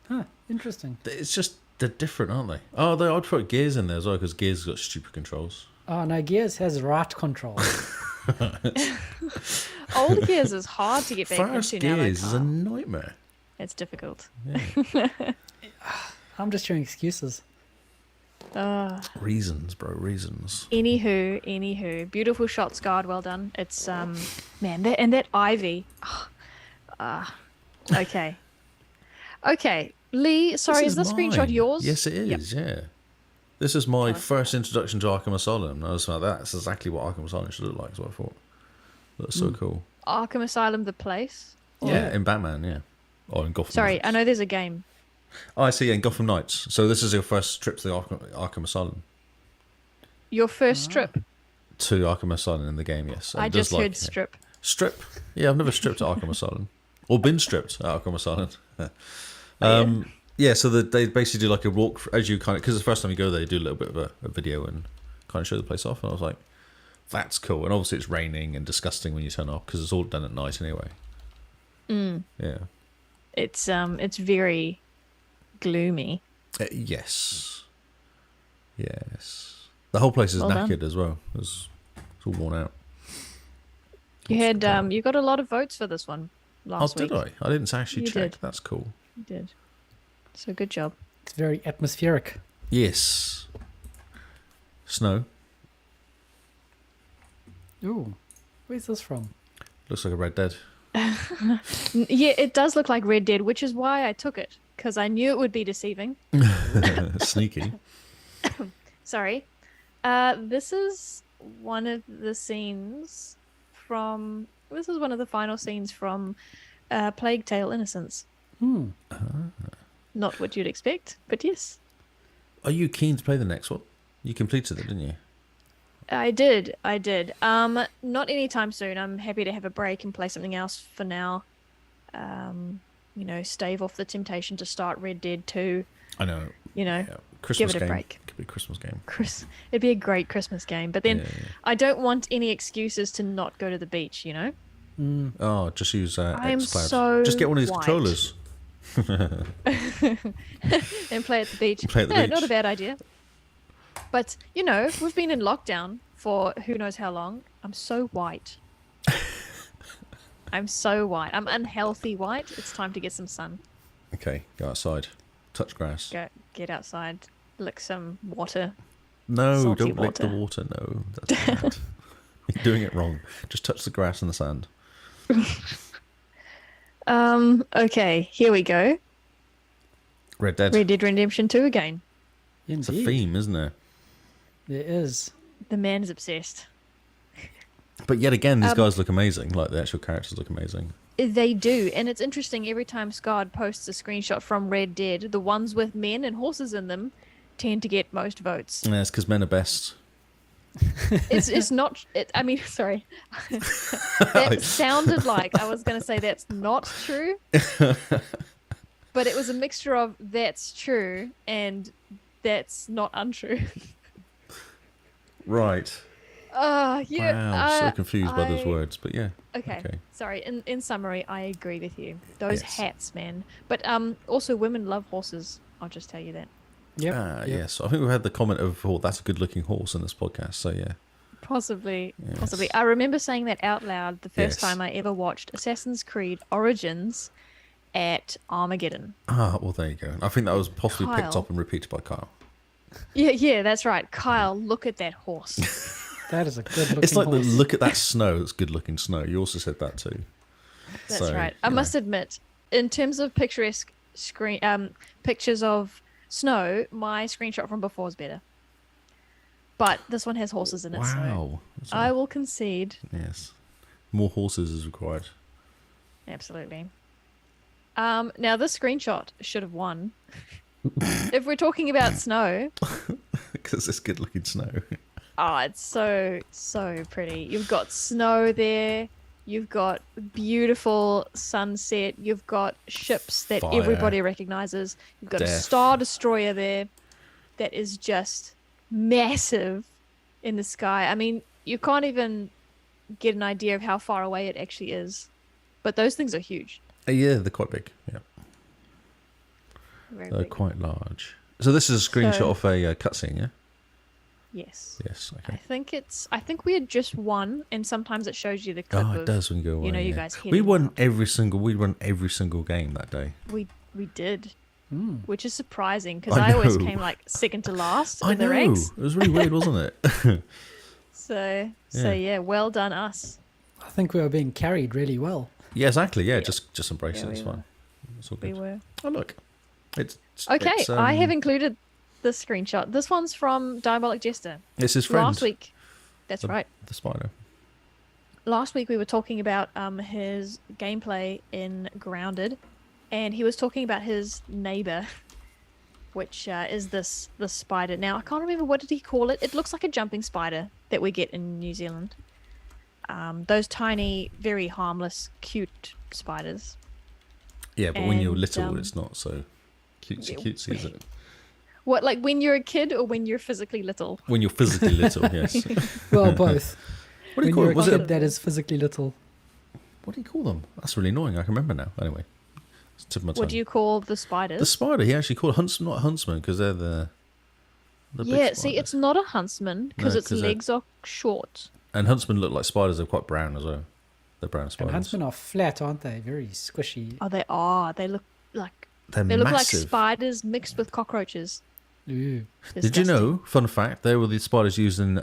Huh, interesting. It's just, they're different, aren't they? Oh, I'd put Gears in there as well, because Gears got stupid controls. Oh, no, Gears has right control. Old Gears is hard to get back First into now. Gears is a nightmare. It's difficult. Yeah. I'm just hearing excuses. Reasons, bro, reasons. Anywho, beautiful shots, guard, well done. It's man, that ivy. Okay, Lee. Sorry, is this screenshot mine. yours? Yes, it is. Yeah. This is my first introduction to Arkham Asylum. I was like, that's exactly what Arkham Asylum should look like. So I thought, that's so cool. Arkham Asylum, the place. Yeah, in Batman, yeah, or in Gotham. Sorry, Knights. I know there's a game. Oh, I see. Yeah, in Gotham Knights. So this is your first trip to the Arkham Asylum. Your first trip. To Arkham Asylum in the game, yes. I It does just heard strip. Strip. Yeah, I've never stripped at Arkham Asylum, or been stripped at Arkham Asylum. Yeah, so they basically do like a walk as you kind of, because the first time you go there, you do a little bit of a video and kind of show the place off. And I was like, that's cool. And obviously it's raining and disgusting when you turn off because it's all done at night anyway. Yeah. It's very gloomy. Yes. The whole place is Well done. knackered as well. It's all worn out. You had you got a lot of votes for this one last week. Did I? I didn't actually You check. did. That's cool. You did. So good job. It's very atmospheric. Yes. Snow. Ooh, where's this from? Looks like a Red Dead. Yeah, it does look like Red Dead, which is why I took it, because I knew it would be deceiving. Sneaky. Sorry. This is one of the scenes from... This is one of the final scenes from Plague Tale: Innocence. Not what you'd expect, but yes. Are you keen to play the next one? You completed it, didn't you? I did. Not anytime soon. I'm happy to have a break and play something else for now. Stave off the temptation to start Red Dead 2. I know. Yeah. Christmas Give it a game. break. Could be a Christmas game. It'd be a great Christmas game. But then Yeah. I don't want any excuses to not go to the beach, Oh, just use I am XCloud. so Just get one of these white. controllers. And play at the beach. Play at the Yeah, beach. not a bad idea. But, we've been in lockdown for who knows how long. I'm so white. I'm so white. I'm unhealthy white. It's time to get some sun. Okay, go outside. Touch grass. Get outside, lick some water, No, salty don't lick the water. No, that's bad. You're doing it wrong. Just touch the grass and the sand. Okay, here we go. Red Dead. Red Dead Redemption 2 again. It's a Indeed. theme, isn't there? There is. The man is obsessed. But yet again, these guys look amazing. Like, the actual characters look amazing. They do, and it's interesting. Every time Scott posts a screenshot from Red Dead, the ones with men and horses in them tend to get most votes. Yeah, it's because men are best. It's not. I mean, sorry. That sounded like I was going to say that's not true, but it was a mixture of that's true and that's not untrue. Right. Yeah. Wow, so confused by those words, but yeah. Okay. Sorry. In summary, I agree with you. Those Yes. hats, man. But also women love horses. I'll just tell you that. Yep. Yes, I think we've had the comment of, oh, that's a good-looking horse in this podcast, so yeah. Possibly. Yes. I remember saying that out loud the first Yes. time I ever watched Assassin's Creed Origins at Armageddon. Well, there you go. I think that was possibly picked Kyle. up and repeated by Kyle. Yeah, that's right. Kyle, look at that horse. That is a good looking It's like horse. look at that snow. It's good-looking snow. You also said that too. That's So, right. I you must admit, in terms of picturesque pictures of snow, my screenshot from before is better. But this one has horses in it, so Wow. I will concede. Yes. More horses is required. Absolutely. Now this screenshot should have won. If we're talking about snow, Because it's good-looking snow. oh, it's so pretty. You've got snow there. You've got beautiful sunset. You've got ships that Fire. everybody recognizes. You've got a Death. Star Destroyer there that is just massive in the sky. I mean, you can't even get an idea of how far away it actually is. But those things are huge. Yeah, they're quite big. Yeah, Very they're big. quite large. So this is a screenshot So- of a cutscene, yeah? Yes. Yes, I okay. think we had just won, and sometimes it shows you the clip Oh, of, it does when you go away. you know, you yeah. guys We heading won out. we won every single game that day. We did, Hmm. which is surprising because I I always know. came like second to last I in the know. ranks. It was really weird, wasn't it? So Yeah. yeah, well done us. I think we were being carried really well. Yeah, exactly. Yeah, just embrace Yeah, it. It's we fine. It's all We good. were. Oh look, it's Okay, It's, I have included this screenshot. This one's from Diabolic Jester. It's his friend. Last week. That's the, right. The spider. Last week we were talking about his gameplay in Grounded, and he was talking about his neighbor, which is this spider. Now I can't remember, what did he call it? It looks like a jumping spider that we get in New Zealand. Those tiny, very harmless, cute spiders. Yeah, but when you're And, little, it's not so cutesy, is it? What, like when you're a kid or when you're physically little? When you're physically little, yes. Well, both. What do you when call you're it? a Was kid it? that is physically little. What do you call them? That's really annoying. I can remember now. Anyway, it's tip of my What tongue. do you call the spiders? The spider. He actually called huntsman, not huntsman, because they're the big Yeah, see, spiders. it's not a huntsman because No, its 'cause they're- legs are short. And huntsmen look like spiders. They're quite brown as well. They're brown And spiders. huntsmen are flat, aren't they? Very squishy. Oh, they are. They look like They're they look like massive. spiders mixed with cockroaches. Ooh. Did you Disgusting. know? Fun fact: they were the spiders used in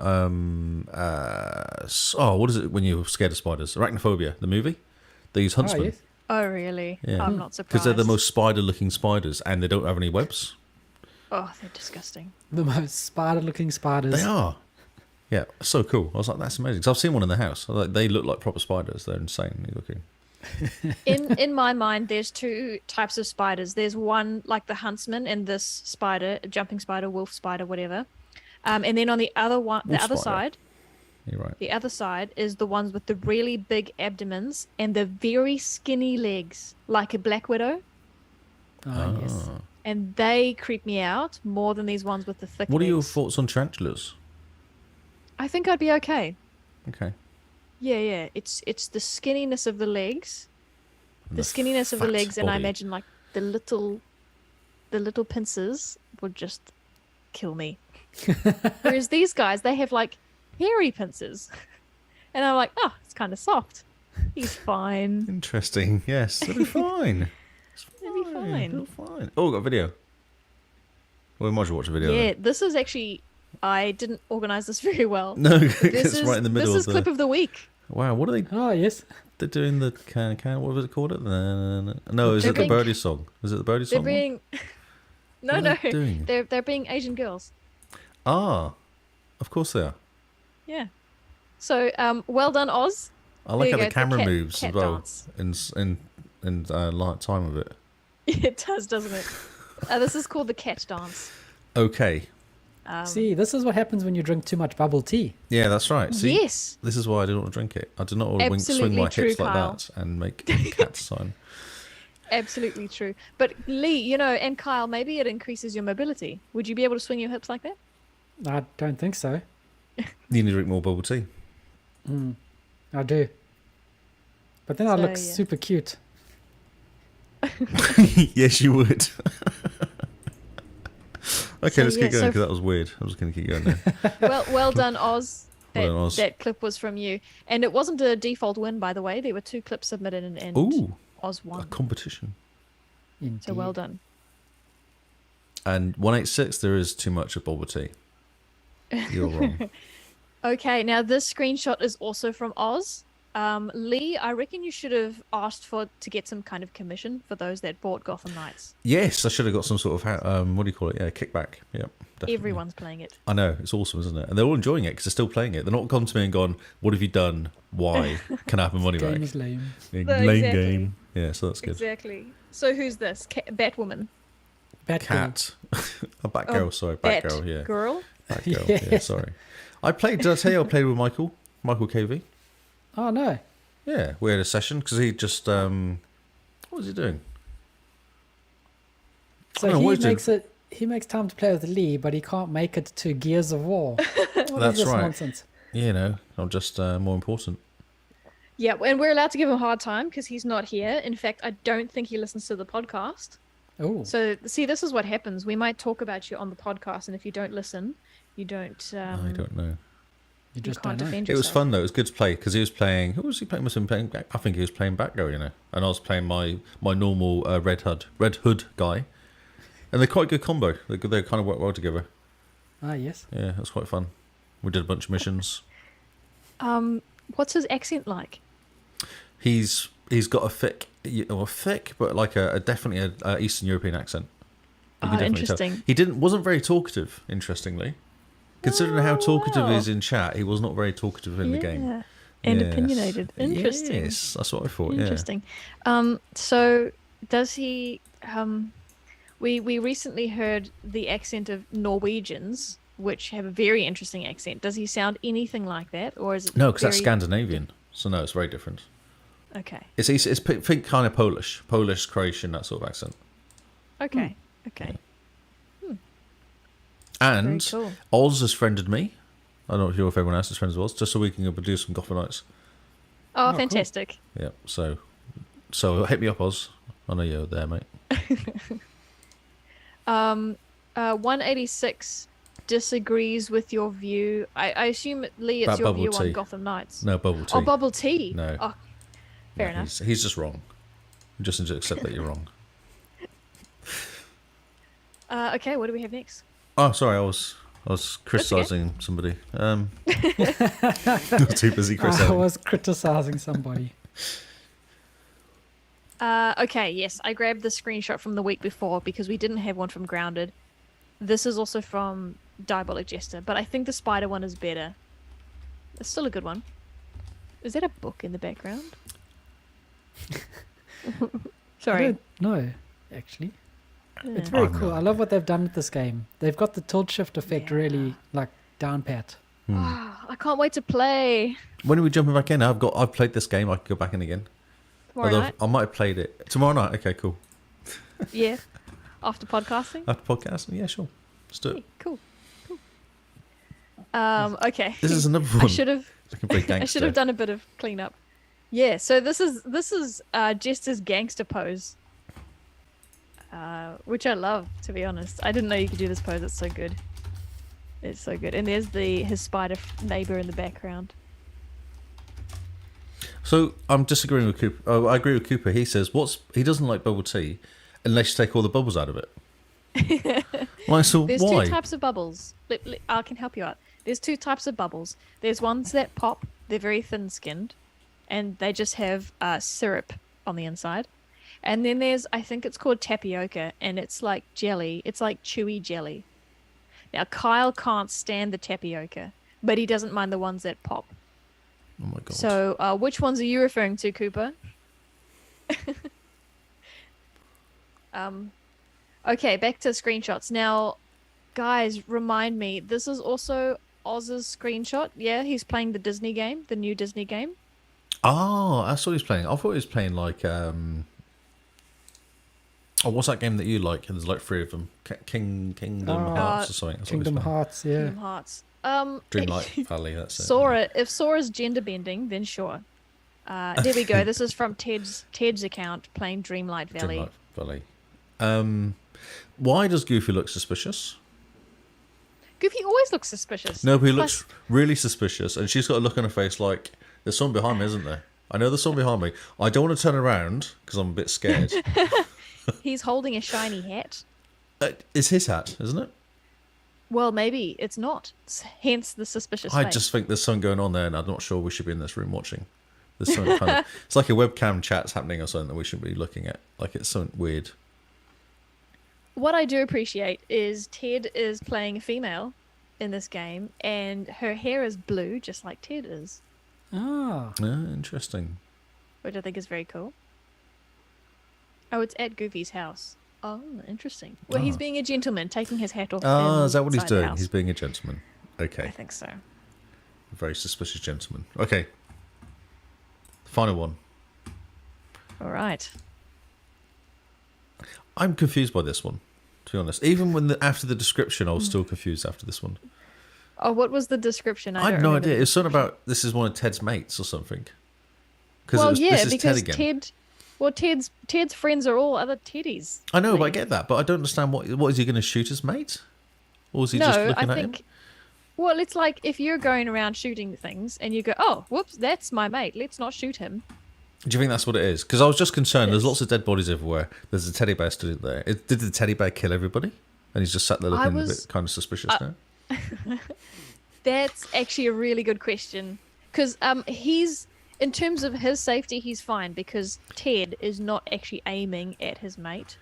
what is it when you're scared of spiders? Arachnophobia, the movie. They use huntsmen. Oh, yes. Oh, really? Yeah. I'm not surprised. Because they're the most spider-looking spiders, and they don't have any webs. Oh, they're disgusting. The most spider-looking spiders. They are. Yeah, so cool. I was like, that's amazing. 'Cause I've seen one in the house. I was like, they look like proper spiders. They're insanely looking. In my mind, there's two types of spiders. There's one like the huntsman and this spider, jumping spider, wolf spider, whatever. And then on the other one, the Wolf other spider. side, You're right. the other side is the ones with the really big abdomens and the very skinny legs, like a black widow. Oh, yes. Ah. And they creep me out more than these ones with the thick What are your legs. thoughts on tarantulas? I think I'd be okay. Okay. Yeah. It's the skinniness of the legs, And the skinniness of the fat legs, and I body. imagine like the little pincers would just kill me. Whereas these guys, they have like hairy pincers, and I'm like, oh, it's kind of soft. He's fine. Interesting. Yes, it'll be fine. It's It'll be fine. It'll be fine. Oh, we've got a video. Well, we might as well watch a video. Yeah, then. this is actually I didn't organize this very well. No, This it's is right in the middle This is of clip the. of the week. Wow, what are they? Oh, yes. They're doing the can. What was it called? No, is They're it the being- birdie song? Is it the birdie They're song? one? being no, What no. are they doing? They're being Asian girls. Ah, of course they are. Yeah. So, well done, Oz. I like There how you the go, camera cat- moves cat as well dance. in light time of it. It does, doesn't it? This is called the cat dance. Okay, See, this is what happens when you drink too much bubble tea. yeah, that's right. See, Yes. this is why I do not drink it. I do not want to swing Absolutely my true, hips like Kyle. that and make a cat sign. Absolutely true. But Lee, and Kyle, maybe it increases your mobility. Would you be able to swing your hips like that? I don't think so. You need to drink more bubble tea. I do. But then I So, look yeah. super cute. Yes, you would. Okay, So, let's yeah, keep going so- because that was weird. I'm just going to keep going now. Well done, Oz. Well done, Oz. That clip was from you. And it wasn't a default win, by the way. There were 2 clips submitted and Ooh, Oz a won. competition. Indeed. So well done. And 186, there is too much of bubble tea. You're wrong. Okay, now this screenshot is also from Oz. Lee, I reckon you should have asked to get some kind of commission for those that bought Gotham Knights. Yes, I should have got some sort of, what do you call it? Yeah, kickback. Yep, definitely. Everyone's playing it. I know, it's awesome, isn't it? And they're all enjoying it because they're still playing it. They're not gone to me and gone, what have you done? Why? Can I have my money Game back? is lame. Yeah, No, lame exactly. game. Yeah, so that's good. Exactly. So who's this? Batwoman. Batgirl. Cat. A Batgirl, sorry. Batgirl, yeah. Girl. Batgirl, yeah, sorry. Did I tell you I played with Michael KV? Oh, no. Yeah, we had a session because he just, what was he doing? I So don't know what he's doing. he makes time to play with Lee, but he can't make it to Gears of War. What is That's this right. nonsense? I'm just more important. Yeah, and we're allowed to give him a hard time because he's not here. In fact, I don't think he listens to the podcast. Oh, So, see, this is what happens. We might talk about you on the podcast, and if you don't listen, you don't. I don't know. you You just can't don't know. defend It was yourself. fun though. It was good to play because he was playing. Who was he playing? Must have been playing. I think he was playing Batgirl, and I was playing my normal Red Hood guy, and they're quite a good combo. They kind of work well together. Ah, yes. Yeah, it was quite fun. We did a bunch of missions. What's his accent like? He's got a thick, but like definitely a Eastern European accent. You can definitely tell. Interesting. He wasn't very talkative. Interestingly, considering how talkative he is in chat, he was not very talkative in the game. And Yes. opinionated. Interesting. Yes, that's what I thought. Interesting. So does he? We recently heard the accent of Norwegians, which have a very interesting accent. Does he sound anything like that, or is it? No, because that's very- Scandinavian. So no, it's very different. Okay. It's think kind of Polish, Croatian, that sort of accent. Okay. Okay. And Very cool. Oz has friended me. I don't know if everyone else has friends with Oz, just so we can do some Gotham Nights. Oh, cool. fantastic. Yeah. So hit me up, Oz. I know you're there, mate. 186 disagrees with your view. I assume, Lee, it's About your bubble view tea. on Gotham Knights. No bubble tea. Oh, bubble tea. No. Oh, fair No, enough. He's just wrong. Just need to accept that you're wrong. Okay, what do we have next? Oh, sorry, I was criticising somebody. Not too busy I criticising. was criticizing somebody. Okay, yes, I grabbed the screenshot from the week before because we didn't have one from Grounded. This is also from Diabolic Jester, but I think the spider one is better. It's still a good one. Is that a book in the background? I Sorry. don't know, actually. It's Yeah. very Oh, no. cool. I love what they've done with this game. They've got the tilt shift effect really down pat. I can't wait to play When are we jumping back in? I've played this game. I could go back in again. tomorrow Although night. I might have played it tomorrow night. Okay, cool. Yeah. After podcasting. After podcast, yeah, sure. Let's do Hey, it. cool. Okay. This is another one. I should have. Looking pretty I should gangster. have done a bit of cleanup. Yeah. So this is Jester's gangster pose, which I love. To be honest, I didn't know you could do this pose. It's so good. It's so good. And there's his spider neighbor in the background. So I'm disagreeing with Cooper. Oh, I agree with Cooper. He says he doesn't like bubble tea unless you take all the bubbles out of it. Like, so There's why? two types of bubbles. I can help you out. There's two types of bubbles. There's ones that pop. They're very thin-skinned, and they just have syrup on the inside. And then there's, I think it's called tapioca, and it's like jelly. It's like chewy jelly. Now, Kyle can't stand the tapioca, but he doesn't mind the ones that pop. Oh my god. So, which ones are you referring to, Cooper? Okay, back to screenshots. Now, guys, remind me, this is also Oz's screenshot. Yeah, he's playing the Disney game, the new Disney game. Oh, that's what he's playing. I thought he was playing like oh, what's that game that you like? There's like 3 of them. Kingdom Hearts or something. That's Kingdom Hearts, yeah. Kingdom Hearts. Dreamlight Valley, that's it. Sora, if Sora's gender bending, then sure. There we go. This is from Ted's account playing Dreamlight Valley. Dreamlight Valley. Why does Goofy look suspicious? Goofy always looks suspicious. No, but he looks really suspicious, and she's got a look on her face like, there's someone behind me, isn't there? I know there's someone behind me. I don't want to turn around because I'm a bit scared. He's holding a shiny hat. It's his hat, isn't it? Well, maybe it's not. Hence the suspicious I face. just think there's something going on there, and I'm not sure we should be in this room watching. There's something kind of, it's like a webcam chat's happening or something that we should be looking at. Like it's something weird. What I do appreciate is Ted is playing a female in this game, and her hair is blue, just like Ted is, Ah. Interesting. which I think is very cool. Oh, it's at Goofy's house. Oh, interesting. Well, he's being a gentleman, taking his hat off. Oh, is that what he's inside the doing? house. He's being a gentleman. I Okay. think so. A very suspicious gentleman. Okay. Final one. All right. I'm confused by this one, to be honest. Even when after the description, I was still confused after this one. Oh, what was the description? I had no idea. It was something about this is one of Ted's mates or something. Well, this is because Ted again. Ted's friends are all other Teddies. I know, but I get that. But I don't understand what is he going to shoot his mate? Or is he No, just looking I at think. him? Well, it's like if you're going around shooting things and you go, "Oh, whoops, that's my mate. Let's not shoot him." Do you think that's what it is? Because I was just concerned. There's Yes. lots of dead bodies everywhere. There's a teddy bear stood there. Did the teddy bear kill everybody? And he's just sat there looking a bit kind of suspicious now. That's actually a really good question because he's in terms of his safety, he's fine because Ted is not actually aiming at his mate.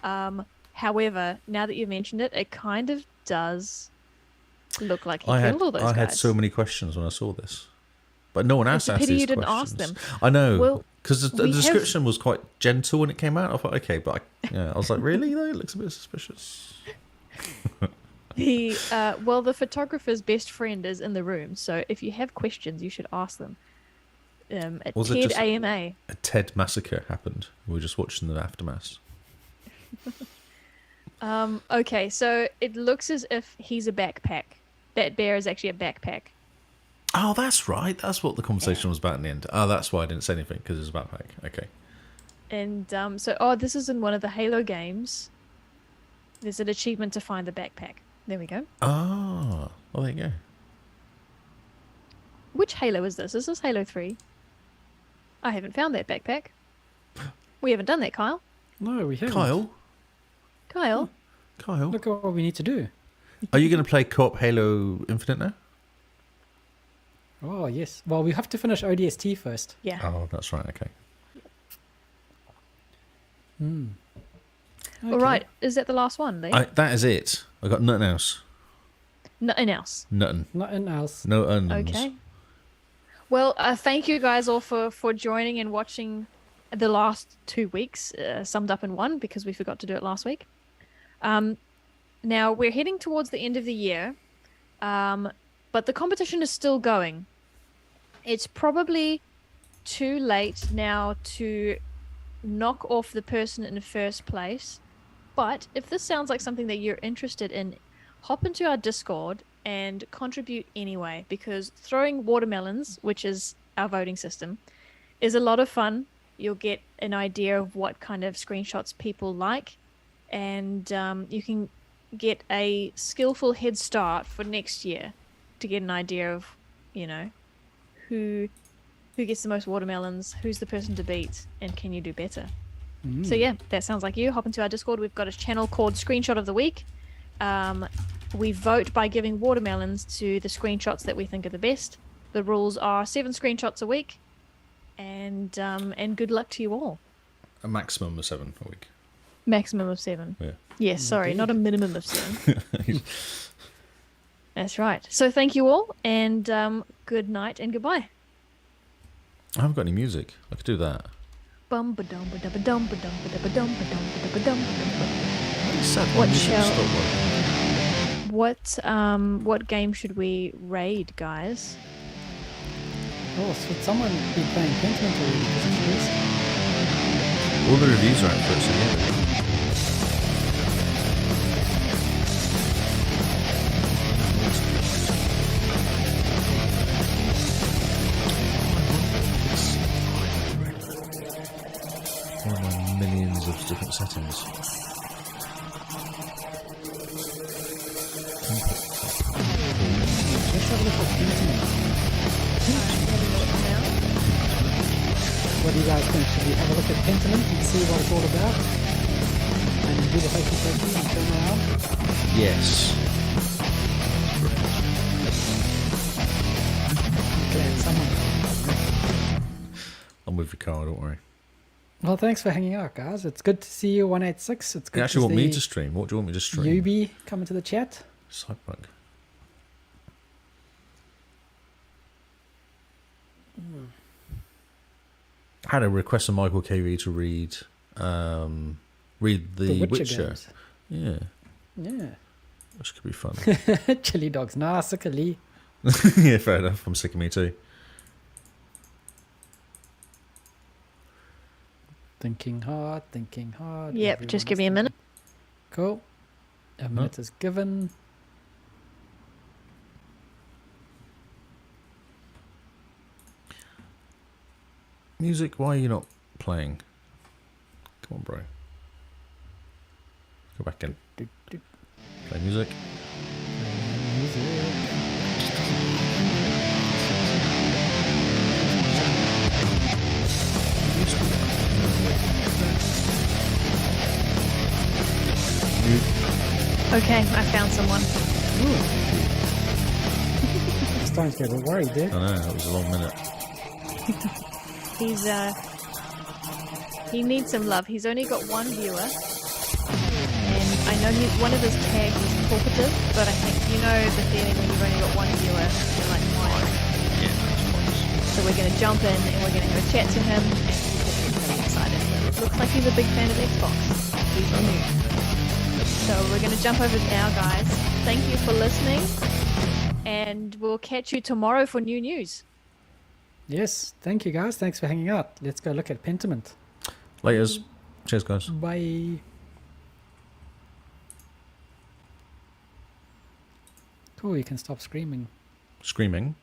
However, now that you've mentioned it, it kind of does look like he killed all those guys. I had so many questions when I saw this, but no one else asked It's a pity these you didn't questions. ask them. I know, Well, because the we have- description was quite gentle when it came out. I thought, okay, but I was like, really? Though it looks a bit suspicious. The photographer's best friend is in the room, so if you have questions, you should ask them. At Was it Ted just- AMA. A Ted massacre happened. We were just watching the aftermath. Okay, so it looks as if he's a backpack. That bear is actually a backpack. Oh, that's right. That's what the conversation was about in the end. Oh, that's why I didn't say anything, because it was a backpack. Okay. And this is in one of the Halo games. There's an achievement to find the backpack. There we go. Oh, well, there you go. Which Halo is this? Is this Halo 3? I haven't found that backpack. We haven't done that, Kyle. No, we haven't. Kyle? Look at what we need to do. Are you going to play co-op Halo Infinite now? Oh, yes. Well, we have to finish ODST first. Yeah. Oh, that's right. Okay. All right. Is that the last one, Lee? That is it. I got nothing else. Nothing else. Nothing. Nothing else. No onions. Okay. Well, thank you guys all for joining and watching the last 2 weeks, summed up in one because we forgot to do it last week. Now we're heading towards the end of the year, but the competition is still going. It's probably too late now to knock off the person in first place, but if this sounds like something that you're interested in, hop into our Discord and contribute anyway, because throwing watermelons, which is our voting system, is a lot of fun. You'll get an idea of what kind of screenshots people like, and you can get a skillful head start for next year to get an idea of, who gets the most watermelons, who's the person to beat, and can you do better. So yeah, that sounds like you. Hop into our Discord. We've got a channel called Screenshot of the Week. We vote by giving watermelons to the screenshots that we think are the best. The rules are 7 screenshots a week, and good luck to you all. A maximum of 7 a week. Maximum of 7. Yeah. Yes, sorry, not a minimum of 7. That's right. So thank you all, and good night and goodbye. I haven't got any music. I could do that. Bum ba dum ba da ba dum ba dum ba da ba dum ba dum ba da ba dum ba dum ba. What What game should we raid, guys? Oh, should someone be playing Pentiment already? Because it's released? All the reviews are out for it, so yeah. One of my millions of different settings. Let's have a look at Pentiment. What do you guys think? Should we have a look at Pentiment and see what it's all about? And do the hokey pokey and turn around? Yes. Okay, someone. I'll move your car, don't worry. Well, thanks for hanging out, guys. It's good to see you, 186. It's good You actually to want me see to stream? What do you want me to stream? Yubi coming to the chat. Cyberpunk. I had a request from Michael KV to read The Witcher. Games. Yeah, Yeah. which could be fun. Chili dogs. Nah, sick of Lee. Yeah, fair enough. I'm sick of me too. Thinking hard, thinking hard. Yep, just give me a Everyone is minute. Cool. A minute is given. Music, why are you not playing? Come on, bro. Go back in. Do, do, Play music. music. Okay, I found someone. I'm starting to get a bit worried there. I know, that was a long minute. He's he needs some love. He's only got 1 viewer, and I know one of his tags is talkative, but I think you know the feeling when you've only got 1 viewer, you're like, why? Yeah, that's So we're gonna jump in and we're gonna have a chat to him, and he's really excited. It looks like he's a big fan of Xbox. He's new. So we're gonna jump over now, guys. Thank you for listening, and we'll catch you tomorrow for new news. Yes, thank you guys. Thanks for hanging out. Let's go look at Pentiment. Laters. Cheers, guys. Bye. Cool, you can stop screaming. Screaming.